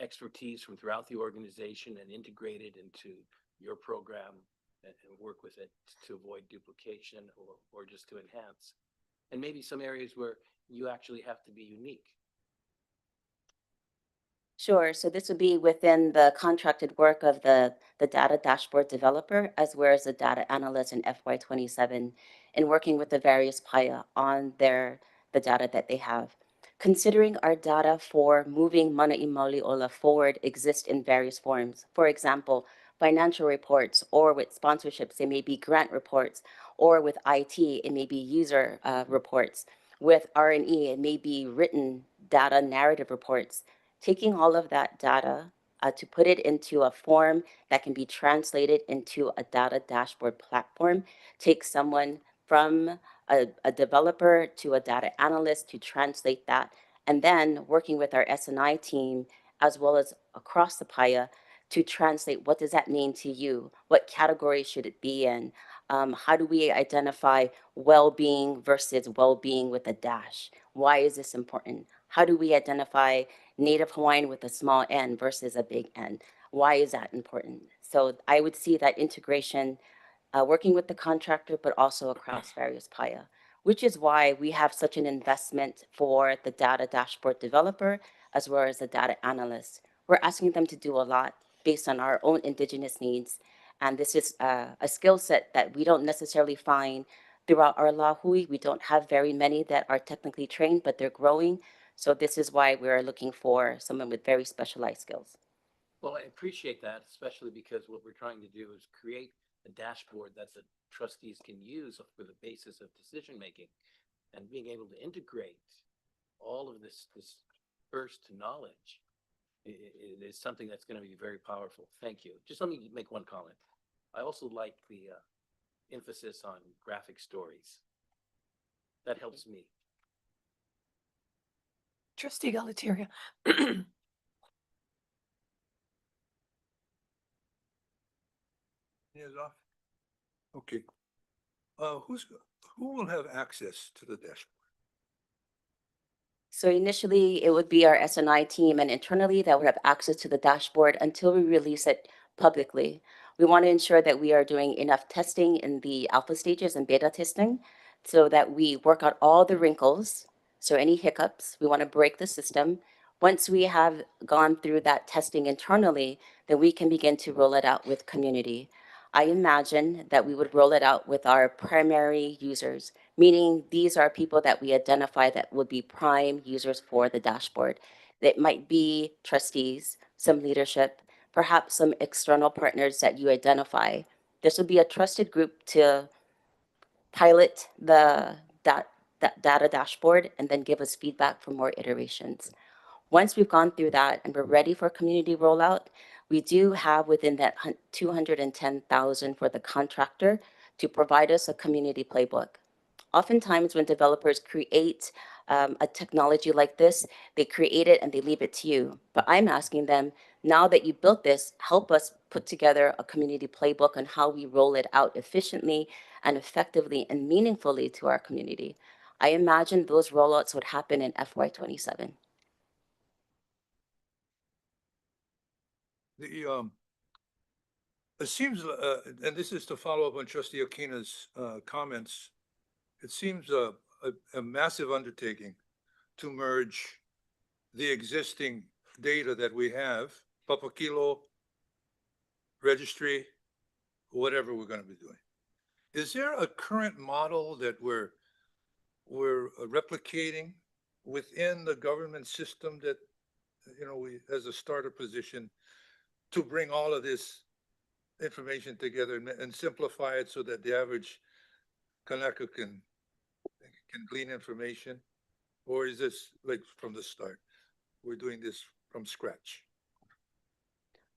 expertise from throughout the organization and integrate it into your program and work with it to avoid duplication or just to enhance? And maybe some areas where you actually have to be unique. Sure. So this would be within the contracted work of the data dashboard developer, as well as the data analyst in FY27, and working with the various PIA on the data that they have. Considering our data for moving Mana'i Mauliola forward exist in various forms. For example, financial reports, or with sponsorships, they may be grant reports, or with IT, it may be user reports. With R&E, it may be written data narrative reports. Taking all of that data to put it into a form that can be translated into a data dashboard platform takes someone from a developer to a data analyst to translate that, and then working with our S&I team as well as across the PIA to translate what does that mean to you? What category should it be in? How do we identify well-being versus well-being with a dash? Why is this important? How do we identify Native Hawaiian with a small n versus a big N? Why is that important? So I would see that integration working with the contractor, but also across various PIA, which is why we have such an investment for the data dashboard developer as well as the data analyst. We're asking them to do a lot based on our own indigenous needs. And this is a skill set that we don't necessarily find throughout our lahui. We don't have very many that are technically trained, but they're growing. So this is why we're looking for someone with very specialized skills. Well, I appreciate that, especially because what we're trying to do is create a dashboard that the trustees can use for the basis of decision making, and being able to integrate all of this first knowledge is something that's going to be very powerful. Thank you. Just let me make one comment. I also like the emphasis on graphic stories. That helps me. Trustee Galataria. Hands off. Okay. Who will have access to the dashboard? So initially, it would be our S&I team, and internally that would have access to the dashboard until we release it publicly. We want to ensure that we are doing enough testing in the alpha stages and beta testing so that we work out all the wrinkles. So any hiccups, we want to break the system. Once we have gone through that testing internally, then we can begin to roll it out with community. I imagine that we would roll it out with our primary users, meaning these are people that we identify that would be prime users for the dashboard. It might be trustees, some leadership, perhaps some external partners that you identify. This would be a trusted group to pilot the data dashboard and then give us feedback for more iterations. Once we've gone through that and we're ready for community rollout, we do have within that 210,000 for the contractor to provide us a community playbook. Oftentimes when developers create a technology like this, they create it and they leave it to you. But I'm asking them, now that you built this, help us put together a community playbook on how we roll it out efficiently and effectively and meaningfully to our community. I imagine those rollouts would happen in FY27. It seems, and this is to follow up on Trustee Okina's comments, it seems a massive undertaking to merge the existing data that we have, Papakilo, registry, whatever we're going to be doing. Is there a current model that we're replicating within the government system that, we, as a starter position, to bring all of this information together and simplify it so that the average Kanaka can glean information? Or is this like from the start? We're doing this from scratch?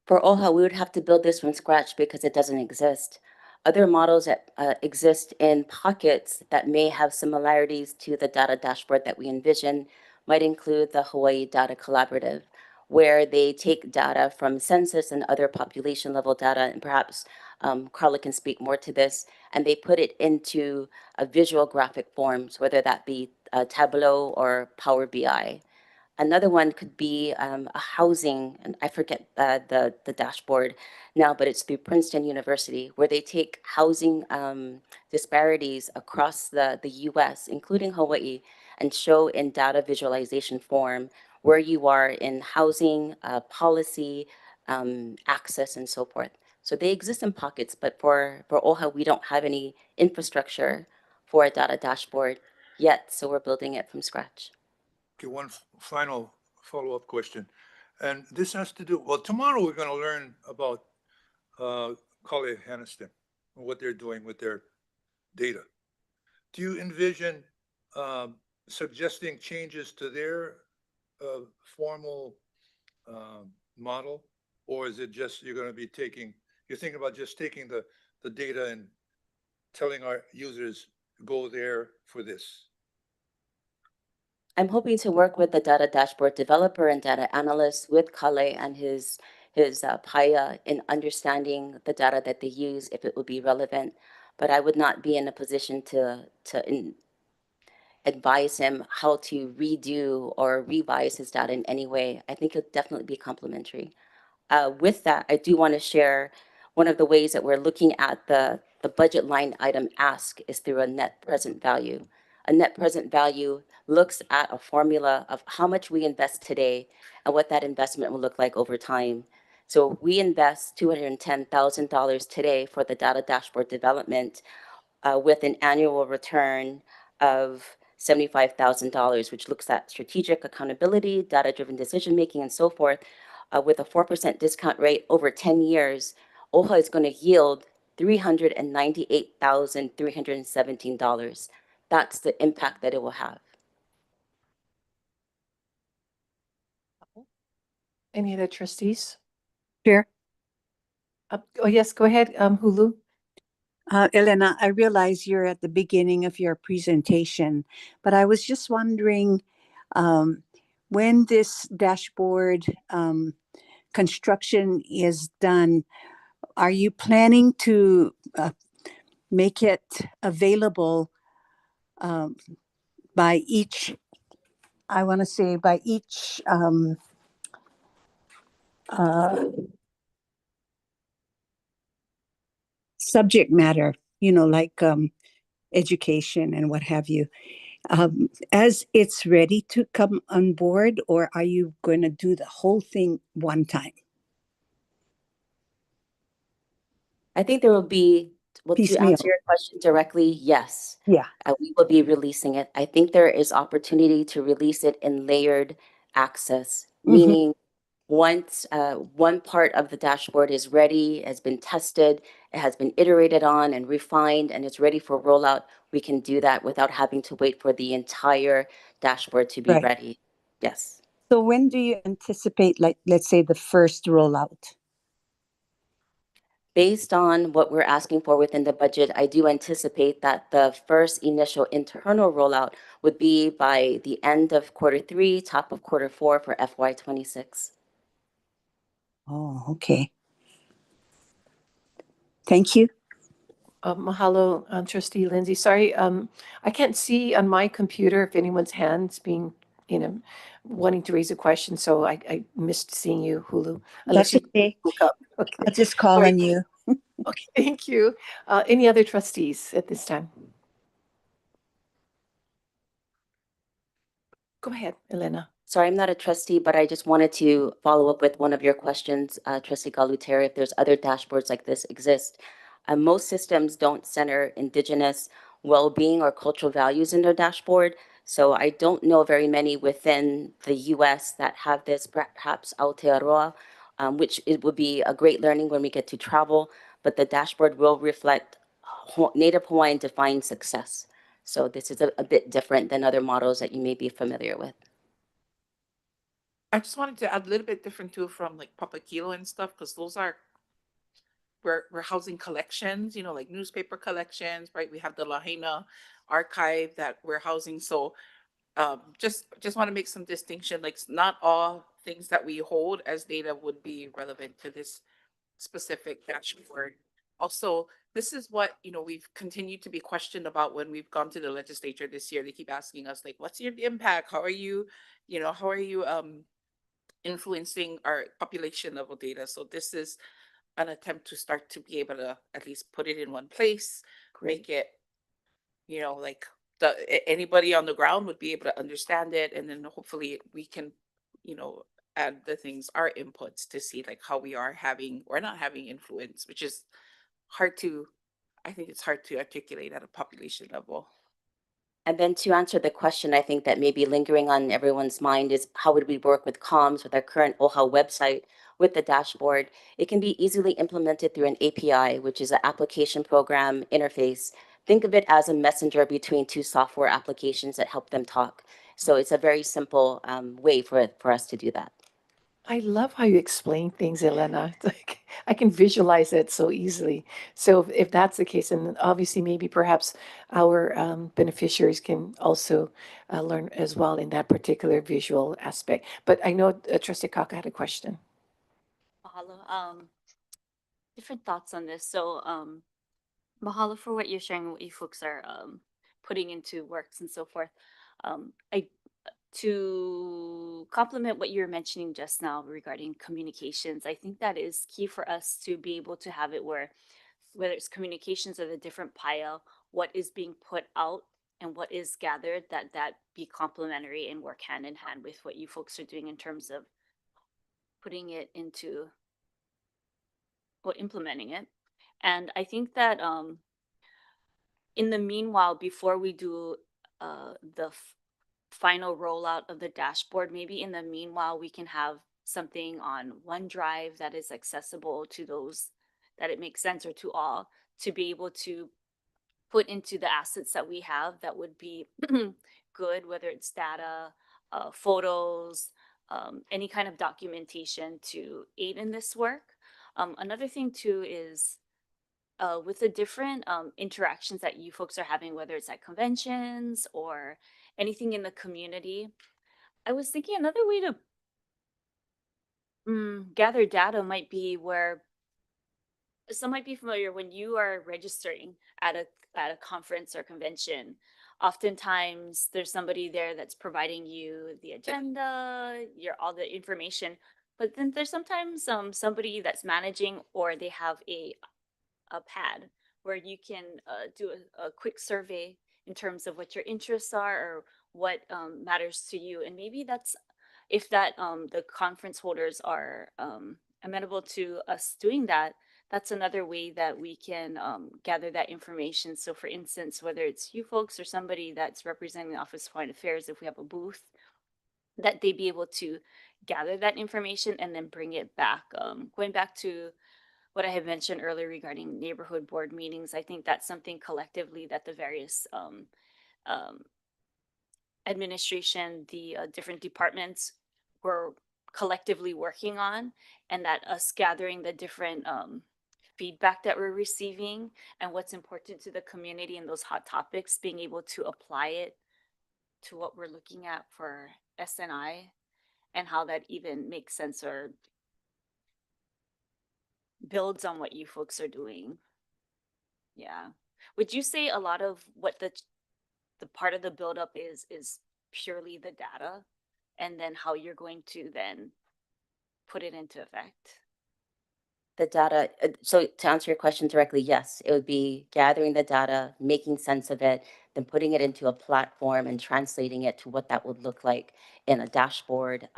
For OHA, we would have to build this from scratch because it doesn't exist. Other models that exist in pockets that may have similarities to the data dashboard that we envision might include the Hawaii Data Collaborative, where they take data from census and other population level data, and perhaps Carla can speak more to this, and they put it into a visual graphic forms, whether that be Tableau or Power BI. Another one could be a housing, and I forget the dashboard now, but it's through Princeton University, where they take housing disparities across the US, including Hawaii, and show in data visualization form where you are in housing, policy, access, and so forth. So they exist in pockets, but for OHA, we don't have any infrastructure for a data dashboard yet, so we're building it from scratch. Okay, one final follow-up question. And this has to do, well, tomorrow we're going to learn about Kale Haniston and what they're doing with their data. Do you envision suggesting changes to their formal model? Or is it just you're going to be you're thinking about just taking the data and telling our users, go there for this? I'm hoping to work with the data dashboard developer and data analyst with Kale and his PAIA in understanding the data that they use, if it would be relevant. But I would not be in a position to advise him how to redo or revise his data in any way. I think it'll definitely be complementary. With that, I do want to share one of the ways that we're looking at the budget line item ask is through a net present value. A net present value looks at a formula of how much we invest today and what that investment will look like over time. So we invest $210,000 today for the data dashboard development with an annual return of $75,000, which looks at strategic accountability, data-driven decision-making, and so forth. With a 4% discount rate over 10 years, OHA is going to yield $398,317. That's the impact that it will have. Any other trustees? Chair. Oh, yes, go ahead, Hulu. Elena, I realize you're at the beginning of your presentation, but I was just wondering when this dashboard construction is done, are you planning to make it available by each, I want to say by each subject matter, like education and what have you, as it's ready to come on board, or are you going to do the whole thing one time? I think there will be, well, to Piecemeal. answer your question directly, yes. Yeah. We will be releasing it. I think there is opportunity to release it in layered access, meaning once one part of the dashboard is ready, has been tested, it has been iterated on and refined, and it's ready for rollout, we can do that without having to wait for the entire dashboard to be Right. ready. Yes. So when do you anticipate, like, let's say the first rollout? Based on what we're asking for within the budget, I do anticipate that the first initial internal rollout would be by the end of Q3, top of Q4 for FY26. Oh, okay. Thank you. Mahalo, Trustee Lindsay. Sorry, I can't see on my computer if anyone's hand's being, wanting to raise a question, so I missed seeing you, Hulu. Unless That's you okay. spoke up. Okay. I'll just call on you. Okay, thank you. Any other trustees at this time? Go ahead, Elena. Sorry, I'm not a trustee, but I just wanted to follow up with one of your questions, Trustee Galuteri, if there's other dashboards like this exist. Most systems don't center Indigenous well-being or cultural values in their dashboard. So I don't know very many within the US that have this. Perhaps Aotearoa which it would be a great learning when we get to travel, but the dashboard will reflect Native Hawaiian defined success. So this is a bit different than other models that you may be familiar with. I just wanted to add a little bit different too from like Papakilo and stuff, because those are, we're housing collections, you know, like newspaper collections, right? We have the Lahaina archive that we're housing. So just want to make some distinction, like not all things that we hold as data would be relevant to this specific dashboard. Also, this is what, you know, we've continued to be questioned about when we've gone to the legislature this year. They keep asking us like, what's your impact? How are you, you know, how are you influencing our population level data? So this is an attempt to start to be able to at least put it in one place, make it, you know, like anybody on the ground would be able to understand it. And then hopefully we can, you know, add the things, our inputs to see like how we are having or not having influence, which is hard to, I think it's hard to articulate at a population level. And then to answer the question, I think that may be lingering on everyone's mind is how would we work with comms with our current OHA website with the dashboard? It can be easily implemented through an API, which is an application program interface. Think of it as a messenger between two software applications that help them talk. So it's a very simple way for us to do that. I love how you explain things, Elena. It's like I can visualize it so easily. So if that's the case, and obviously maybe perhaps our beneficiaries can also learn as well in that particular visual aspect. But I know Trustee Kaka had a question. Mahalo. Different thoughts on this. So, mahalo for what you're sharing, what you folks are putting into works and so forth. To complement what you were mentioning just now regarding communications, I think that is key for us to be able to have it where, whether it's communications or the different pile, what is being put out and what is gathered, that be complementary and work hand in hand with what you folks are doing in terms of putting it into, well, implementing it. And I think that in the meanwhile, before we do the final rollout of the dashboard, maybe in the meanwhile, we can have something on OneDrive that is accessible to those that it makes sense, or to all, to be able to put into the assets that we have that would be good, whether it's data, photos, any kind of documentation to aid in this work. Another thing too is with the different interactions that you folks are having, whether it's at conventions or anything in the community, I was thinking another way to gather data might be where some might be familiar when you are registering at a conference or convention. Oftentimes there's somebody there that's providing you the agenda, all the information, but then there's sometimes somebody that's managing, or they have a pad where you can do a quick survey in terms of what your interests are or what matters to you. And maybe that's, if that the conference holders are amenable to us doing that, that's another way that we can gather that information. So for instance, whether it's you folks or somebody that's representing the Office of Foreign Affairs, if we have a booth, that they be able to gather that information and then bring it back. Going back to what I had mentioned earlier regarding neighborhood board meetings, I think that's something collectively that the various administration, the different departments were collectively working on, and that us gathering the different feedback that we're receiving and what's important to the community and those hot topics, being able to apply it to what we're looking at for SNI, and how that even makes sense or builds on what you folks are doing. Yeah. Would you say a lot of what the part of the buildup is purely the data, and then how you're going to then put it into effect? The data, so to answer your question directly, yes, it would be gathering the data, making sense of it, then putting it into a platform and translating it to what that would look like in a dashboard,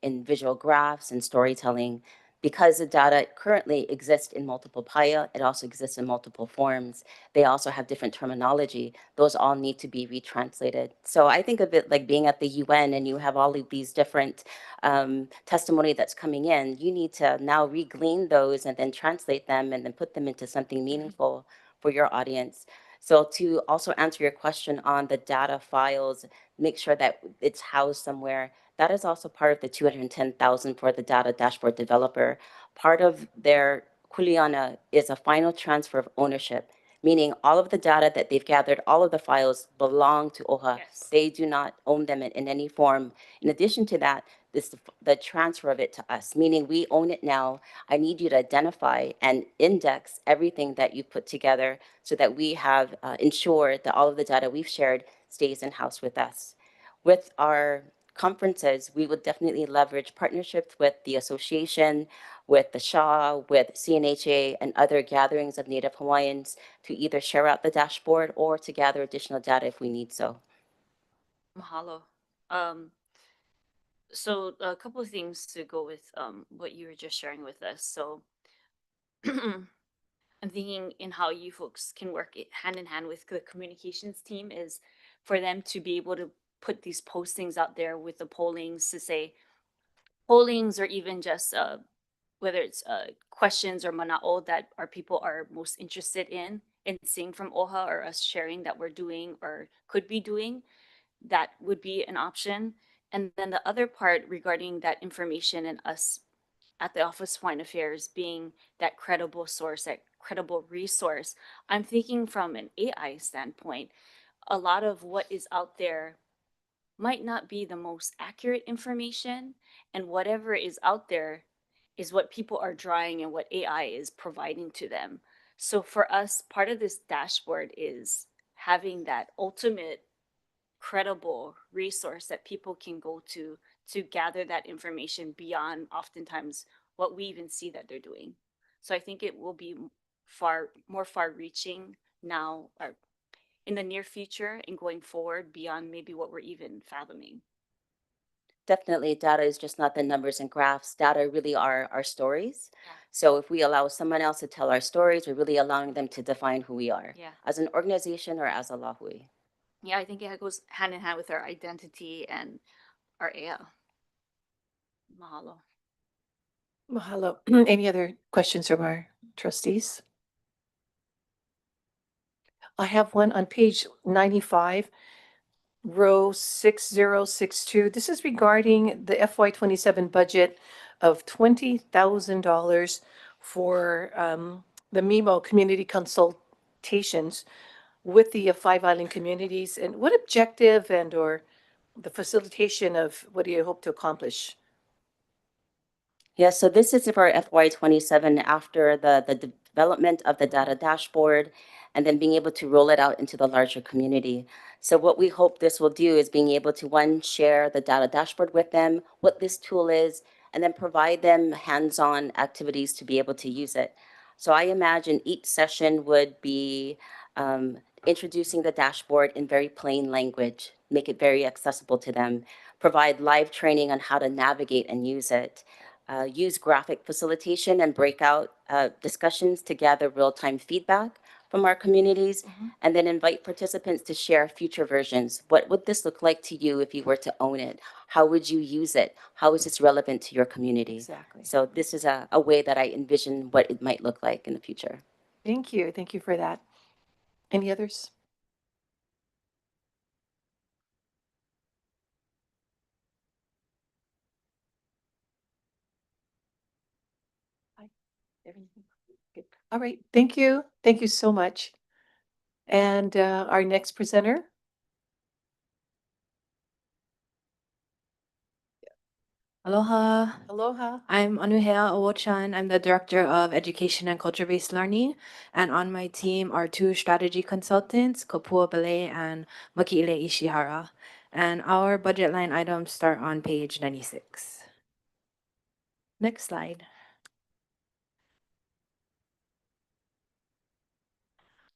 in visual graphs and storytelling. because the data currently exists in multiple PAIA, it also exists in multiple forms. They also have different terminology. Those all need to be retranslated. So I think of it like being at the UN and you have all of these different testimony that's coming in. You need to now re-glean those and then translate them and then put them into something meaningful for your audience. So to also answer your question on the data files, make sure that it's housed somewhere. That is also part of the 210,000 for the data dashboard developer. Part of their kuleana is a final transfer of ownership, meaning all of the data that they've gathered, all of the files belong to OHA. Yes. They do not own them in any form. In addition to that, the transfer of it to us, meaning we own it now. I need you to identify and index everything that you put together so that we have ensured that all of the data we've shared stays in-house with us. With our conferences, we would definitely leverage partnerships with the association, with the SHA, with CNHA, and other gatherings of Native Hawaiians to either share out the dashboard or to gather additional data if we need so. Mahalo. So a couple of things to go with what you were just sharing with us. So I'm thinking in how you folks can work hand in hand with the communications team is for them to be able to put these postings out there with the pollings to say pollings or even just whether it's questions or mana'o that our people are most interested in seeing from OHA or us sharing that we're doing or could be doing, that would be an option. And then the other part regarding that information and us at the Office of Hawaiian Affairs being that credible source, that credible resource, I'm thinking from an AI standpoint, a lot of what is out there might not be the most accurate information, and whatever is out there is what people are drawing and what AI is providing to them. So for us, part of this dashboard is having that ultimate credible resource that people can go to gather that information beyond oftentimes what we even see that they're doing. So I think it will be more far reaching now or in the near future and going forward beyond maybe what we're even fathoming. Definitely, data is just not the numbers and graphs. Data really are our stories. Yeah. So if we allow someone else to tell our stories, we're really allowing them to define who we are Yeah. as an organization or as a lahui. Yeah, I think it goes hand in hand with our identity and our ea. Mahalo. Mahalo. Any other questions from our trustees? I have one on page 95, row 6062. This is regarding the FY27 budget of $20,000 for the MIMO community consultations with the 5 island communities. And what objective and or the facilitation of what do you hope to accomplish? Yeah, so this is for FY27 after the development of the data dashboard and then being able to roll it out into the larger community. So what we hope this will do is being able to, one, share the data dashboard with them, what this tool is, and then provide them hands-on activities to be able to use it. So I imagine each session would be introducing the dashboard in very plain language, make it very accessible to them, provide live training on how to navigate and use it. Use graphic facilitation and breakout discussions to gather real-time feedback from our communities, and then invite participants to share future versions. What would this look like to you if you were to own it? How would you use it? How is this relevant to your community? Exactly. So this is a way that I envision what it might look like in the future. Thank you. Thank you for that. Any others? Everything? Good. All right. Thank you. Thank you so much. And our next presenter. Aloha. Aloha. I'm Anuhea Owochan. I'm the Director of Education and Culture-Based Learning. And on my team are 2 strategy consultants, Kopua Bele and Maki'ile Ishihara. And our budget line items start on page 96. Next slide.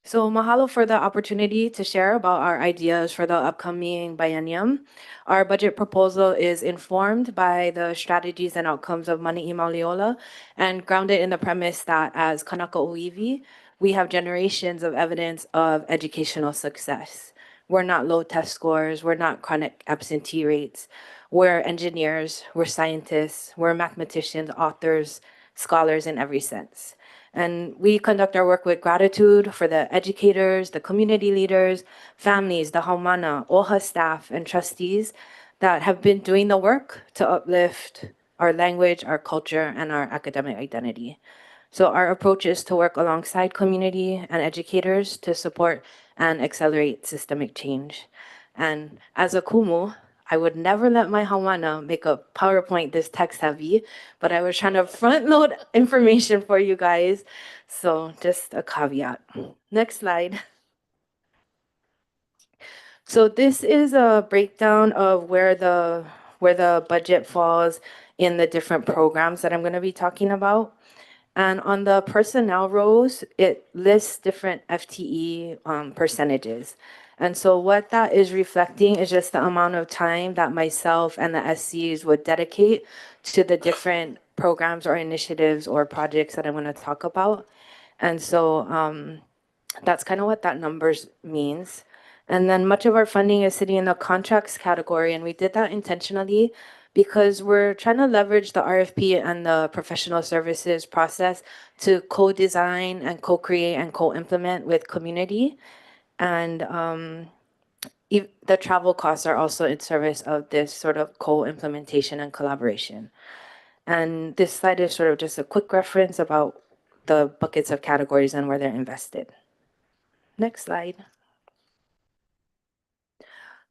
So mahalo for the opportunity to share about our ideas for the upcoming biennium. Our budget proposal is informed by the strategies and outcomes of Mana'i Mauliola and grounded in the premise that as Kanaka Oiwi, we have generations of evidence of educational success. We're not low test scores, we're not chronic absentee rates. We're engineers, we're scientists, we're mathematicians, authors, scholars in every sense. And we conduct our work with gratitude for the educators, the community leaders, families, the haumana, OHA staff, and trustees that have been doing the work to uplift our language, our culture, and our academic identity. So our approach is to work alongside community and educators to support and accelerate systemic change. And as a kumu, I would never let my hawana make a PowerPoint this text heavy, but I was trying to front load information for you guys. So just a caveat. Next slide. So this is a breakdown of where the budget falls in the different programs that I'm going to be talking about. And on the personnel rows, it lists different FTE percentages. And so what that is reflecting is just the amount of time that myself and the SCs would dedicate to the different programs or initiatives or projects that I'm going to talk about. And so that's kind of what that numbers means. And then much of our funding is sitting in the contracts category, and we did that intentionally because we're trying to leverage the RFP and the professional services process to co-design and co-create and co-implement with community. And the travel costs are also in service of this sort of co-implementation and collaboration. And this slide is sort of just a quick reference about the buckets of categories and where they're invested. Next slide.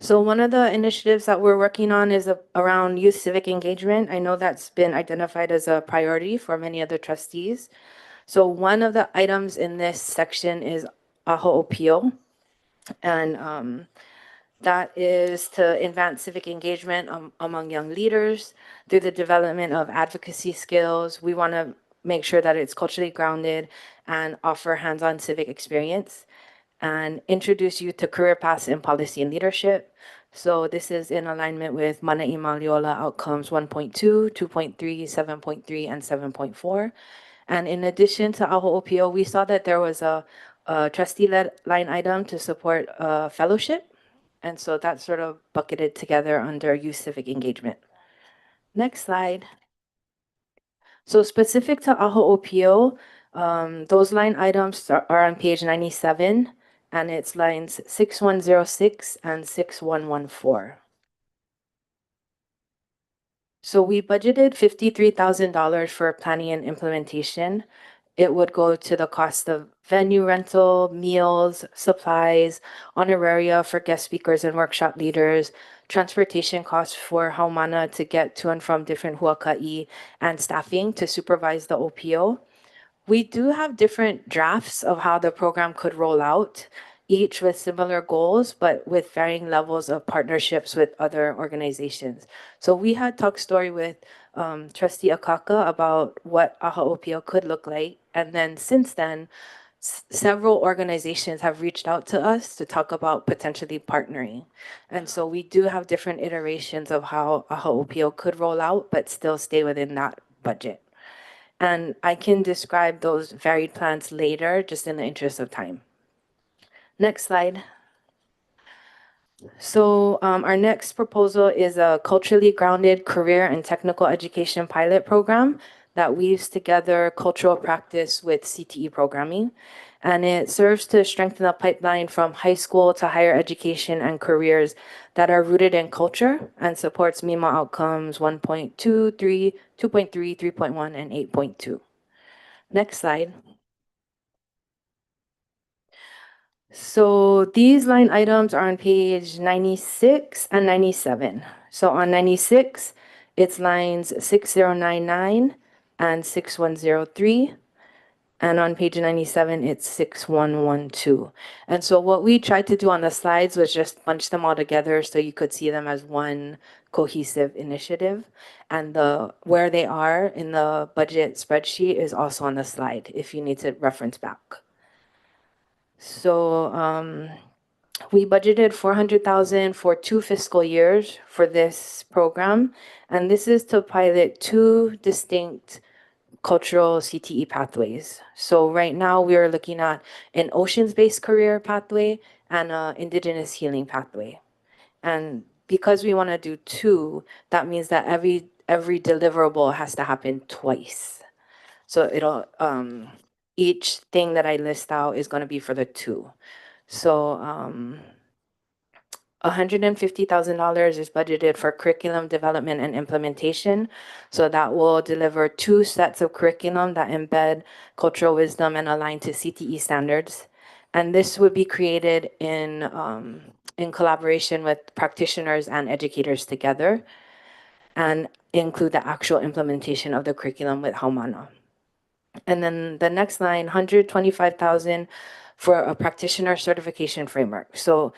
So one of the initiatives that we're working on is around youth civic engagement. I know that's been identified as a priority for many of the trustees. So one of the items in this section is AHO'opio, and that is to advance civic engagement among young leaders through the development of advocacy skills. We want to make sure that it's culturally grounded and offer hands-on civic experience, and introduce youth to career paths in policy and leadership. So this is in alignment with Mana'i Mauliola outcomes 1.2, 2.3, 7.3, and 7.4. And in addition to AHO'opio, we saw that there was a trustee-led line item to support a fellowship. And so that's sort of bucketed together under youth civic engagement. Next slide. So specific to AHO'opio, those line items are on page 97, and it's lines 6106 and 6114. So we budgeted $53,000 for planning and implementation. It would go to the cost of venue rental, meals, supplies, honoraria for guest speakers and workshop leaders, transportation costs for haumana to get to and from different huaka'i, and staffing to supervise the OPO. We do have different drafts of how the program could roll out, each with similar goals, but with varying levels of partnerships with other organizations. So we had talk story with Trustee Akaka about what AHO'opio could look like. And then since then, several organizations have reached out to us to talk about potentially partnering. And so we do have different iterations of how AHO'opio could roll out, but still stay within that budget. And I can describe those varied plans later, just in the interest of time. Next slide. So our next proposal is a culturally grounded career and technical education pilot program that weaves together cultural practice with CTE programming. And it serves to strengthen the pipeline from high school to higher education and careers that are rooted in culture and supports MIMA outcomes 1.2, 3, 2.3, 3.1, and 8.2. Next slide. So these line items are on page 96 and 97. So on 96, it's lines 6099 and 6103. And on page 97, it's 6112. And so what we tried to do on the slides was just bunch them all together so you could see them as one cohesive initiative. And where they are in the budget spreadsheet is also on the slide if you need to reference back. So we budgeted 400,000 for 2 fiscal years for this program, and this is to pilot 2 distinct cultural CTE pathways. So right now we are looking at an oceans-based career pathway and an indigenous healing pathway. And because we want to do 2, that means that every deliverable has to happen twice. So it'll each thing that I list out is going to be for the 2. So $150,000 is budgeted for curriculum development and implementation. So that will deliver 2 sets of curriculum that embed cultural wisdom and align to CTE standards. And this would be created in collaboration with practitioners and educators together, and include the actual implementation of the curriculum with Haumana. And then the next line, 125,000 for a practitioner certification framework. So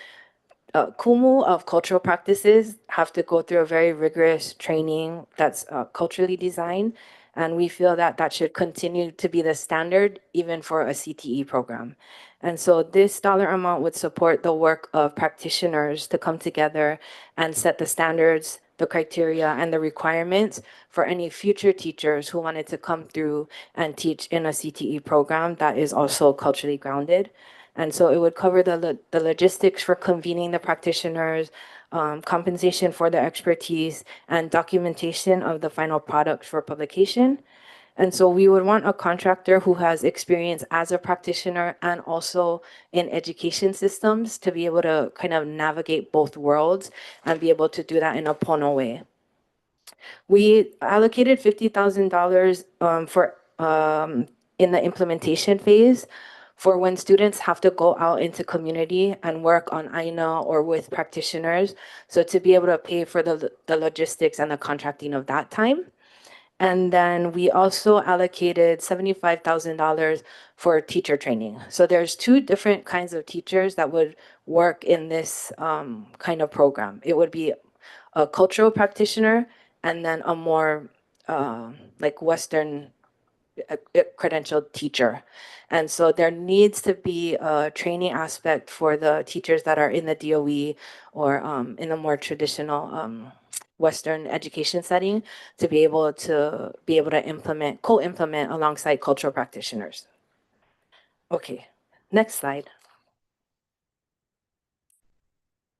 kumu of cultural practices have to go through a very rigorous training that's culturally designed. And we feel that that should continue to be the standard even for a CTE program. And so this dollar amount would support the work of practitioners to come together and set the standards, the criteria, and the requirements for any future teachers who wanted to come through and teach in a CTE program that is also culturally grounded. And so it would cover the logistics for convening the practitioners, compensation for their expertise, and documentation of the final product for publication. And so we would want a contractor who has experience as a practitioner and also in education systems to be able to kind of navigate both worlds and be able to do that in a pono way. We allocated $50,000 for in the implementation phase for when students have to go out into community and work on AINA or with practitioners. So to be able to pay for the logistics and the contracting of that time. And then we also allocated $75,000 for teacher training. So there's 2 different kinds of teachers that would work in this kind of program. It would be a cultural practitioner and then a more like Western credentialed teacher. And so there needs to be a training aspect for the teachers that are in the DOE or in a more traditional Western education setting to be able to implement, co-implement alongside cultural practitioners. Okay, next slide.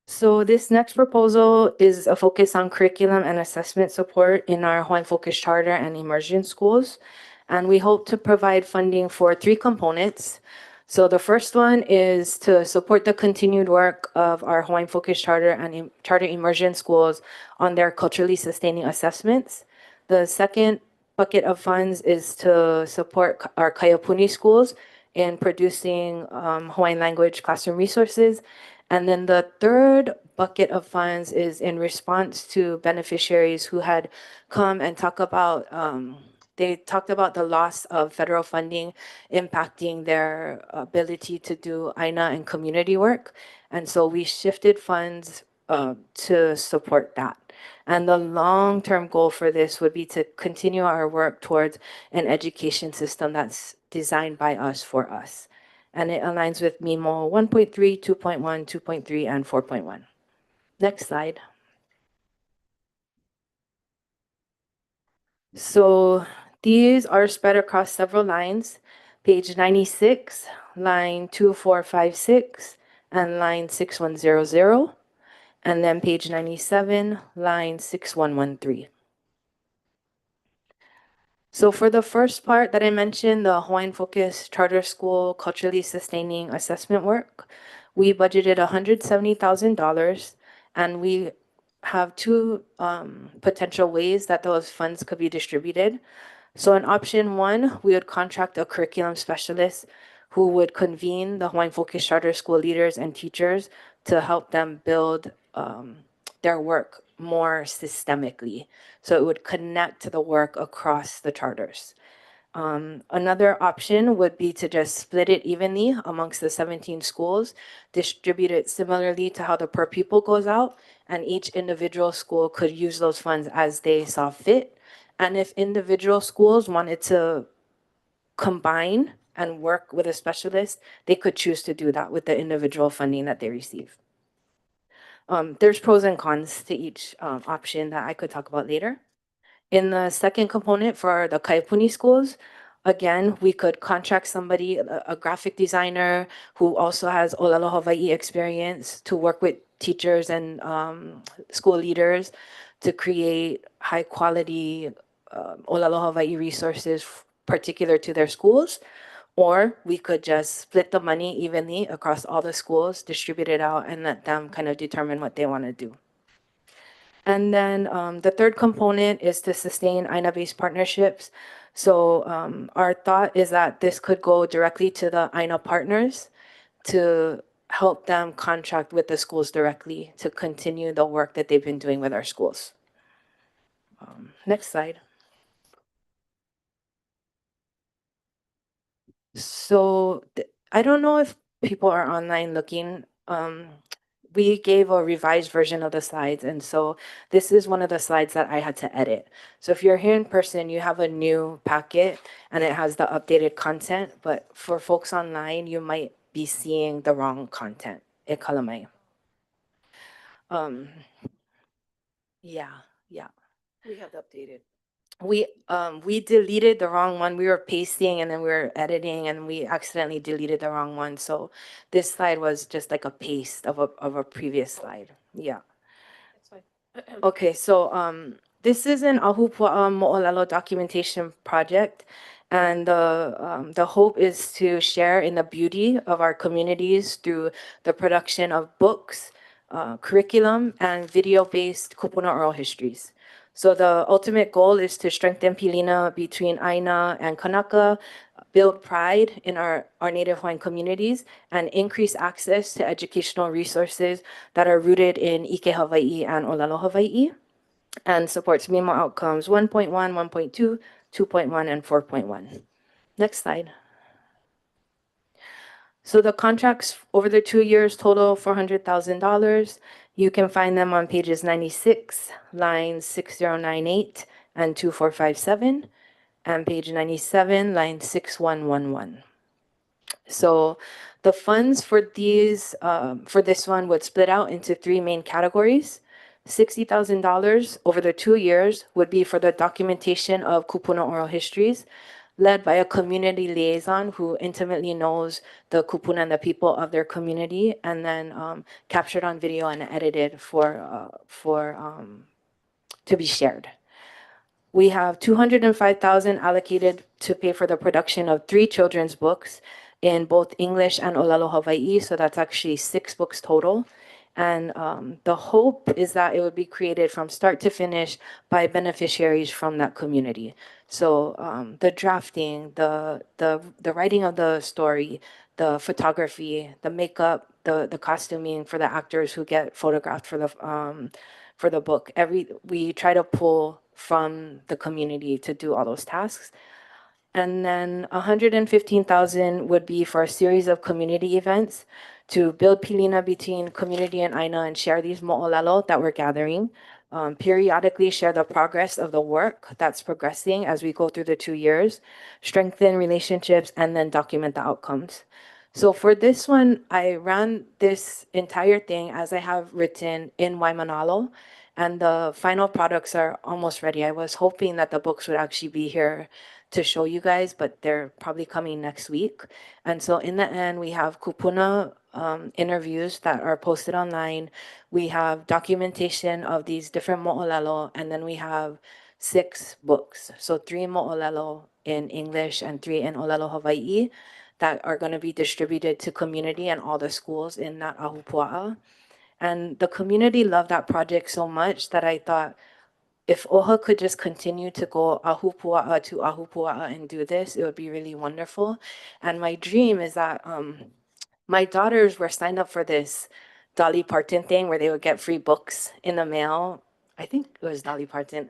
So this next proposal is a focus on curriculum and assessment support in our Hawaiian Focus Charter and immersion schools. And we hope to provide funding for 3 components. So the first one is to support the continued work of our Hawaiian Focus Charter and Charter immersion schools on their culturally sustaining assessments. The second bucket of funds is to support our Kaiapuni schools in producing Hawaiian language classroom resources. And then the third bucket of funds is in response to beneficiaries who had come and talk about they talked about the loss of federal funding impacting their ability to do AINA and community work. And so we shifted funds to support that. And the long-term goal for this would be to continue our work towards an education system that's designed by us for us. And it aligns with MIMO 1.3, 2.1, 2.3, and 4.1. Next slide. So these are spread across several lines. Page 96, line 2456, and line 6100. And then page 97, line 6113. So for the first part that I mentioned, the Hawaiian Focus Charter School Culturally Sustaining Assessment Work, we budgeted $170,000, and we have 2 potential ways that those funds could be distributed. So in option 1, we would contract a curriculum specialist who would convene the Hawaiian Focus Charter School leaders and teachers to help them build their work more systemically. So it would connect to the work across the charters. Another option would be to just split it evenly amongst the 17 schools, distribute it similarly to how the per pupil goes out, and each individual school could use those funds as they saw fit. And if individual schools wanted to combine and work with a specialist, they could choose to do that with the individual funding that they receive. There's pros and cons to each option that I could talk about later. In the second component for the Kaipuni schools, again, we could contract somebody, a graphic designer who also has Olelo Hawaii experience to work with teachers and school leaders to create high quality Olelo Hawaii resources particular to their schools. Or we could just split the money evenly across all the schools, distribute it out, and let them kind of determine what they want to do. And then the third component is to sustain AINA-based partnerships. So our thought is that this could go directly to the AINA partners to help them contract with the schools directly to continue the work that they've been doing with our schools. Next slide. So I don't know if people are online looking. We gave a revised version of the slides, and so this is one of the slides that I had to edit. So if you're here in person, you have a new packet and it has the updated content, but for folks online, you might be seeing the wrong content. E kalamai. Yeah. We have updated. We deleted the wrong one. We were pasting and then we were editing and we accidentally deleted the wrong one. So this slide was just like a paste of a previous slide. Yeah. That's fine. Okay, so this is an Ahupua'a Mo'olelo documentation project, and the hope is to share in the beauty of our communities through the production of books, curriculum, and video-based kupuna oral histories. So the ultimate goal is to strengthen pilina between Aina and Kanaka, build pride in our Native Hawaiian communities, and increase access to educational resources that are rooted in Ike Hawaii and Olelo Hawaii, and supports MIMO outcomes 1.1, 1.2, 2.1, and 4.1. Next slide. So the contracts over the 2 years total $400,000. You can find them on pages 96, lines 6098 and 2457, and page 97, line 6111. So the funds for these, for this one would split out into three main categories. $60,000 over the 2 years would be for the documentation of kupuna oral histories, led by a community liaison who intimately knows the kupuna and the people of their community, and then captured on video and edited to be shared. We have $205,000 allocated to pay for the production of 3 children's books in both English and Olelo Hawaii, so that's actually 6 books total. And the hope is that it would be created from start to finish by beneficiaries from that community. So the drafting, the writing of the story, the photography, the makeup, the costuming for the actors who get photographed for the book. We try to pull from the community to do all those tasks. And then 115,000 would be for a series of community events to build pilina between community and Aina and share these mo'olelo that we're gathering. Periodically share the progress of the work that's progressing as we go through the 2 years, strengthen relationships, and then document the outcomes. So for this one, I ran this entire thing as I have written in Waimanalo, and the final products are almost ready. I was hoping that the books would actually be here to show you guys, but they're probably coming next week. And so in the end, we have kupuna interviews that are posted online. We have documentation of these different mo'olelo, and then we have 6 books. So 3 mo'olelo in English and 3 in Olelo Hawaii that are going to be distributed to community and all the schools in that ahupua'a. And the community loved that project so much that I thought, if OHA could just continue to go ahupua'a to ahupua'a and do this, it would be really wonderful. And my dream is that my daughters were signed up for this Dolly Parton thing where they would get free books in the mail. I think it was Dolly Parton.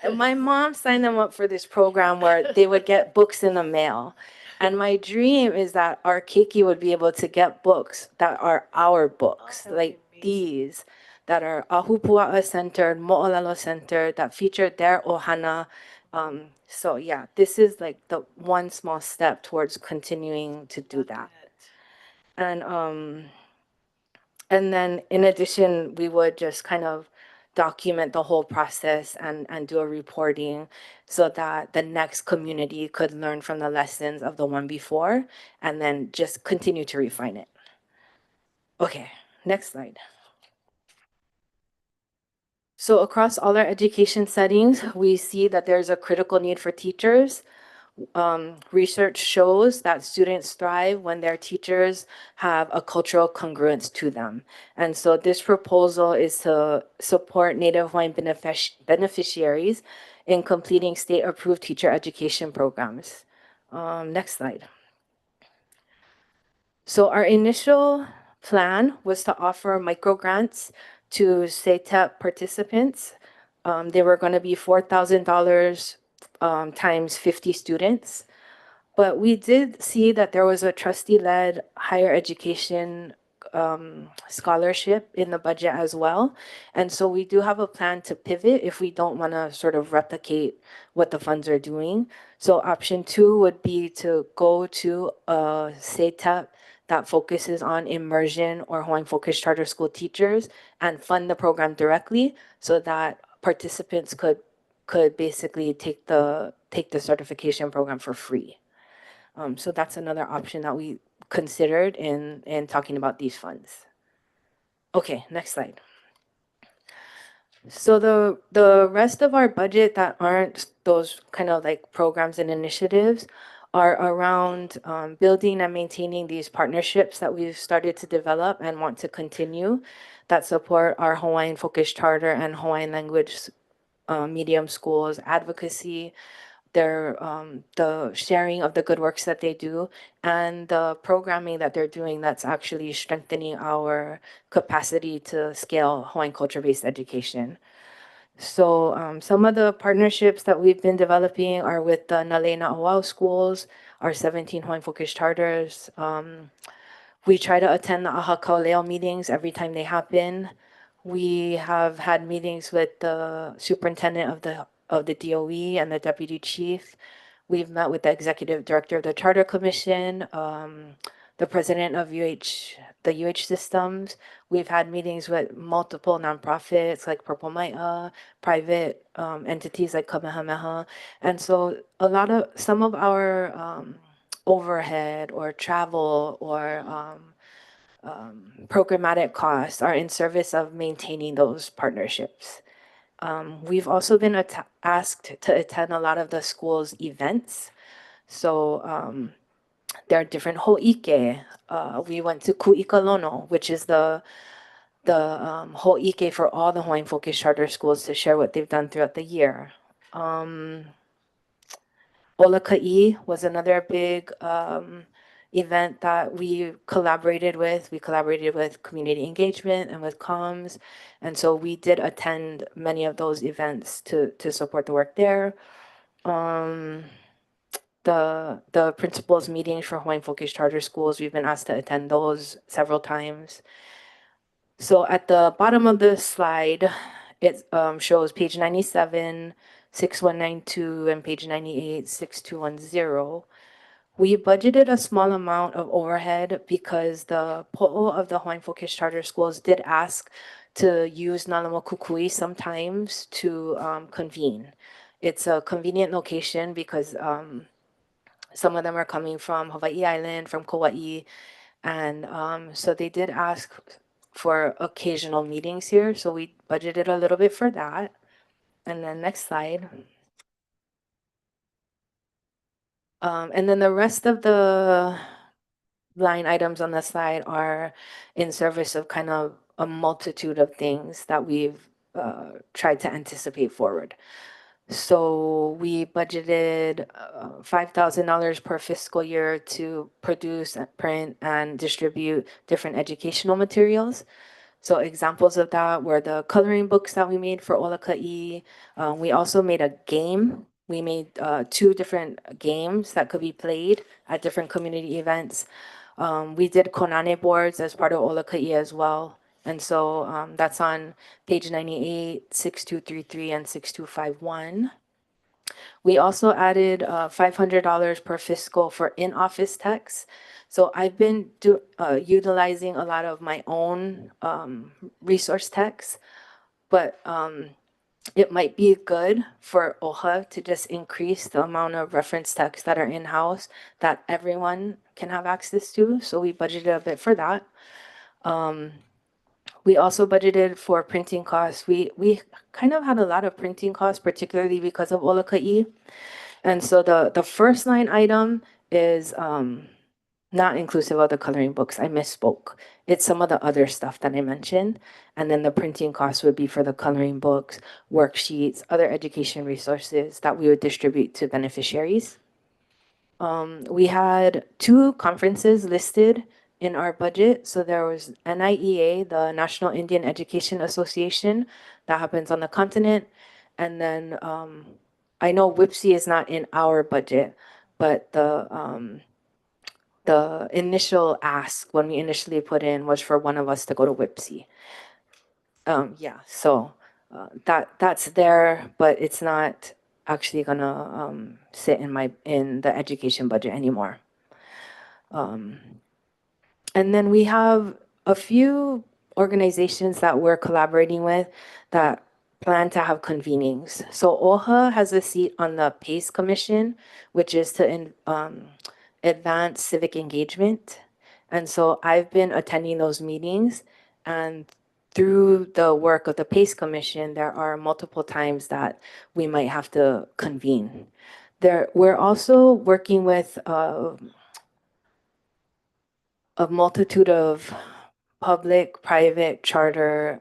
And my mom signed them up for this program where they would get books in the mail. And my dream is that our keiki would be able to get books that are our books, like these, that are ahupua'a centered, mo'olelo centered, that feature their ohana, So yeah, this is like the one small step towards continuing to do that. And then in addition, we would just kind of document the whole process and do a reporting so that the next community could learn from the lessons of the one before and then just continue to refine it. Okay, next slide. So across all our education settings, we see that there's a critical need for teachers. Research shows that students thrive when their teachers have a cultural congruence to them. And so this proposal is to support Native Hawaiian beneficiaries in completing state-approved teacher education programs. Next slide. So our initial plan was to offer microgrants to CETEP participants. They were going to be $4,000 times 50 students. But we did see that there was a trustee-led higher education scholarship in the budget as well. And so we do have a plan to pivot if we don't want to sort of replicate what the funds are doing. So option 2 would be to go to a CETEP that focuses on immersion or Hawaiian focused charter school teachers and fund the program directly so that participants could basically take the certification program for free. So that's another option that we considered in talking about these funds. Okay, next slide. So the rest of our budget that aren't those kind of like programs and initiatives are around building and maintaining these partnerships that we've started to develop and want to continue that support our Hawaiian focused charter and Hawaiian language medium schools advocacy, the sharing of the good works that they do, and the programming that they're doing that's actually strengthening our capacity to scale Hawaiian culture-based education. So some of the partnerships that we've been developing are with the Nalei Na'auau schools, our 17 Hawaiian focused charters. We try to attend the AHA Kaoleo meetings every time they happen. We have had meetings with the superintendent of the DOE and the deputy chief. We've met with the executive director of the Charter Commission, the president of the UH systems. We've had meetings with multiple nonprofits like Purple Mai'a, private entities like Kamehameha. And so some of our overhead or travel or programmatic costs are in service of maintaining those partnerships. We've also been asked to attend a lot of the school's events. So there are different ho'ike. We went to Ku'ikalono, which is the ho'ike for all the Hawaiian focused charter schools to share what they've done throughout the year. Olaka'i was another big event that we collaborated with. We collaborated with community engagement and with comms. And so we did attend many of those events to support the work there. The principals meetings for Hawaiian focused charter schools, we've been asked to attend those several times. So at the bottom of the slide, it shows page 97, 6192, and page 98, 6210. We budgeted a small amount of overhead because the po'o of the Hawaiian focused charter schools did ask to use Nalama Kukui sometimes to convene. It's a convenient location because some of them are coming from Hawaii Island, from Kauai, and so they did ask for occasional meetings here. So we budgeted a little bit for that. And then next slide. And then the rest of the line items on the slide are in service of kind of a multitude of things that we've tried to anticipate forward. So we budgeted $5,000 per fiscal year to produce, print, and distribute different educational materials. So examples of that were the coloring books that we made for Olaka'i. We also made a game. We made 2 different games that could be played at different community events. We did konane boards as part of Olaka'i as well. And so that's on page 98, 6233, and 6251. We also added $500 per fiscal for in-office techs. So I've been utilizing a lot of my own resource techs, but it might be good for OHA to just increase the amount of reference techs that are in-house that everyone can have access to. So we budgeted a bit for that. We also budgeted for printing costs. We kind of had a lot of printing costs, particularly because of Olaka'i. And so the first line item is not inclusive of the coloring books. I misspoke. It's some of the other stuff that I mentioned. And then the printing costs would be for the coloring books, worksheets, other education resources that we would distribute to beneficiaries. We had 2 conferences listed in our budget. So there was NIEA, the National Indian Education Association, that happens on the continent. And then I know WIPSI is not in our budget, but the initial ask when we initially put in was for one of us to go to WIPSI. Yeah, so that's there, but it's not actually gonna sit in the education budget anymore. And then we have a few organizations that we're collaborating with that plan to have convenings. So OHA has a seat on the PACE Commission, which is to advance civic engagement. And so I've been attending those meetings, and through the work of the PACE Commission, there are multiple times that we might have to convene. We're also working with a multitude of public, private, charter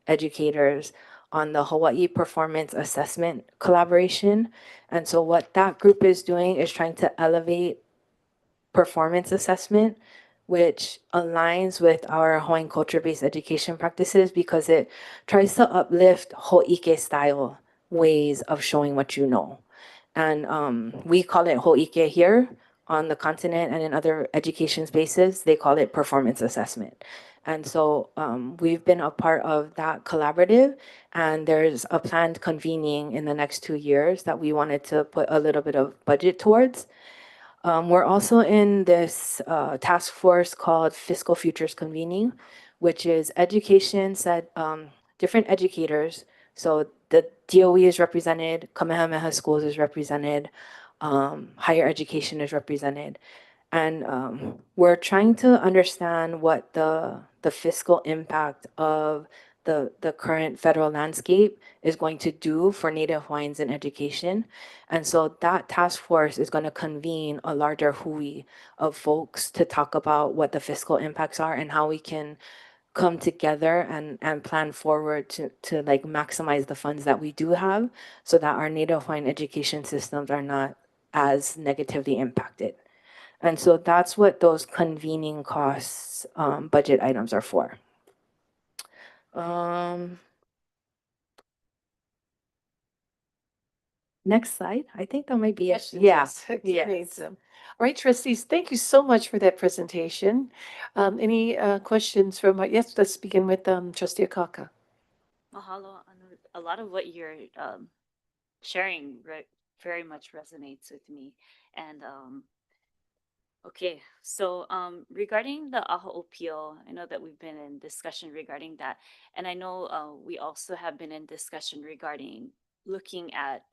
educators on the Hawaii Performance Assessment Collaboration. And so what that group is doing is trying to elevate performance assessment, which aligns with our Hawaiian culture-based education practices because it tries to uplift ho'ike style ways of showing what you know. And we call it ho'ike here on the continent, and in other education spaces, they call it performance assessment. And so we've been a part of that collaborative, and there's a planned convening in the next 2 years that we wanted to put a little bit of budget towards. We're also in this task force called Fiscal Futures Convening, which is education said, different educators. So the DOE is represented, Kamehameha Schools is represented, higher education is represented. And we're trying to understand what the fiscal impact of the current federal landscape is going to do for Native Hawaiians in education. And so that task force is going to convene a larger hui of folks to talk about what the fiscal impacts are and how we can come together and plan forward to like maximize the funds that we do have so that our Native Hawaiian education systems are not as negatively impacted. And so that's what those convening costs budget items are for. Next slide. I think that might be it. Questions? Yeah. Yes. Yes. Great. All right, trustees, thank you so much for that presentation. Any questions from, yes, let's begin with trustee Akaka. Mahalo. A lot of what you're sharing very much resonates with me. And okay, so regarding the AHA appeal, I know that we've been in discussion regarding that. And I know we also have been in discussion regarding looking at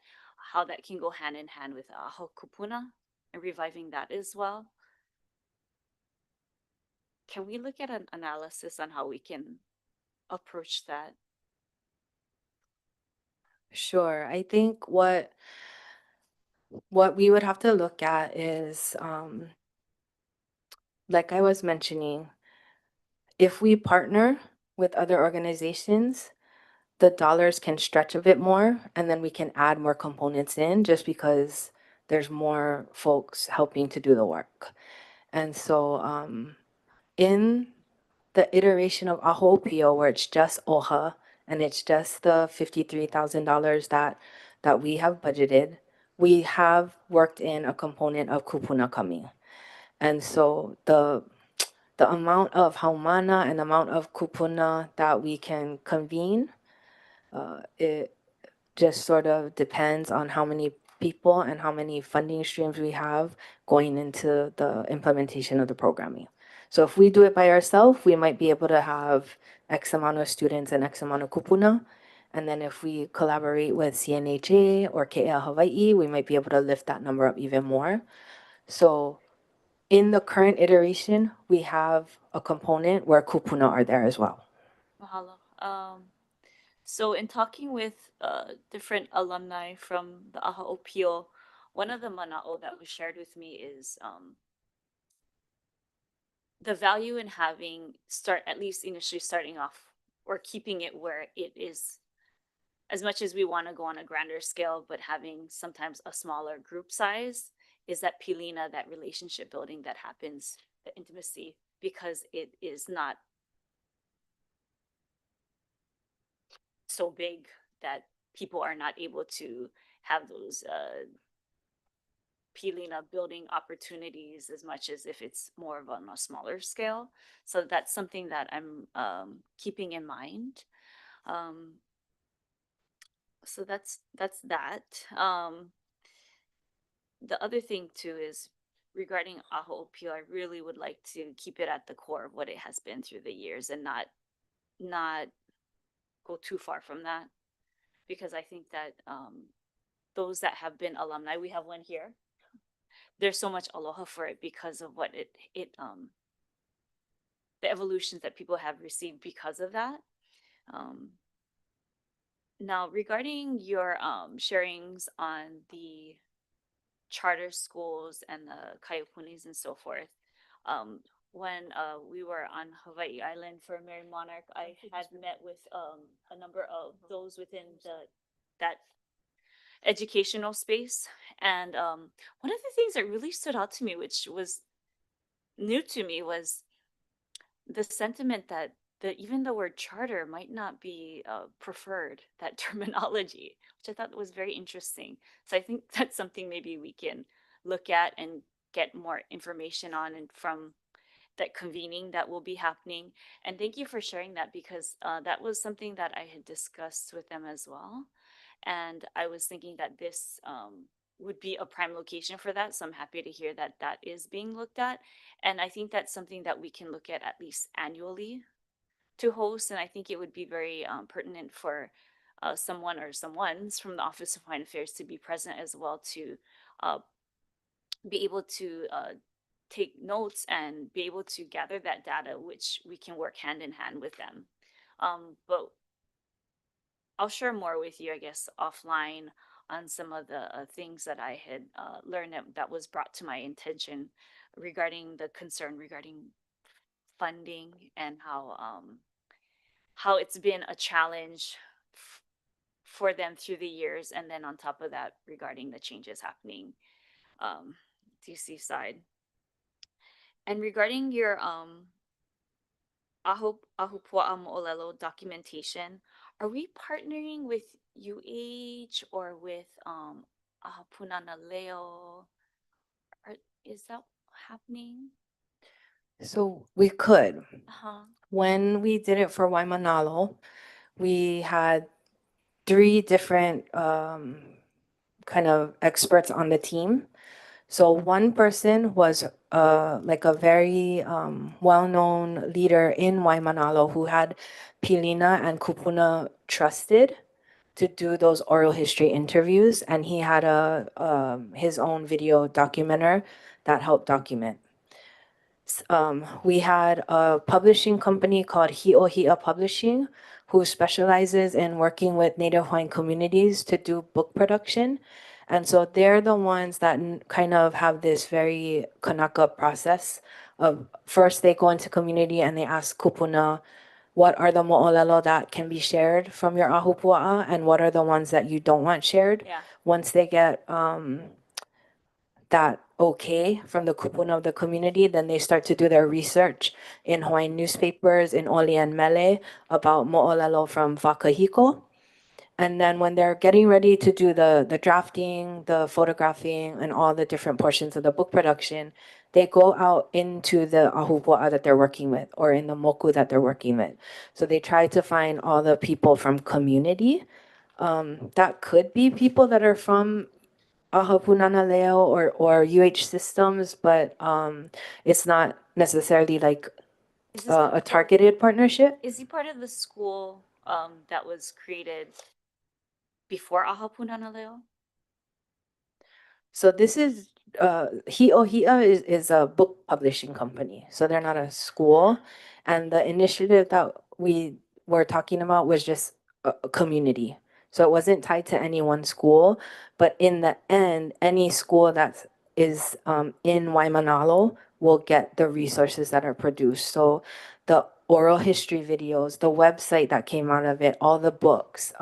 how that can go hand in hand with AHA kupuna and reviving that as well. Can we look at an analysis on how we can approach that? Sure. I think what we would have to look at is, like I was mentioning, if we partner with other organizations, the dollars can stretch a bit more, and then we can add more components in just because there's more folks helping to do the work. And so in the iteration of AHOPIO, where it's just OHA and it's just the $53,000 that we have budgeted, we have worked in a component of kupuna coming. And so the amount of haumana and the amount of kupuna that we can convene, it just sort of depends on how many people and how many funding streams we have going into the implementation of the programming. So if we do it by ourselves, we might be able to have X amount of students and X amount of kupuna. And then if we collaborate with CNHA or KL Hawaii, we might be able to lift that number up even more. So in the current iteration, we have a component where kupuna are there as well. Mahalo. So in talking with different alumni from the AHA OPO, one of the mana'o that was shared with me is the value in having at least initially starting off or keeping it where it is, as much as we want to go on a grander scale, but having sometimes a smaller group size, is that pilina, that relationship building that happens, the intimacy, because it is not so big that people are not able to have those pilina building opportunities as much as if it's more of on a smaller scale. So that's something that I'm keeping in mind. So that's that. The other thing too is regarding AHA OPO, I really would like to keep it at the core of what it has been through the years and not go too far from that, because I think that those that have been alumni, we have one here. There's so much aloha for it because of what the evolutions that people have received because of that. Now, regarding your sharings on the charter schools and the kaiapunis and so forth, when we were on Hawaii Island for Mary Monarch, I had met with a number of those within that educational space. And one of the things that really stood out to me, which was new to me, was the sentiment that even the word charter might not be preferred, that terminology, which I thought was very interesting. So I think that's something maybe we can look at and get more information on, and from that convening that will be happening. And thank you for sharing that, because that was something that I had discussed with them as well. And I was thinking that this would be a prime location for that. So I'm happy to hear that that is being looked at. And I think that's something that we can look at least annually to host. And I think it would be very pertinent for someone or someone's from the Office of Hawaiian Affairs to be present as well, to be able to take notes and be able to gather that data, which we can work hand in hand with them. But I'll share more with you, I guess, offline on some of the things that I had learned that was brought to my attention regarding the concern regarding funding, and how it's been a challenge for them through the years. And then on top of that, regarding the changes happening DC side. And regarding your Ahupua'a Mo'olelo documentation, are we partnering with UH or with Ahapuna Leo? Is that happening? So we could. Uh-huh. When we did it for Waimanalo, we had 3 different kind of experts on the team. So one person was like a very well-known leader in Waimanalo who had Pilina and Kupuna trusted to do those oral history interviews, and he had his own video documenter that helped document. We had a publishing company called Hi'ohi'a Publishing, who specializes in working with Native Hawaiian communities to do book production. And so they're the ones that kind of have this very Kanaka process of, first they go into community and they ask kupuna, what are the mo'olelo that can be shared from your ahupua'a, and what are the ones that you don't want shared? Yeah. Once they get that okay from the kupuna of the community, then they start to do their research in Hawaiian newspapers, in Oli and Mele, about mo'olelo from Wakahiko. And then when they're getting ready to do the drafting, the photographing, and all the different portions of the book production, they go out into the ahupua'a that they're working with, or in the moku that they're working with. So they try to find all the people from community. That could be people that are from AHA Punana Leo or UH Systems, but it's not necessarily like Is this a targeted partnership. Is he part of the school that was created before AHA Punana Leo? So this is Hi'ohi'a is a book publishing company. So they're not a school. And the initiative that we were talking about was just a community. So it wasn't tied to any one school, but in the end, any school that is in Waimanalo will get the resources that are produced. So the oral history videos, the website that came out of it, all the books,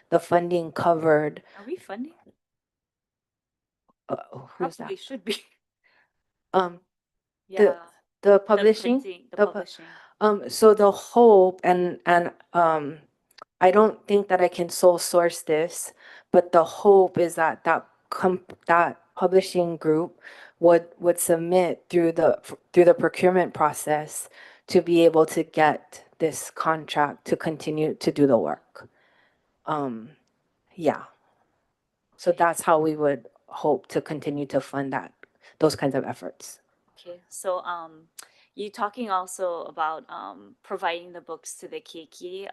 the funding covered. Are we funding? Who's Probably that? should be. Um, Yeah. the publishing, printing, the the pu- publishing. so the hope and I don't think that I can sole source this, but the hope is that that publishing group would submit through the procurement process to be able to get this contract to continue to do the work. Yeah. So that's how we would hope to continue to fund those kinds of efforts. Okay, so you talking also about providing the books to the keiki,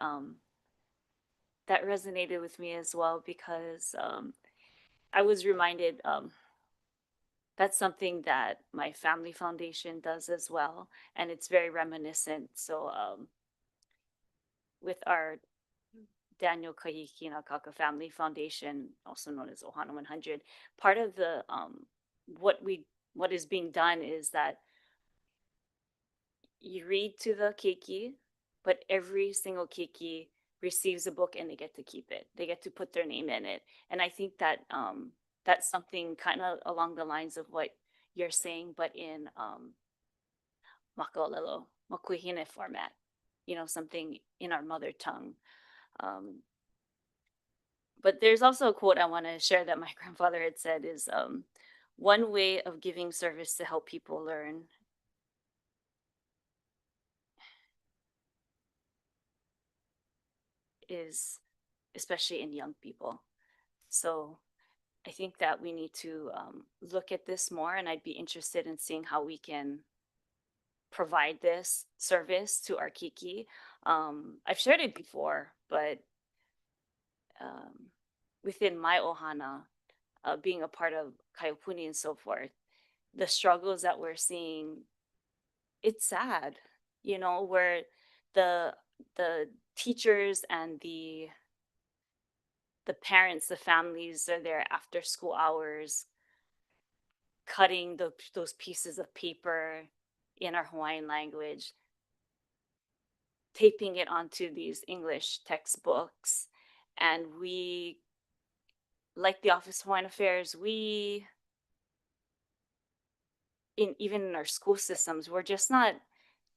that resonated with me as well because I was reminded that's something that my family foundation does as well, and it's very reminiscent. So with our Daniel Kahiki Nakaka Family Foundation, also known as Ohana 100, part of the what is being done is that you read to the keiki, but every single keiki receives a book and they get to keep it. They get to put their name in it. And I think that that's something kind of along the lines of what you're saying, but in Makaolelo, Makuhine format, something in our mother tongue. But there's also a quote I want to share that my grandfather had said is one way of giving service to help people learn is especially in young people. So I think that we need to look at this more, and I'd be interested in seeing how we can provide this service to our kiki. I've shared it before, but within my ohana, being a part of Kaiopuni and so forth, the struggles that we're seeing, it's sad, where the teachers and the parents, the families are there after school hours, cutting those pieces of paper in our Hawaiian language, taping it onto these English textbooks. And we, like the Office of Hawaiian Affairs, even in our school systems, we're just not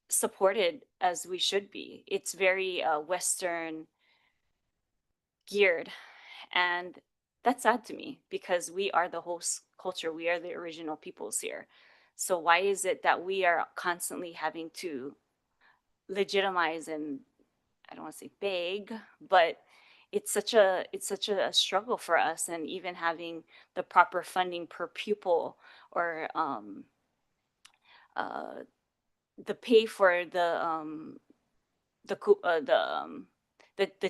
supported as we should be. It's very Western geared. And that's sad to me because we are the host culture. We are the original peoples here. So why is it that we are constantly having to legitimize and, I don't want to say beg, but it's such a struggle for us, and even having the proper funding per pupil or the pay for the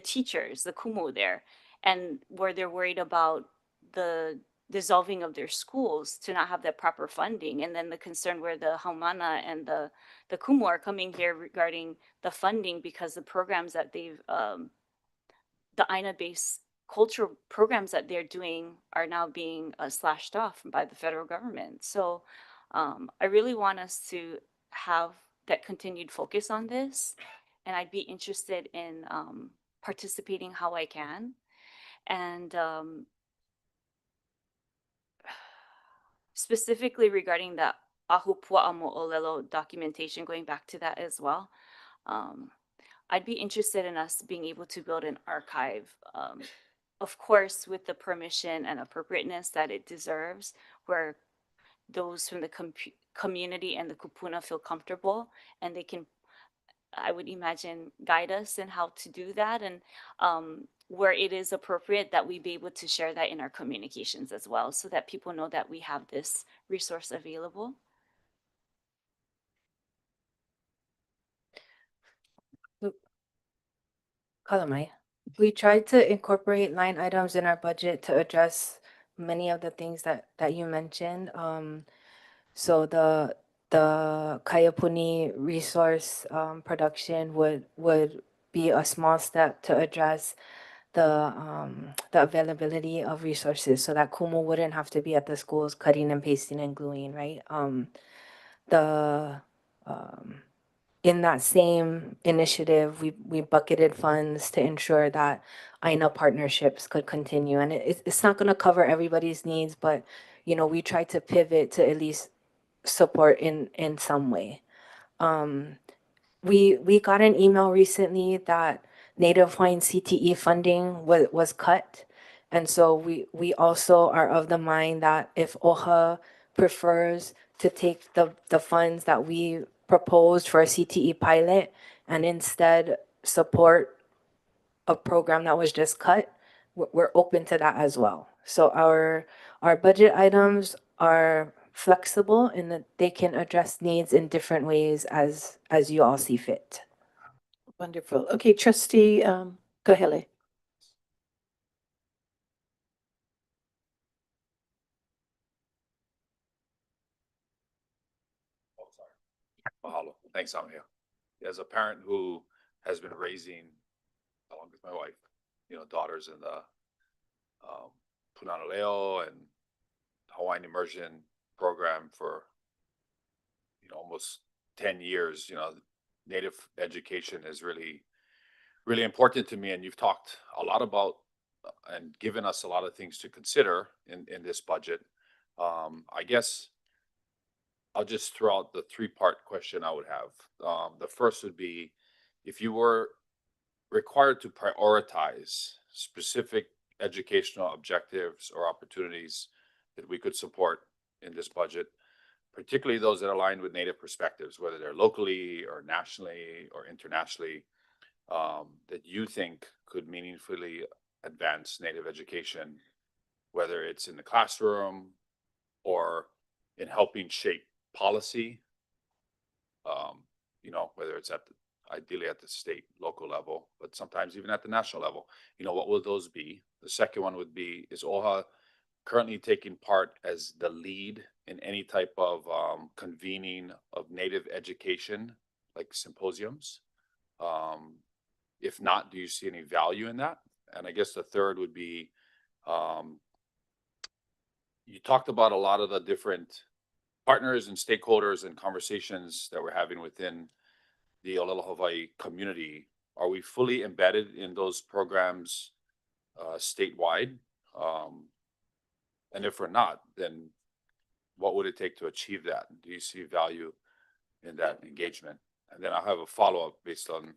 teachers, the kumu there, and where they're worried about the dissolving of their schools to not have that proper funding, and then the concern where the haumana and the kumu are coming here regarding the funding because the programs that they've the Aina-based cultural programs that they're doing are now being slashed off by the federal government. So I really want us to have that continued focus on this, and I'd be interested in participating how I can. And specifically regarding the Ahupua Mo'olelo documentation, going back to that as well, I'd be interested in us being able to build an archive, of course, with the permission and appropriateness that it deserves, where those from the community and the kupuna feel comfortable and they can I would imagine, guide us in how to do that, and where it is appropriate that we be able to share that in our communications as well, so that people know that we have this resource available. Kalamai. We tried to incorporate line items in our budget to address many of the things that you mentioned. So the Kayapuni resource production would be a small step to address the availability of resources, so that Kumu wouldn't have to be at the schools cutting and pasting and gluing, right? The in that same initiative, we bucketed funds to ensure that INA partnerships could continue. And it's not going to cover everybody's needs, but you know, we tried to pivot to at least support in some way. We got an email recently that Native Hawaiian CTE funding was cut. And so we also are of the mind that if OHA prefers to take the funds that we proposed for a CTE pilot and instead support a program that was just cut, we're open to that as well. So our budget items are flexible in that they can address needs in different ways as you all see fit. Wonderful. Okay, trustee Kahele. Oh, sorry. Mahalo. Thanks, Amia. As a parent who has been raising, along with my wife, daughters in the Punana and Hawaiian immersion program for, almost 10 years, Native education is really, really important to me. And you've talked a lot about and given us a lot of things to consider in this budget. I guess I'll just throw out the three-part question I would have. The first would be, if you were required to prioritize specific educational objectives or opportunities that we could support in this budget, particularly those that align with Native perspectives, whether they're locally or nationally or internationally, that you think could meaningfully advance Native education, whether it's in the classroom or in helping shape policy, whether it's ideally at the state, local level, but sometimes even at the national level, what will those be? The second one would be, is OHA currently taking part as the lead in any type of convening of Native education, like symposiums? If not, do you see any value in that? And I guess the third would be, you talked about a lot of the different partners and stakeholders and conversations that we're having within the Olelo Hawaii community. Are we fully embedded in those programs statewide? And if we're not, then what would it take to achieve that? Do you see value in that engagement? And then I'll have a follow-up based on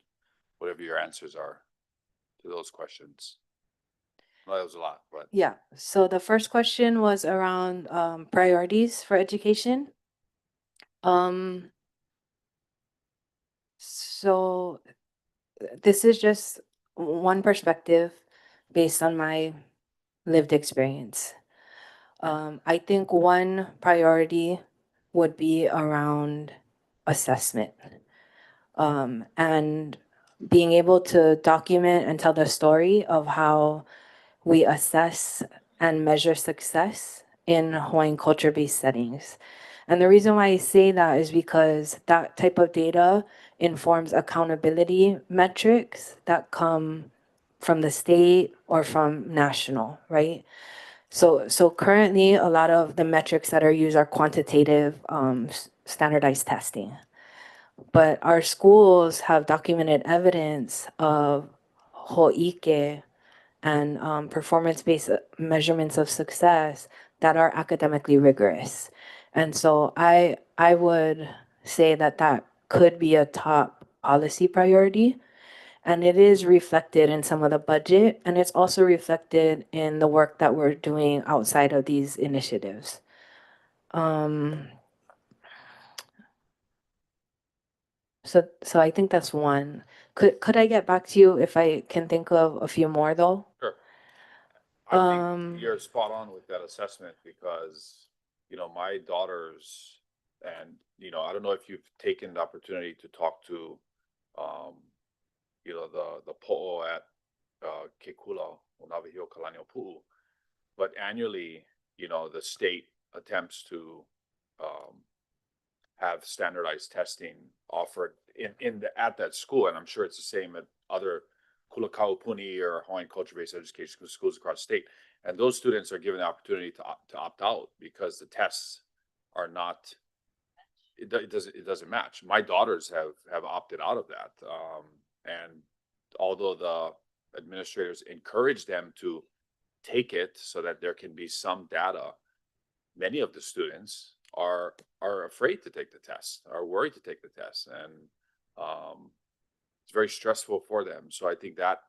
whatever your answers are to those questions. Well, that was a lot, but Yeah, so the first question was around priorities for education. So this is just one perspective based on my lived experience. I think one priority would be around assessment, and being able to document and tell the story of how we assess and measure success in Hawaiian culture-based settings. And the reason why I say that is because that type of data informs accountability metrics that come from the state or from national, right? So currently, a lot of the metrics that are used are quantitative, standardized testing. But our schools have documented evidence of ho'ike and performance-based measurements of success that are academically rigorous. And so I would say that that could be a top policy priority. And it is reflected in some of the budget, and it's also reflected in the work that we're doing outside of these initiatives. So I think that's one. Could I get back to you if I can think of a few more though? Sure. I Um, think you're spot on with that assessment because, you know, my daughters and, you know, I don't know if you've taken the opportunity to talk to, you know, the po'o at, Kekula, o Navahio Kalani Pu'u. But annually, you know, the state attempts to, have standardized testing offered at that school. And I'm sure it's the same at other Kulakaupuni or Hawaiian culture-based education schools across the state. And those students are given the opportunity to opt out because the tests are not, it doesn't match. My daughters have opted out of that. And although the administrators encourage them to take it so that there can be some data, many of the students are afraid to take the test, are worried to take the test, and it's very stressful for them. So I think that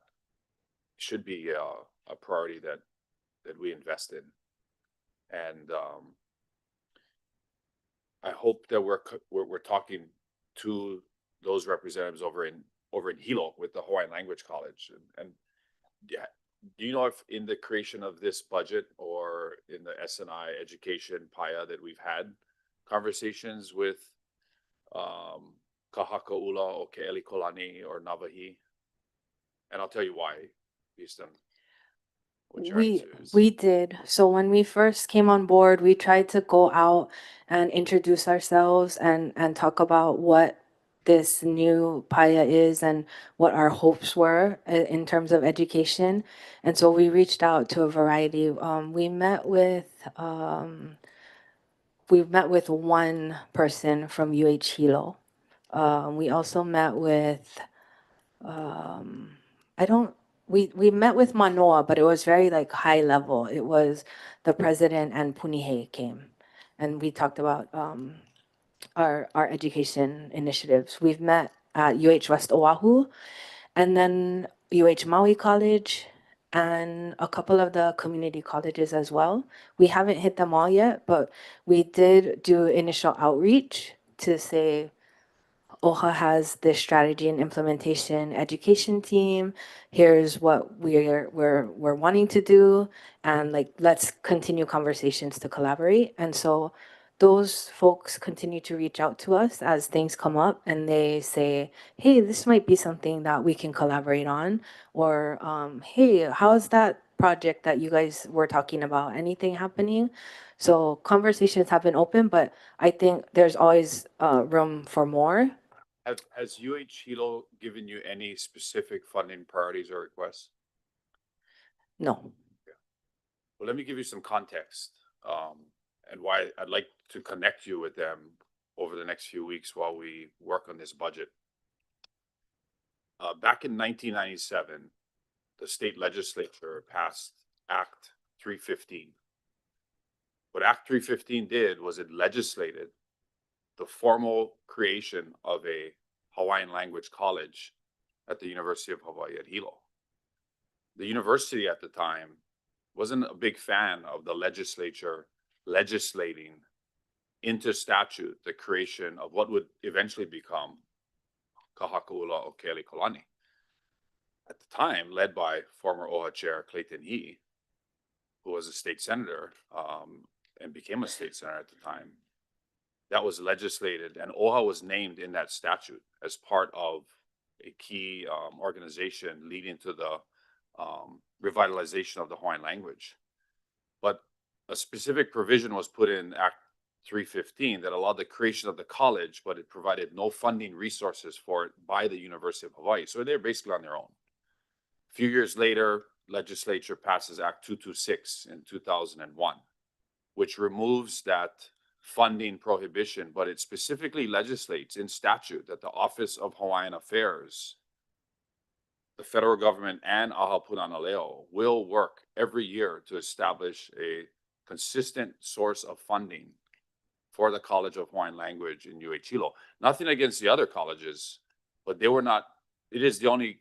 should be a priority that we invest in, and I hope that we're talking to those representatives over in Hilo with the Hawaiian Language College, and yeah. Do you know if in the creation of this budget or in the S&I education PIA that we've had conversations with Kahakaula o Ke'eli Kolani or Navahi? And I'll tell you why, based on what your answer is. We did. So when we first came on board, we tried to go out and introduce ourselves and talk about what this new PIA is and what our hopes were in terms of education. And so we reached out to a variety. We met with one person from UH Hilo. We also met with we met with Manoa, but it was very like high level. It was the president and Punihei came, and we talked about our education initiatives. We've met at UH West Oahu, and then UH Maui College, and a couple of the community colleges as well. We haven't hit them all yet, but we did do initial outreach to say OHA has this strategy and implementation education team. Here's what we're wanting to do, and like let's continue conversations to collaborate. And so those folks continue to reach out to us as things come up, and they say, "Hey, this might be something that we can collaborate on," or "Hey, how's that project that you guys were talking about? Anything happening?" So conversations have been open, but I think there's always room for more. Has UH Hilo given you any specific funding priorities or requests? No. Well, let me give you some context and why I'd like to connect you with them over the next few weeks while we work on this budget. Back in 1997, the state legislature passed Act 315. What Act 315 did was it legislated the formal creation of a Hawaiian language college at the University of Hawaii at Hilo. The university at the time wasn't a big fan of the legislature legislating into statute the creation of what would eventually become Kahakaula o Ke'eli Kolani. At the time, led by former OHA Chair Clayton He, who was a state senator and became a state senator at the time. That was legislated, and OHA was named in that statute as part of a key organization leading to the revitalization of the Hawaiian language. But a specific provision was put in Act 315 that allowed the creation of the college, but it provided no funding resources for it by the University of Hawaii. So they're basically on their own. A few years later, legislature passes Act 226 in 2001, which removes that funding prohibition, but it specifically legislates in statute that the Office of Hawaiian Affairs, the federal government, and AHA Punana Leo will work every year to establish a consistent source of funding for the College of Hawaiian Language in UH Hilo. Nothing against the other colleges, but they were not, it is the only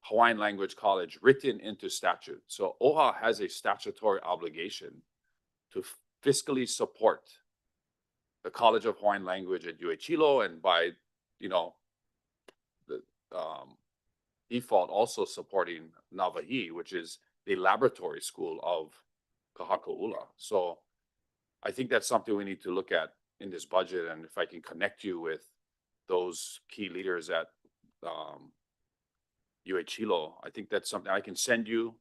Hawaiian language college written into statute. So OHA has a statutory obligation to fiscally support the College of Hawaiian Language at UH Hilo, and by, you know, default also supporting Navahi, which is the laboratory school of Kahakaula. So I think that's something we need to look at in this budget. And if I can connect you with those key leaders at UH Hilo, I think that's something I can send you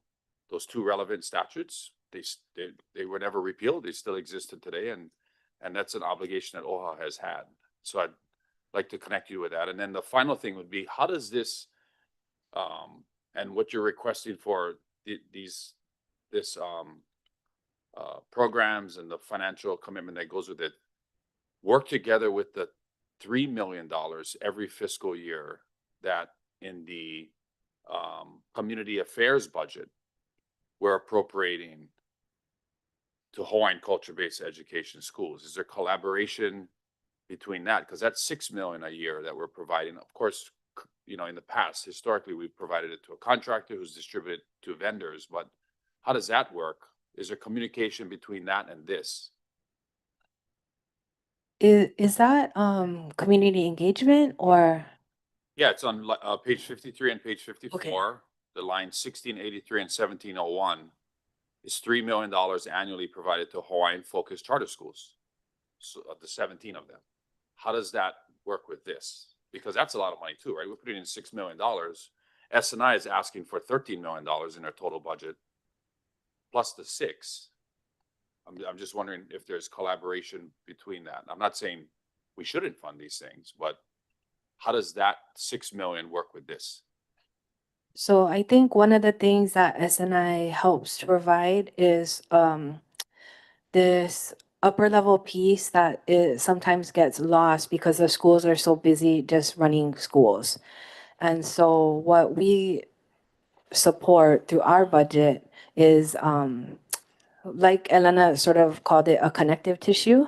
those two relevant statutes. They were never repealed. They still existed today. And that's an obligation that OHA has had. So I'd like to connect you with that. And then the final thing would be, how does this, and what you're requesting for programs and the financial commitment that goes with it, work together with the $3 million every fiscal year that in the community affairs budget we're appropriating to Hawaiian culture-based education schools? Is there collaboration between that? Because that's $6 million a year that we're providing. Of course, you know, in the past, historically, we've provided it to a contractor who's distributed to vendors, but how does that work? Is there communication between that and this? Is that community engagement or? Yeah, it's on page 53 and page 54. The line 1683 and 1701 is $3 million annually provided to Hawaiian focused charter schools. So of the 17 of them, how does that work with this? Because that's a lot of money too, right? We're putting in $6 million. S&I is asking for $13 million in their total budget, plus the 6. I'm just wondering if there's collaboration between that. I'm not saying we shouldn't fund these things, but how does that 6 million work with this? So I think one of the things that SNI helps to provide is this upper level piece that sometimes gets lost because the schools are so busy just running schools. And so what we support through our budget is like Elena sort of called it, a connective tissue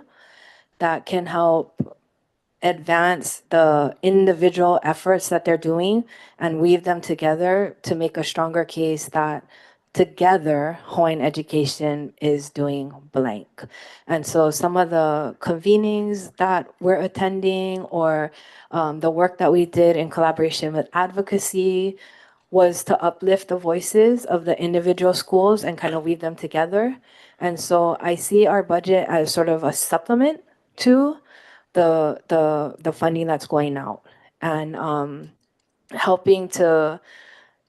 that can help advance the individual efforts that they're doing and weave them together to make a stronger case that together Hawaiian education is doing blank. And so some of the convenings that we're attending or the work that we did in collaboration with advocacy was to uplift the voices of the individual schools and kind of weave them together. And so I see our budget as sort of a supplement to the funding that's going out and helping to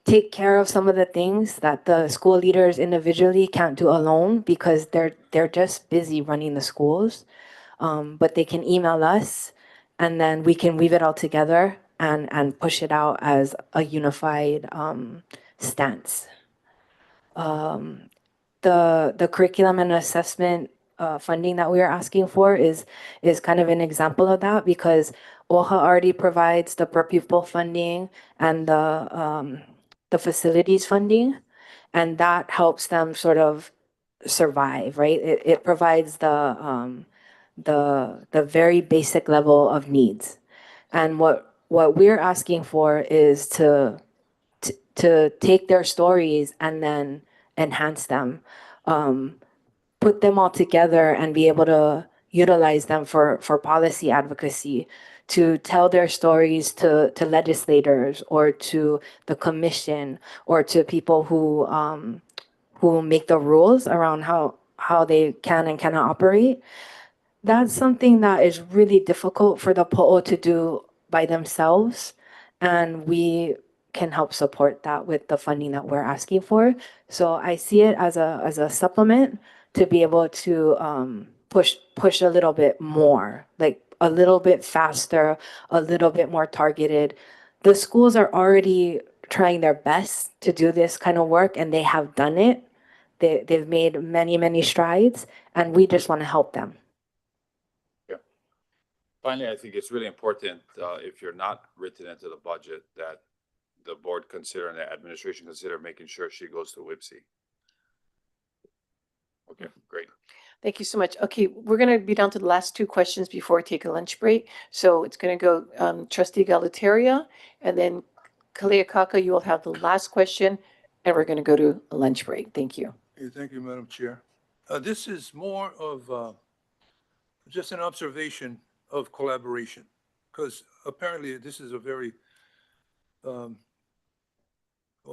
take care of some of the things that the school leaders individually can't do alone because they're just busy running the schools. But they can email us and then we can weave it all together and push it out as a unified stance. The curriculum and assessment funding that we are asking for is kind of an example of that because OHA already provides the per pupil funding and the facilities funding, and that helps them sort of survive, right? It provides the very basic level of needs. And what we're asking for is to take their stories and then enhance them, put them all together and be able to utilize them for policy advocacy, to tell their stories to legislators or to the commission or to people who make the rules around how they can and cannot operate. That's something that is really difficult for the po'o to do by themselves, and we can help support that with the funding that we're asking for. So I see it as a supplement to be able to push a little bit more, like a little bit faster, a little bit more targeted. The schools are already trying their best to do this kind of work, and they have done it. They've made many strides, and we just want to help them. Finally, I think it's really important, if you're not written into the budget, that the board consider and the administration consider making sure she goes to WIPSI. Okay, great. Thank you so much. Okay, we're going to be down to the last 2 questions before we take a lunch break. So it's going to go Trustee Galataria, and then Kaleakaka, you will have the last question, and we're going to go to a lunch break. Thank you. Okay, thank you, Madam Chair. This is more of just an observation of collaboration, because apparently this is a very Well,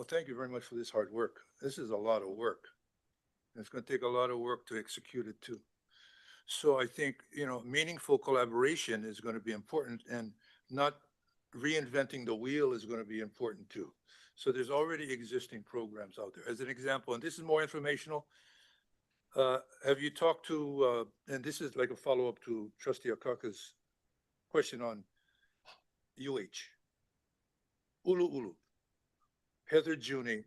thank you very much for this hard work. This is a lot of work. It's going to take a lot of work to execute it too. So I think, meaningful collaboration is going to be important, and not reinventing the wheel is going to be important too. So there's already existing programs out there. As an example, and this is more informational, have you talked to, and this is like a follow-up to Trustee Akaka's question on UH. Ulu. Heather Juni,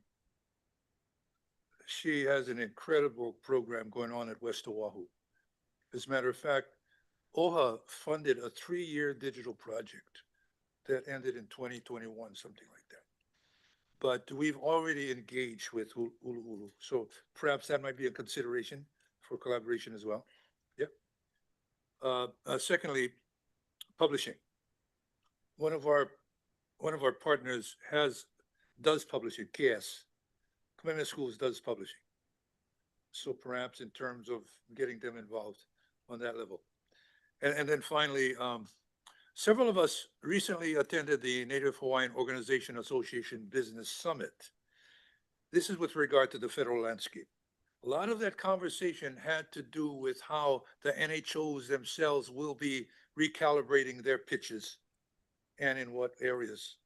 she has an incredible program going on at West Oahu. As a matter of fact, OHA funded a 3-year digital project that ended in 2021, something like that. But we've already engaged with Ulu. So perhaps that might be a consideration for collaboration as well. Yep. Secondly, publishing. One of our partners does publishing. KS, Commitment Schools, does publishing. So perhaps in terms of getting them involved on that level. And then finally, several of us recently attended the Native Hawaiian Organization Association Business Summit. This is with regard to the federal landscape. A lot of that conversation had to do with how the NHOs themselves will be recalibrating their pitches and in what areas.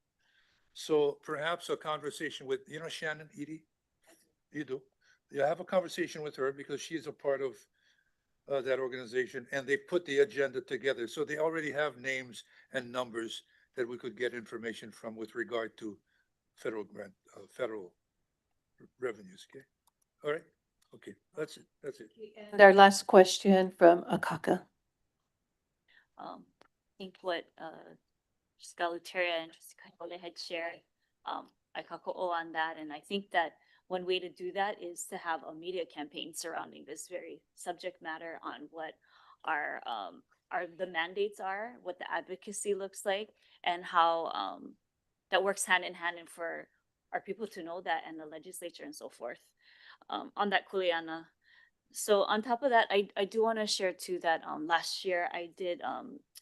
So perhaps a conversation with, Shannon Edie? You do. You have a conversation with her because she's a part of that organization, and they put the agenda together. So they already have names and numbers that we could get information from with regard to federal revenues. Okay. All right. Okay. That's it. And our last question from Akaka. I think what Scaluteria and Trustee Kaihole had shared, I kako'o on that, and I think that one way to do that is to have a media campaign surrounding this very subject matter on what our the mandates are, what the advocacy looks like, and how that works hand in hand, and for our people to know that, and the legislature and so forth. On that kuleana. So on top of that, I do want to share too that last year I did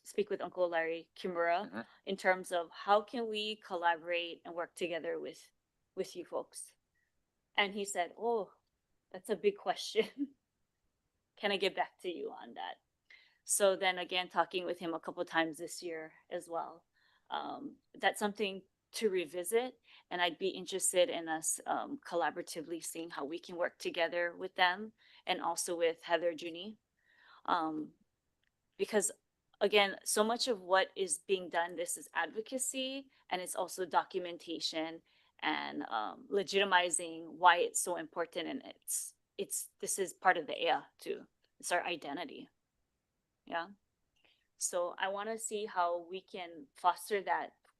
speak with Uncle Larry Kimura in terms of how can we collaborate and work together with you folks. And he said, "Oh, that's a big question. Can I get back to you on that?" So then again, talking with him a couple times this year as well. That's something to revisit, and I'd be interested in us collaboratively seeing how we can work together with them and also with Heather Juni. Because again, so much of what is being done, this is advocacy, and it's also documentation and legitimizing why it's so important, and this is part of the EA too. It's our identity. Yeah. So I want to see how we can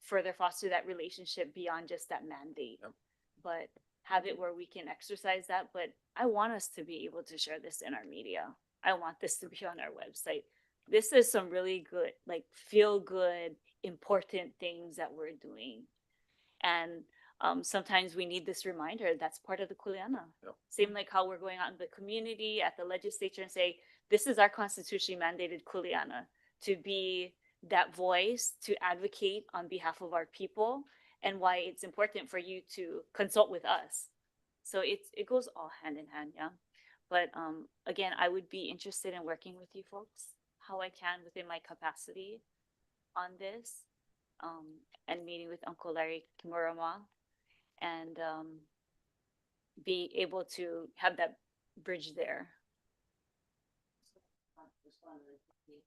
further foster that relationship beyond just that mandate, but have it where we can exercise that. But I want us to be able to share this in our media. I want this to be on our website. This is some really good, like feel good, important things that we're doing. And sometimes we need this reminder. That's part of the kuleana. Same like how we're going out in the community, at the legislature, and say, this is our constitutionally mandated kuleana, to be that voice, to advocate on behalf of our people, and why it's important for you to consult with us. So it goes all hand in hand, yeah. But again, I would be interested in working with you folks, how I can within my capacity on this, and meeting with Uncle Larry Kimura, and be able to have that bridge there.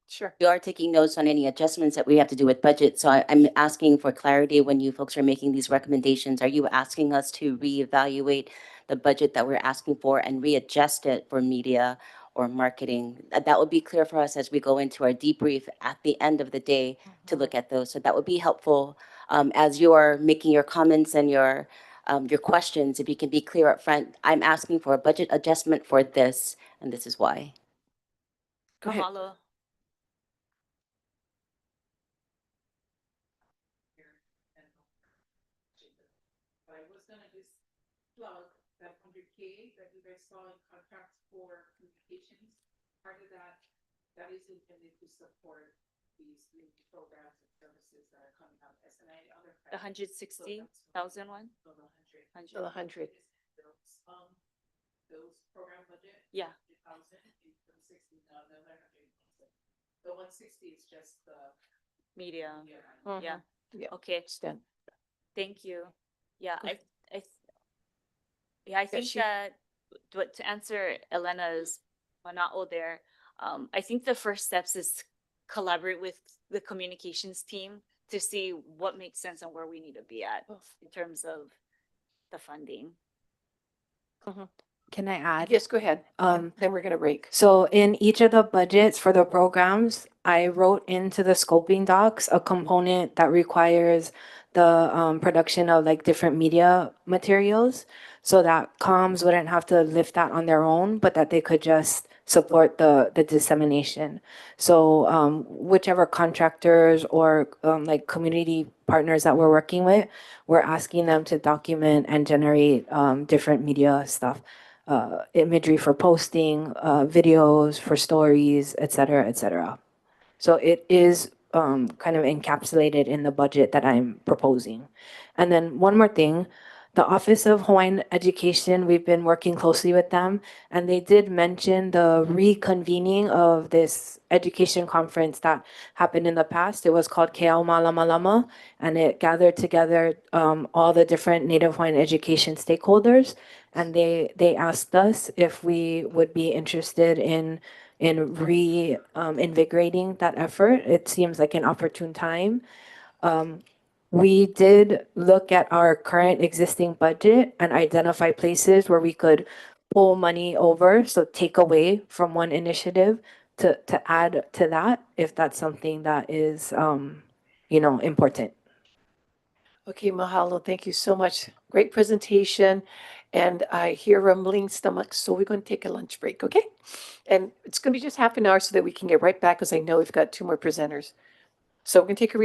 Sure. We are taking notes on any adjustments that we have to do with budget. So I'm asking for clarity when you folks are making these recommendations. Are you asking us to reevaluate the budget that we're asking for and readjust it for media or marketing? That would be clear for us as we go into our debrief at the end of the day to look at those. So that would be helpful as you're making your comments and your questions. If you can be clear up front, I'm asking for a budget adjustment for this, and this is why. Go ahead. Mahalo. I was gonna just plug that 100K that you guys saw in contracts for communications. Part of that is intended to support these new programs and services that are coming out. SNI, other. The 160,000 one? So the 100. Those program budget. Yeah. 100,000, 60, another 100,000. The 160 is just the. Media. Mhm. Yeah. Yeah. Okay. Extent. Thank you. Yeah, Go I think she- that, to answer Elena's manao there, I think the first steps is collaborate with the communications team to see what makes sense and where we need to be at in terms of the funding. Can I add? Yes, go ahead. Then we're gonna break. So in each of the budgets for the programs, I wrote into the scoping docs a component that requires the production of like different media materials so that comms wouldn't have to lift that on their own, but that they could just support the dissemination. So whichever contractors or like community partners that we're working with, we're asking them to document and generate different media stuff. Imagery for posting, videos for stories, et cetera, et cetera. So it is kind of encapsulated in the budget that I'm proposing. And then one more thing, the Office of Hawaiian Education, we've been working closely with them, and they did mention the reconvening of this education conference that happened in the past. It was called Keao Malama Lama, and it gathered together all the different Native Hawaiian education stakeholders. And they asked us if we would be interested in invigorating that effort. It seems like an opportune time. We did look at our current existing budget and identify places where we could pull money over, so take away from one initiative to add to that, if that's something that is, important. Okay, mahalo. Thank you so much. Great presentation. And I hear rumbling stomachs, so we're going to take a lunch break, okay? And it's going to be just half an hour so that we can get right back, because I know we've got two more presenters. So we're going to take a recess.